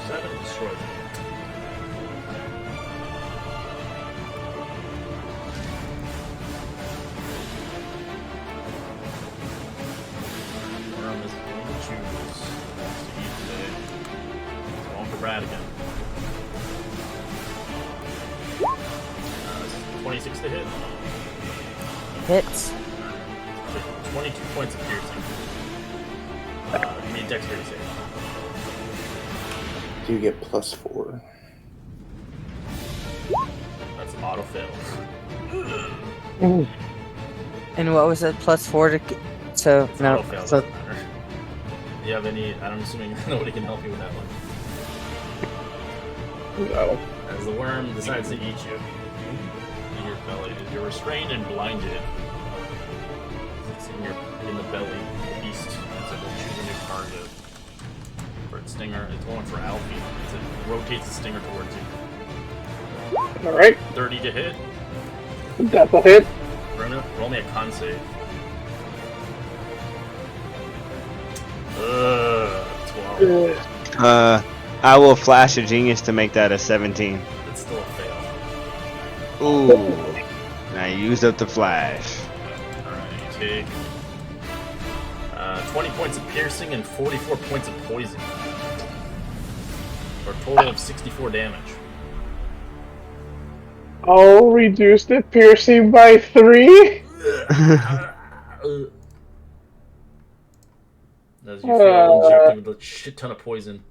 7 destroyed. Worm is going to choose. Wants to eat today. It's going for Brad again. 26 to hit. Hits. 22 points of piercing. You need dexterity save. Do you get +4? That's auto fails. And what was it? +4 to. So It's no. auto fails. So Doesn't matter. Do you have any? I'm assuming nobody can help you with that one. No. As the worm decides to eat you in your belly, you're restrained and blinded. It's in the belly. The beast. So it'll choose a new target. For its stinger, it's going for Alfie. It rotates the stinger towards you. Alright. 30 to hit. That's a hit. Roll me a con save. 12. I will flash a genius to make that a 17. It's still a fail. Ooh. I used up the flash. Alright, you take 20 points of piercing and 44 points of poison. For a total of 64 damage. I'll reduce the piercing by 3. As you feel injected with a shit ton of poison.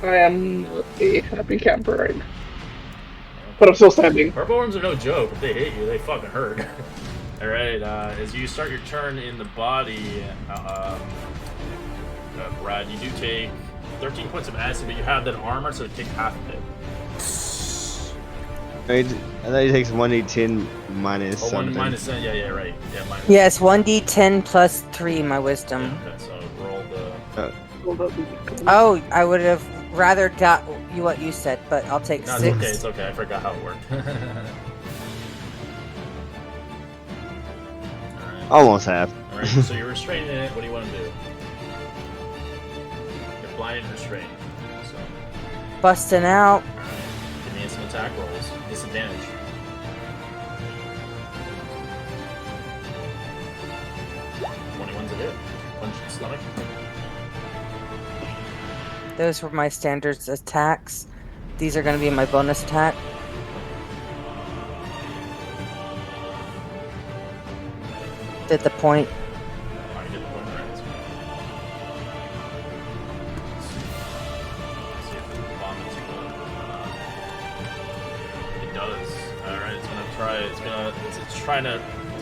I am a happy camper right now. But I'm still standing. Purple worms are no joke. If they hit you, they fucking hurt. Alright, as you start your turn in the body, Brad, you do take 13 points of acid, but you have that armor, so you take half of it. I thought he takes 1d10 minus Oh, something. minus, yeah, right. Yeah, minus. yes, 1d10 plus 3 my wisdom. Yeah, okay, so roll the... Oh, I would have rather got you what you said, but I'll take No, 6. it's okay, I forgot how it worked. Alright. Almost half. Alright, so you're restraining it. What do you want to do? You're blinded and restrained. So, Busting out. alright. Give me some attack rolls. Disadvantage. One's a hit. Punch in the stomach. Those were my standard attacks. These are going to be my bonus attack. Did the point. Oh, you did the point, right? Let's see if it vomits good. It does. Alright, it's gonna try. It's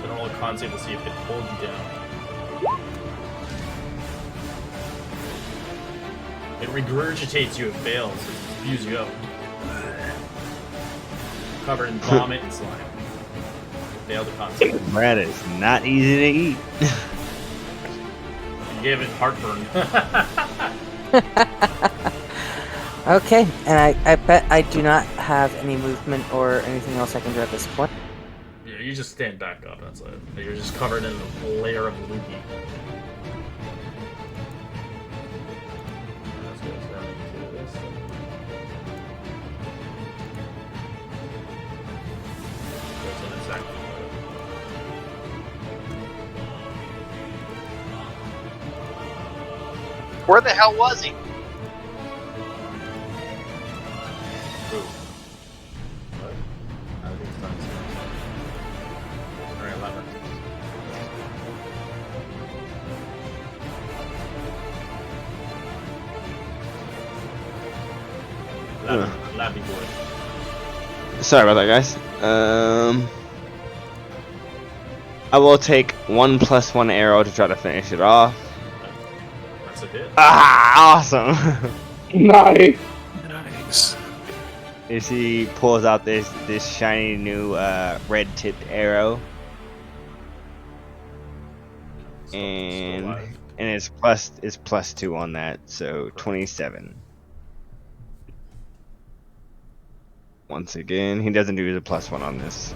gonna roll a con save to see if it pulls you down. It regurgitates you. It fails. It spews you out. Covered in vomit and slime. Failed the con save. Brad is not easy to eat. You gave it heartburn. Okay, and I bet I do not have any movement or anything else I can do at this point. Yeah, you just stand back up. That's it. You're just covered in a layer of loogie. This goes running to this thing. Goes in exactly. Where the hell was he? Who? What? I think it's done. Alright, 11. Labby boy. Sorry about that, guys. I will take 1+1 arrow to try to finish it off. That's a hit. Ah, awesome! Nice. is he pulls out this shiny new red tipped arrow, Still and alive. it's plus 2 on that, so 27. Once again, he doesn't do the +1 on this.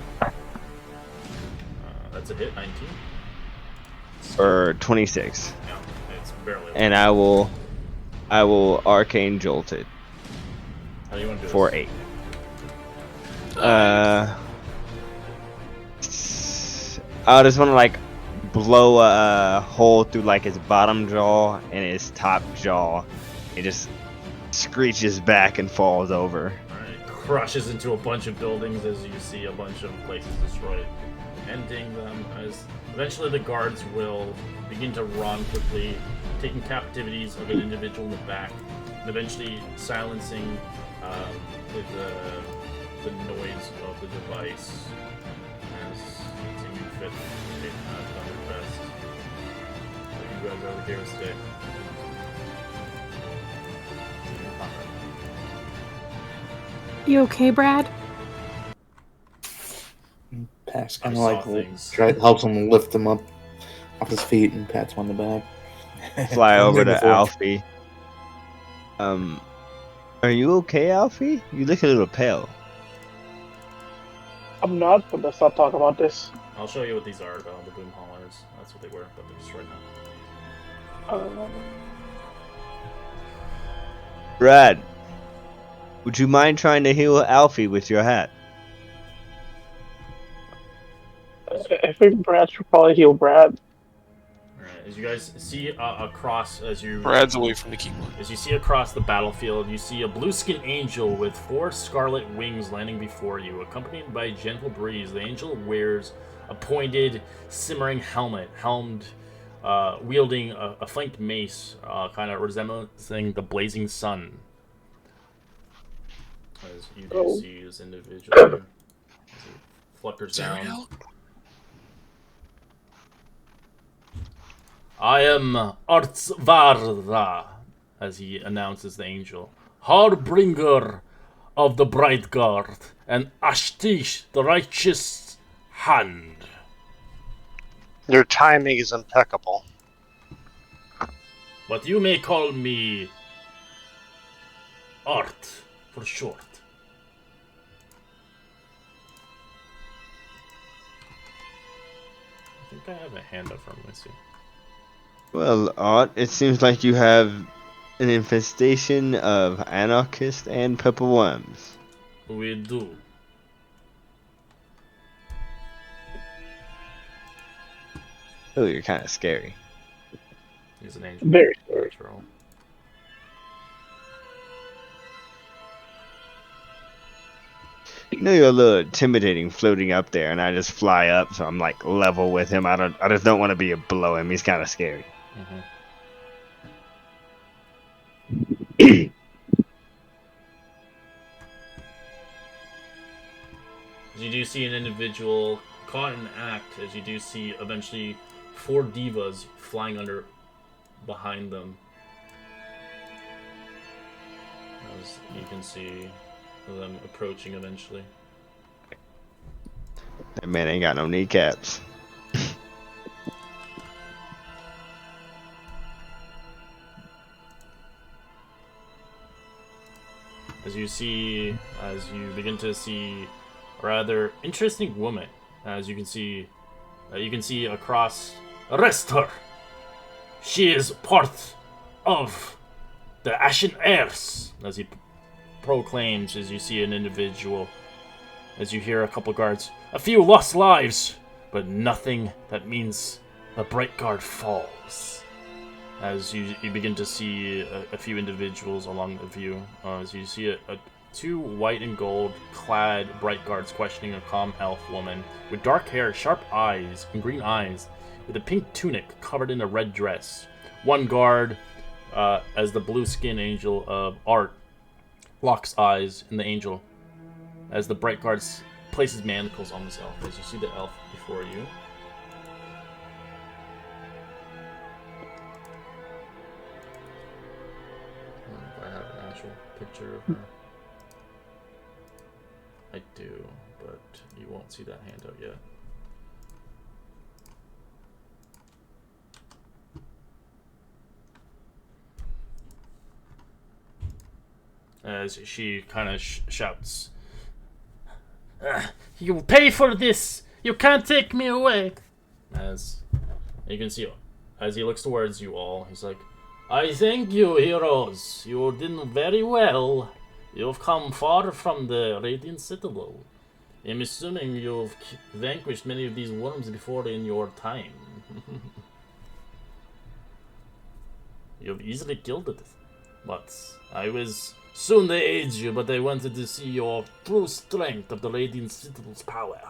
That's a hit, 19. Or 26. Yeah, it's barely. And I will arcane jolt it How do you want to do for this? 8. I just want to like blow a hole through like his bottom jaw and his top jaw. It just screeches back and falls over. Alright, crushes into a bunch of buildings as you see a bunch of places destroyed, ending them as eventually the guards will begin to run quickly, taking captivities of an individual in the back, and eventually silencing with the noise of the device as continue fit they have done their best. So you guys are here to stay. You okay, Brad? Pax I kind of saw like things. helps him lift him up off his feet and pats him on the back. Fly Been over there to before. Alfie. Are you okay, Alfie? You look a little pale. I'm not, but let's not talk about this. I'll show you what these are, though, the boom haulers. That's what they were, but they're destroyed now. Brad, would you mind trying to heal Alfie with your hat? I think Brad should probably heal Brad. Alright, as you guys see across, as you Brad's away from the keyboard. As you see across the battlefield, you see a blue-skinned angel with 4 scarlet wings landing before you. Accompanied by a gentle breeze, the angel wears a pointed, simmering helmet, wielding a flanked mace, kind of resembling the blazing sun. As you do see this individual here, as he flutters down. Zariel? I am Artsvarda, as he announces the angel, Harbinger of the Bright Guard, and Ashtish, the Righteous Hand. Your timing is impeccable. But you may call me Art for short. I think I have a hand up from Missy. Well, Art, it seems like you have an infestation of anarchists and pepper worms. We do. Oh, you're kind of scary. He's an angel. Very scary. Troll. You know, you're a little intimidating floating up there, and I just fly up, so I'm like level with him. I just don't want to be below him. He's kind of scary. As you do see an individual caught in an act, as you do see eventually 4 divas flying under behind them. As you can see them approaching eventually. That man ain't got no kneecaps. As you begin to see a rather interesting woman, as you can see across. Arrest her! She is part of the Ashen Heirs, as he proclaims, as you see an individual, as you hear a couple guards. A few lost lives, but nothing that means the Bright Guard falls. As you begin to see a few individuals along the view, as you see 2 white and gold clad Bright Guards questioning a calm elf woman with dark hair, sharp eyes, and green eyes, with a pink tunic covered in a red dress. One guard, as the blue skin angel of Art, locks eyes in the angel, as the Bright Guards places manacles on this elf, as you see the elf before you. I have an actual picture of her. I do, but you won't see that handout yet. As she kind of shouts, "You pay for this! You can't take me away!" As you can see, as he looks towards you all, he's like, "I thank you, heroes. You did very well. You've come far from the Radiant Citadel. I'm assuming you've vanquished many of these worms before in your time. You've easily killed it. But I was soon to aid you, but I wanted to see your true strength of the Radiant Citadel's power."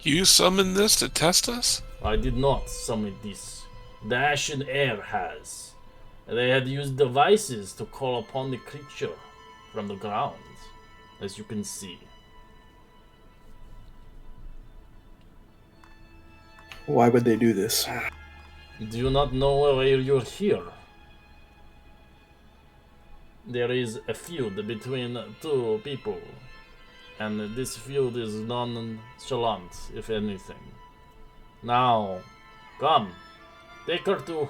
You summoned this to test us? I did not summon this. The Ashen Air has. They had used devices to call upon the creature from the ground, as you can see. Why would they do this? Do you not know why you're here? There is a feud between two people, and this feud is nonchalant, if anything. Now, come, take her to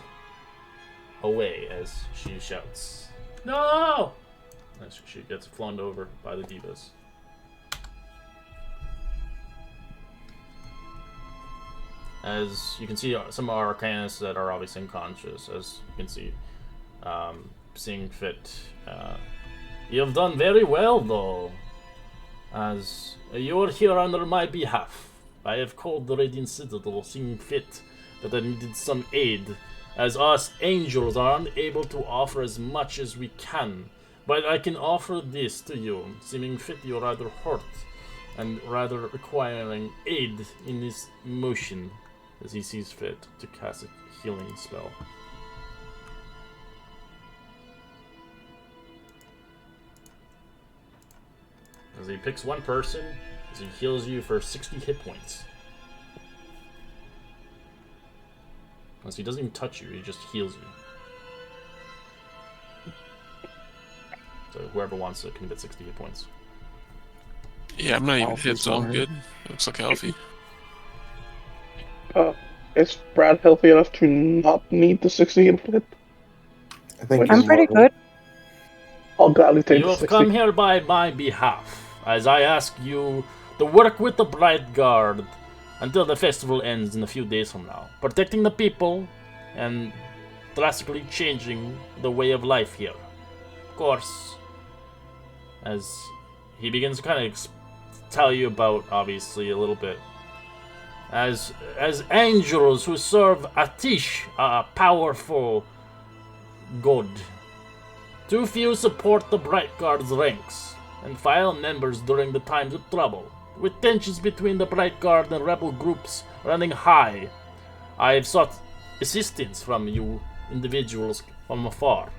away, as she shouts, "No!" As she gets flown over by the divas. As you can see, some Arcanists that are obviously unconscious, as you can see, seeing fit. You have done very well, though, as you are here under my behalf. I have called the Radiant Citadel, seeing fit that I needed some aid, as us angels are unable to offer as much as we can. But I can offer this to you, seeming fit you're rather hurt, and rather requiring aid in this motion, as he sees fit to cast a healing spell. As he picks one person, as he heals you for 60 hit points. As he doesn't even touch you, he just heals you. So whoever wants it can get 60 hit points. Yeah, I'm not even Alfie's hit, so I'm fine. good. Looks like Alfie. Is Brad healthy enough to not need the 60 hit? I think I'm he's pretty normal. good. I'll gladly take You the have 60. come here by my behalf, as I ask you to work with the Bright Guard until the festival ends in a few days from now, protecting the people and drastically changing the way of life here. Of course, as he begins to kind of tell you about, obviously, a little bit. As angels who serve Atish, a powerful god. Too few support the Bright Guard's ranks, and file members during the times of trouble. With tensions between the Bright Guard and rebel groups running high, I have sought assistance from you individuals from afar.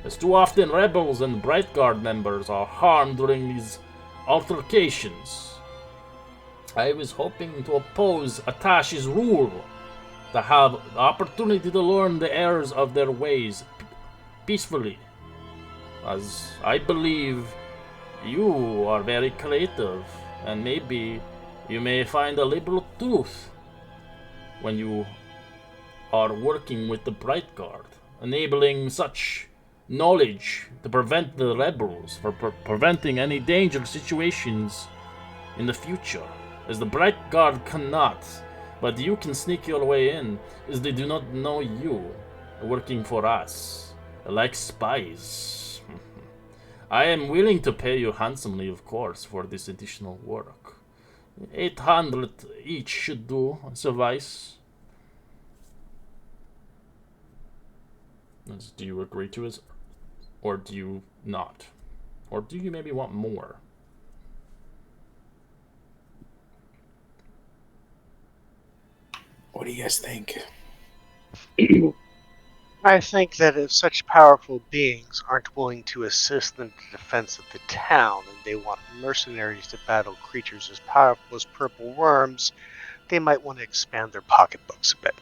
As too often rebels and Bright Guard members are harmed during these altercations. I was hoping to oppose Atash's rule, to have the opportunity to learn the errors of their ways peacefully, as I believe you are very creative, and maybe you may find a liberal truth when you are working with the Bright Guard, enabling such knowledge to prevent the rebels from preventing any dangerous situations in the future, as the Bright Guard cannot, but you can sneak your way in, as they do not know you working for us, like spies. I am willing to pay you handsomely, of course, for this additional work. 800 each should do, suffice. Do you agree to it, or do you not? Or do you maybe want more? What do you guys think? I think that if such powerful beings aren't willing to assist in the defense of the town, and they want mercenaries to battle creatures as powerful as purple worms, they might want to expand their pocketbooks a bit.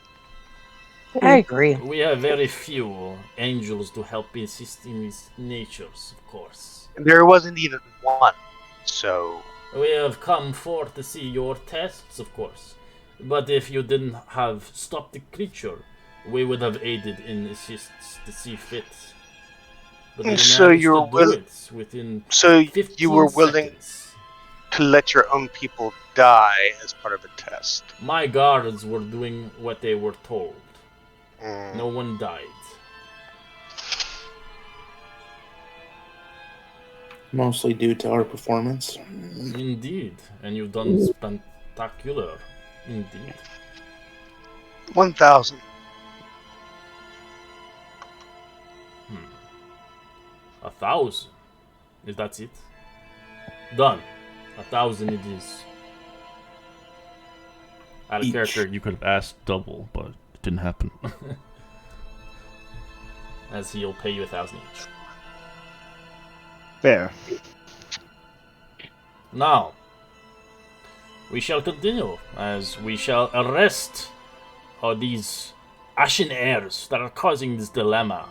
I agree. We have very few angels to help assist in these natures, of course. And there wasn't even one. So, We have come forth to see your tests, of course. But if you didn't have stopped the creature, we would have aided in assists to see fit. But you So managed you to were do it within so 15 you were willing seconds. to let your own people die as part of a test. My guards were doing what they were told. Mm. No one died. Mostly due to our performance. Indeed. And you've done spectacular. Indeed. 1,000. 1,000. If that's it. Done. 1,000 it is. Out of Each. character, you could have asked double, but it didn't happen. As he'll pay you 1,000 each. Fair. Now, we shall continue, as we shall arrest these Ashen Heirs that are causing this dilemma.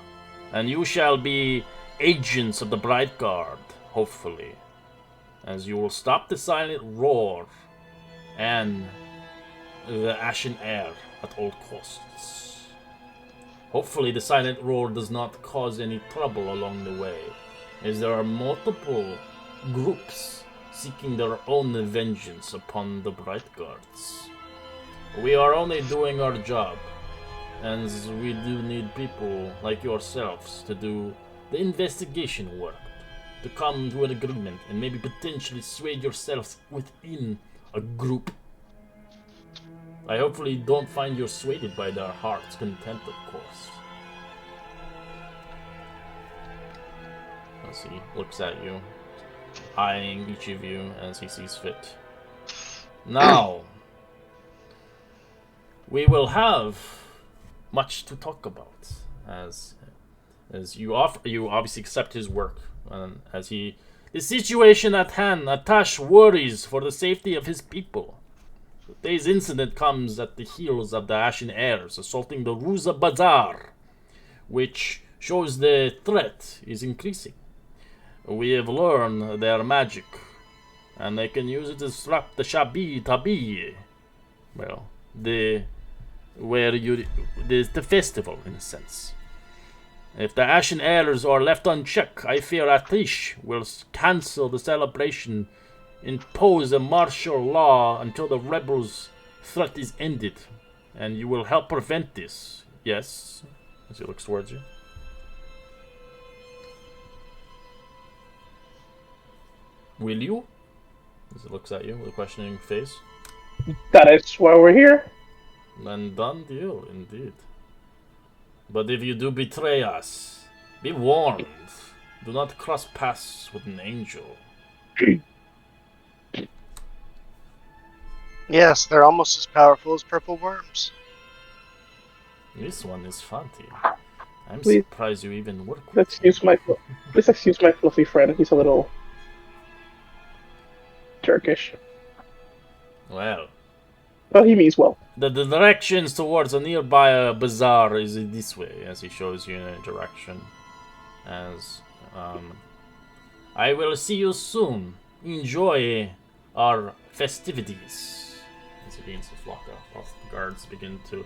And you shall be agents of the Bright Guard, hopefully. As you will stop the Silent Roar and the Ashen Heir at all costs. Hopefully the Silent Roar does not cause any trouble along the way, as there are multiple groups seeking their own vengeance upon the Bright Guards. We are only doing our job, and we do need people like yourselves to do the investigation work, to come to an agreement and maybe potentially sway yourselves within a group. I hopefully don't find you swayed by their heart's content, of course. As he looks at you, eyeing each of you as he sees fit. Now, we will have much to talk about, as you obviously accept his work, and as the situation at hand, Atash worries for the safety of his people. Today's incident comes at the heels of the Ashen Heirs assaulting the Ruza Bazaar, which shows the threat is increasing. We have learned their magic, and they can use it to slap the Shabi Tabi. Well, the festival, in a sense. If the Ashen Heirs are left unchecked, I fear Atish will cancel the celebration, impose a martial law until the rebels' threat is ended, and you will help prevent this. Yes? As he looks towards you. Will you? As he looks at you with a questioning face. That is why we're here. Then done deal, indeed. But if you do betray us, be warned. Do not cross paths with an angel. Yes, they're almost as powerful as purple worms. This one is Fanti. I'm Please. surprised you even work with Let's him. excuse my fluffy friend. He's a little Turkish. Well, Well, he means well. the directions towards a nearby bazaar is this way, as he shows you in a direction. As, I will see you soon. Enjoy our festivities. As he begins to flock off, the guards begin to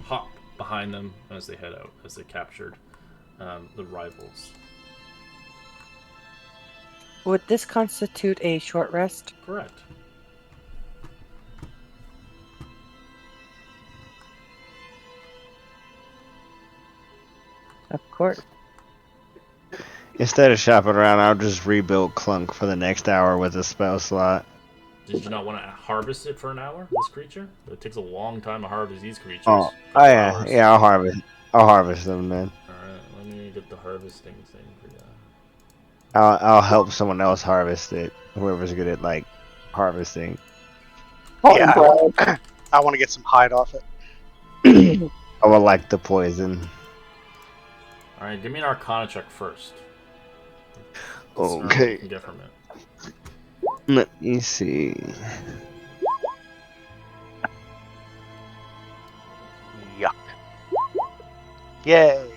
hop behind them as they head out, as they captured the rivals. Would this constitute a short rest? Correct. Of course. Instead of shopping around, I'll just rebuild Clunk for the next hour with a spell slot. Did you not want to harvest it for an hour, this creature? It takes a long time to harvest these creatures. Oh Couple yeah, hours. yeah. I'll harvest them, man. Alright, let me get the harvesting thing for you. I'll help someone else harvest it. Whoever's good at like harvesting. Yeah, I want to get some hide off it. I would like the poison. Alright, give me an Arcana check first. Let's learn what Okay. you can get from it. Let me see. Yuck. Yay.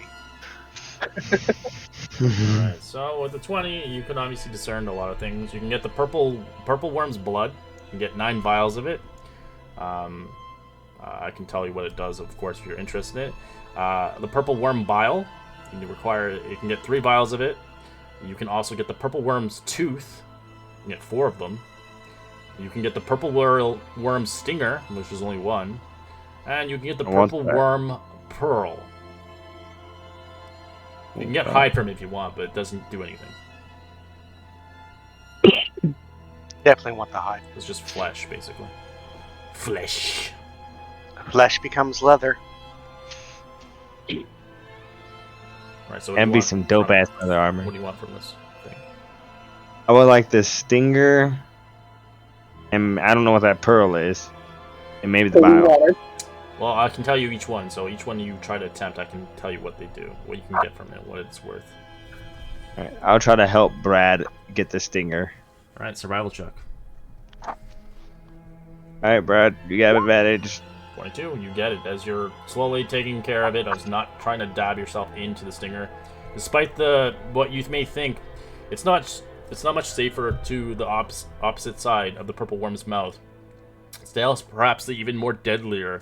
Alright, so with the 20, you can obviously discern a lot of things. You can get the purple worm's blood. You can get 9 vials of it. I can tell you what it does, of course, if you're interested in it. The purple worm bile. You can get 3 vials of it. You can also get the purple worm's tooth. You can get 4 of them. You can get the purple worm stinger, which is only 1. And you can get the purple worm pearl. You can get hide from it if you want, but it doesn't do anything. Definitely want the hide. It's just flesh, basically. Flesh. Flesh becomes leather. Right, so And be some dope ass leather armor. What do you want from this thing? I would like the stinger, and I don't know what that pearl is, and maybe the bile. Well, I can tell you each one. So each one you try to attempt, I can tell you what they do, what you can get from it, what it's worth. All right, I'll try to help Brad get the stinger. All right, survival check. All right, Brad, you got advantage. 22, you get it. As you're slowly taking care of it, I was not trying to dab yourself into the stinger. Despite what you may think, it's not much safer to the opposite side of the purple worm's mouth. It's perhaps even more deadlier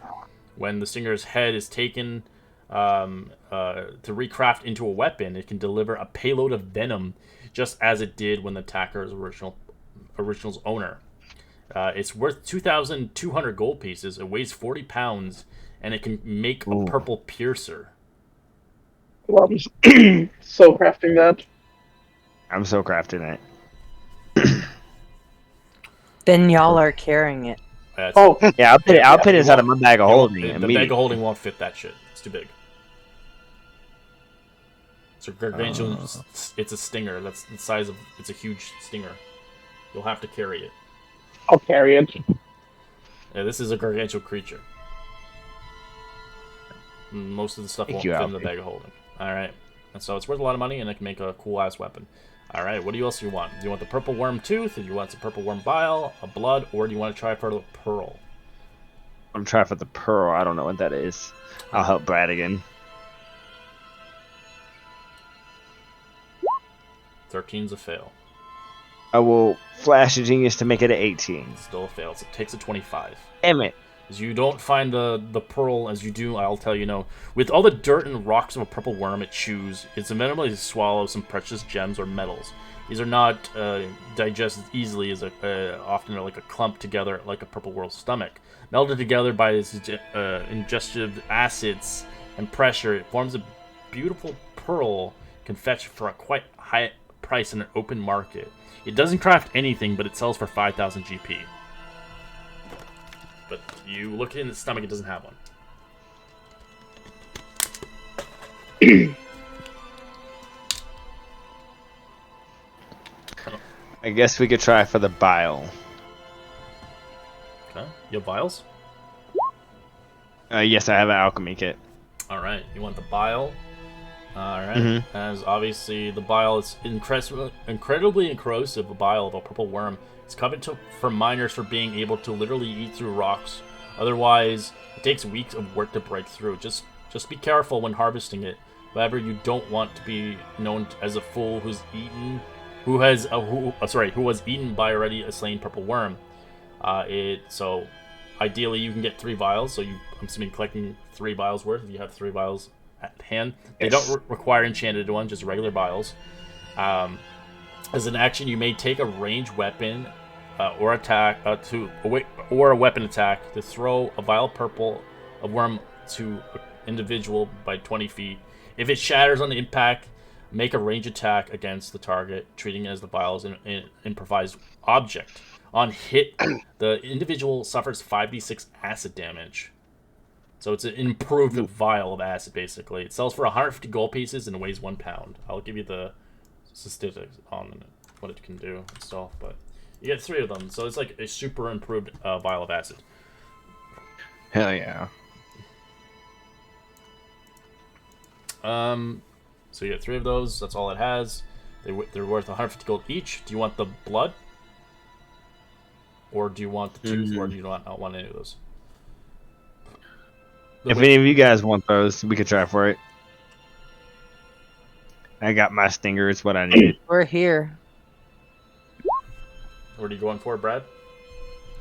when the stinger's head is taken to recraft into a weapon. It can deliver a payload of venom, just as it did when the attacker's original's owner. It's worth 2,200 gold pieces. It weighs 40 pounds, and it can make a purple piercer. Well, I'm so crafting that. I'm so crafting it. Then y'all are carrying it. Yeah, I'll put it out of my bag of holding. The bag of holding won't fit that shit. It's too big. It's a gargantuan. It's a stinger. That's the size of. It's a huge stinger. You'll have to carry it. I'll carry it. Yeah, this is a gargantuan creature. Most of the stuff won't fit in the bag of holding. Alright. And so it's worth a lot of money, and it can make a cool-ass weapon. Alright, what else do you want? Do you want the purple worm tooth, or do you want the purple worm bile, a blood, or do you want to try for the pearl? I'm trying for the pearl. I don't know what that is. I'll help Brad again. 13's a fail. I will flash a genius to make it an 18. It's still a fail, so it takes a 25. Damn it. As you don't find the pearl as you do, I'll tell you no. With all the dirt and rocks of a purple worm it chews, it's amenable to swallow some precious gems or metals. These are not digested easily as often like a clump together like a purple worm's stomach. Melded together by its ingestive acids and pressure, it forms a beautiful pearl can fetch for a quite high price in an open market. It doesn't craft anything, but it sells for 5,000 GP. But you look in the stomach, it doesn't have one. I guess we could try for the bile. Okay. You have vials? Yes, I have an alchemy kit. Alright, you want the bile? Alright. As obviously the bile is incredibly corrosive, a bile of a purple worm. It's coveted for miners for being able to literally eat through rocks. Otherwise, it takes weeks of work to break through. Just be careful when harvesting it. However, you don't want to be known as a fool who was eaten by already a slain purple worm. So ideally you can get 3 vials. So I'm assuming collecting 3 vials worth if you have 3 vials at hand. They don't require enchanted ones, just regular vials. As an action, you may take a ranged weapon or attack or a weapon attack to throw a vial of worm to an individual by 20 feet. If it shatters on impact, make a range attack against the target, treating it as the vial as an improvised object. On hit, the individual suffers 5d6 acid damage. So it's an improved vial of acid, basically. It sells for 150 gold pieces and weighs 1 pound. I'll give you the statistics on what it can do itself, but you get 3 of them, so it's like a super improved vial of acid. Hell yeah. So you get 3 of those. That's all it has. They're worth 150 gold each. Do you want the blood, or do you want the tooth, or do you not want any of those? If any of you guys want those, we could try for it. I got my stinger. It's what I needed. We're here. What are you going for, Brad?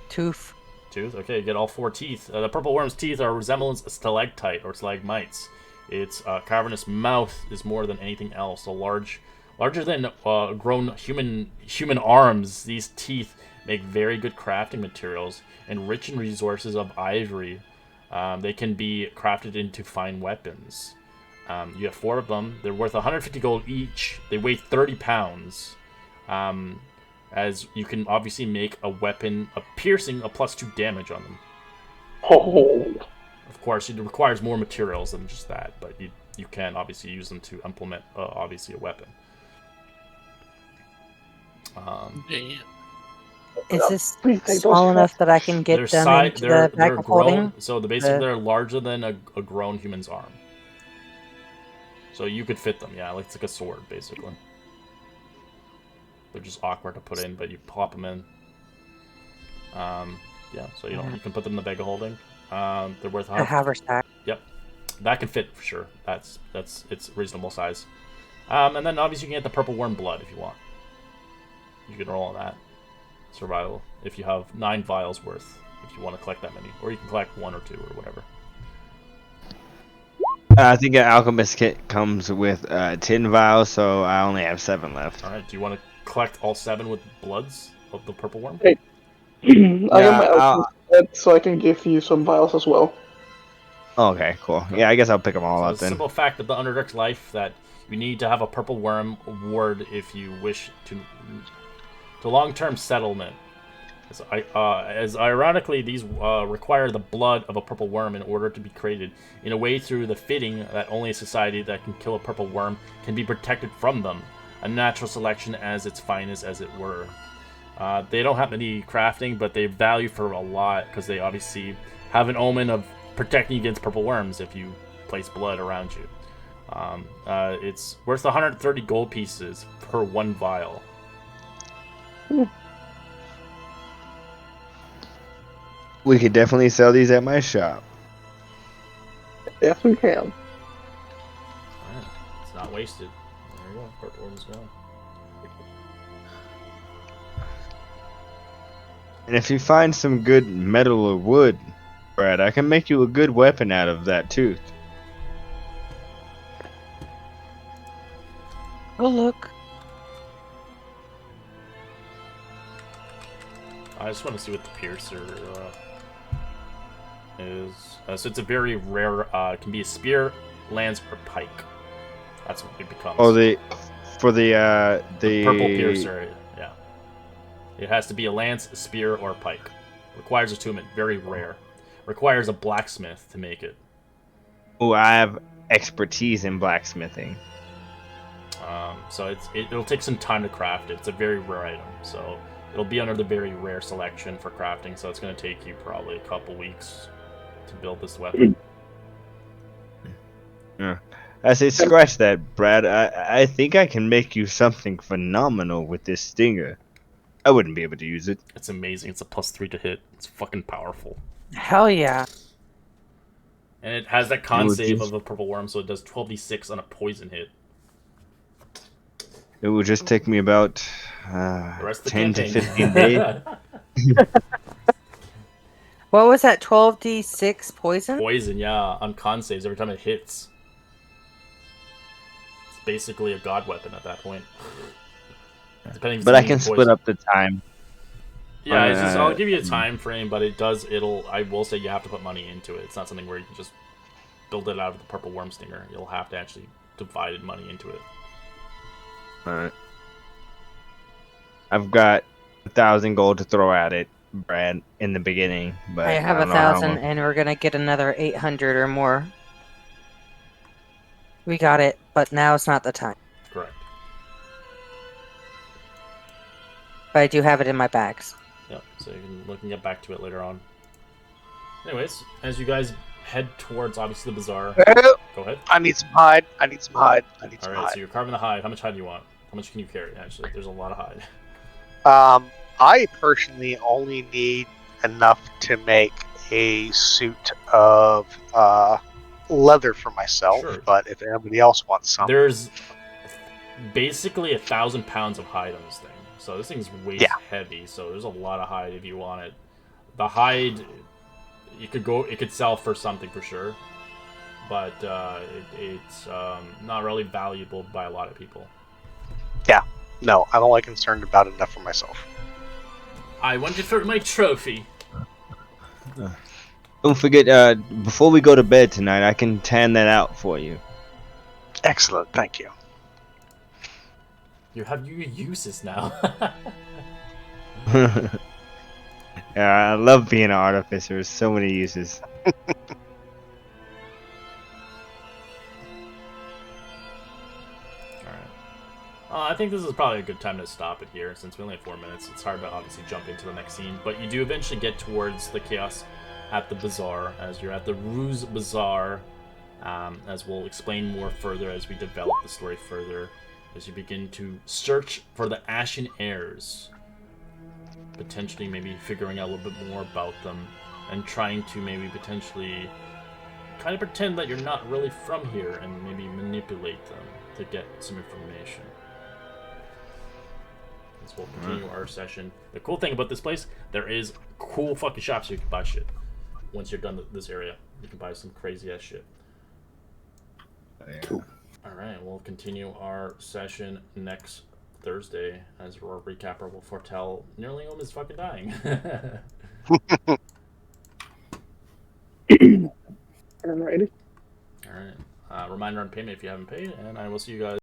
Tooth. Tooth? Okay, you get all 4 teeth. The purple worm's teeth are a resemblance of stalactite or stalagmites. Its cavernous mouth is more than anything else. Larger than grown human arms, these teeth make very good crafting materials and rich in resources of ivory. They can be crafted into fine weapons. You have 4 of them. They're worth 150 gold each. They weigh 30 pounds. As you can obviously make a weapon of piercing a +2 damage on them. Oh, Of course, it requires more materials than just that, but you can obviously use them to implement obviously a weapon. Damn. Is this please take those small enough shots. that I can get them into the bag of grown, holding? so basically The- they're larger than a grown human's arm. So you could fit them, yeah, like it's like a sword basically. They're just awkward to put in, but you pop them in. Yeah, so you can put them in the bag of holding. They're worth A haversack. Yep, that can fit for sure. It's reasonable size. And then obviously you can get the purple worm blood if you want. You can roll on that. Survival. If you have 9 vials worth, if you want to collect that many, or you can collect 1 or 2 or whatever. I think an alchemist kit comes with 10 vials, so I only have 7 left. All right. Do you want to collect all 7 with bloods of the purple worm? Hey. I got my I'll- alchemist set, so I can give you some vials as well. Okay, cool. Yeah, I guess I'll pick them all So up the then. simple fact of the Underdark's life that you need to have a purple worm ward if you wish to long-term settlement. As ironically, these require the blood of a purple worm in order to be created. In a way, through the fitting that only a society that can kill a purple worm can be protected from them. A natural selection as its finest, as it were. They don't have any crafting, but they value for a lot because they obviously have an omen of protecting against purple worms if you place blood around you. It's worth 130 gold pieces per 1 vial. We could definitely sell these at my shop. Yes, we can. Alright. It's not wasted. There you go. Purple worm's gone. And if you find some good metal or wood, Brad, I can make you a good weapon out of that tooth. Oh, look. I just want to see what the piercer is. So it's a very rare. It can be a spear, lance, or pike. That's what it becomes. Oh, the purple piercer. Yeah. It has to be a lance, a spear, or a pike. Requires attunement. Very rare. Requires a blacksmith to make it. Oh, I have expertise in blacksmithing. So it'll take some time to craft it. It's a very rare item, so it'll be under the very rare selection for crafting. So it's going to take you probably a couple weeks to build this weapon. Yeah. I say scratch that, Brad. I think I can make you something phenomenal with this stinger. I wouldn't be able to use it. It's amazing. It's a +3 to hit. It's fucking powerful. Hell yeah. And it has that con It would save just- of a purple worm, so it does 12d6 on a poison hit. It would just take me about The rest of the 10 to campaign. 15 days. What was that? 12d6 poison? Poison, yeah, on con saves every time it hits. It's basically a god weapon at that point. Depending if But it's I can immune to split poison. up the time. Yeah, it's just, I'll give you a time frame, but I will say you have to put money into it. It's not something where you can just build it out of the purple worm stinger. You'll have to actually divide money into it. Alright. I've got 1,000 gold to throw at it, Brad, in the beginning. But I have don't know how 1,000, much. and we're gonna get another 800 or more. We got it, but now's not the time. Correct. But I do have it in my bags. Yep, so you can get back to it later on. Anyways, as you guys head towards, obviously, the bazaar. Oh, Go ahead. I need some hide. I need some hide. I need some Alright, so hide. you're carving the hide. How much hide do you want? How much can you carry, actually? There's a lot of hide. I personally only need enough to make a suit of leather for myself, Sure. but if anybody else wants some, There's basically 1,000 pounds of hide on this thing. So this thing's weight heavy. So there's a lot of hide if you want it. The hide, it could sell for something for sure, but it's not really valuable by a lot of people. Yeah, no, I'm only concerned about it enough for myself. I want it for my trophy. Don't forget, before we go to bed tonight, I can tan that out for you. Excellent, thank you. You have your uses now. Yeah, I love being an artificer. There's so many uses. I think this is probably a good time to stop it here, since we only have 4 minutes. It's hard to obviously jump into the next scene, but you do eventually get towards the chaos at the bazaar, as you're at the Ruse Bazaar, as we'll explain more further as we develop the story further, as you begin to search for the Ashen Heirs, potentially maybe figuring out a little bit more about them, and trying to maybe potentially kind of pretend that you're not really from here, and maybe manipulate them to get some information. As we'll continue our session. The cool thing about this place, there is cool fucking shops you can buy shit. Once you're done this area, you can buy some crazy ass shit. Cool. Alright, we'll continue our session next Thursday as our recapper will foretell Nearlingham is fucking dying. Alrighty. Alright. Reminder on payment if you haven't paid, and I will see you guys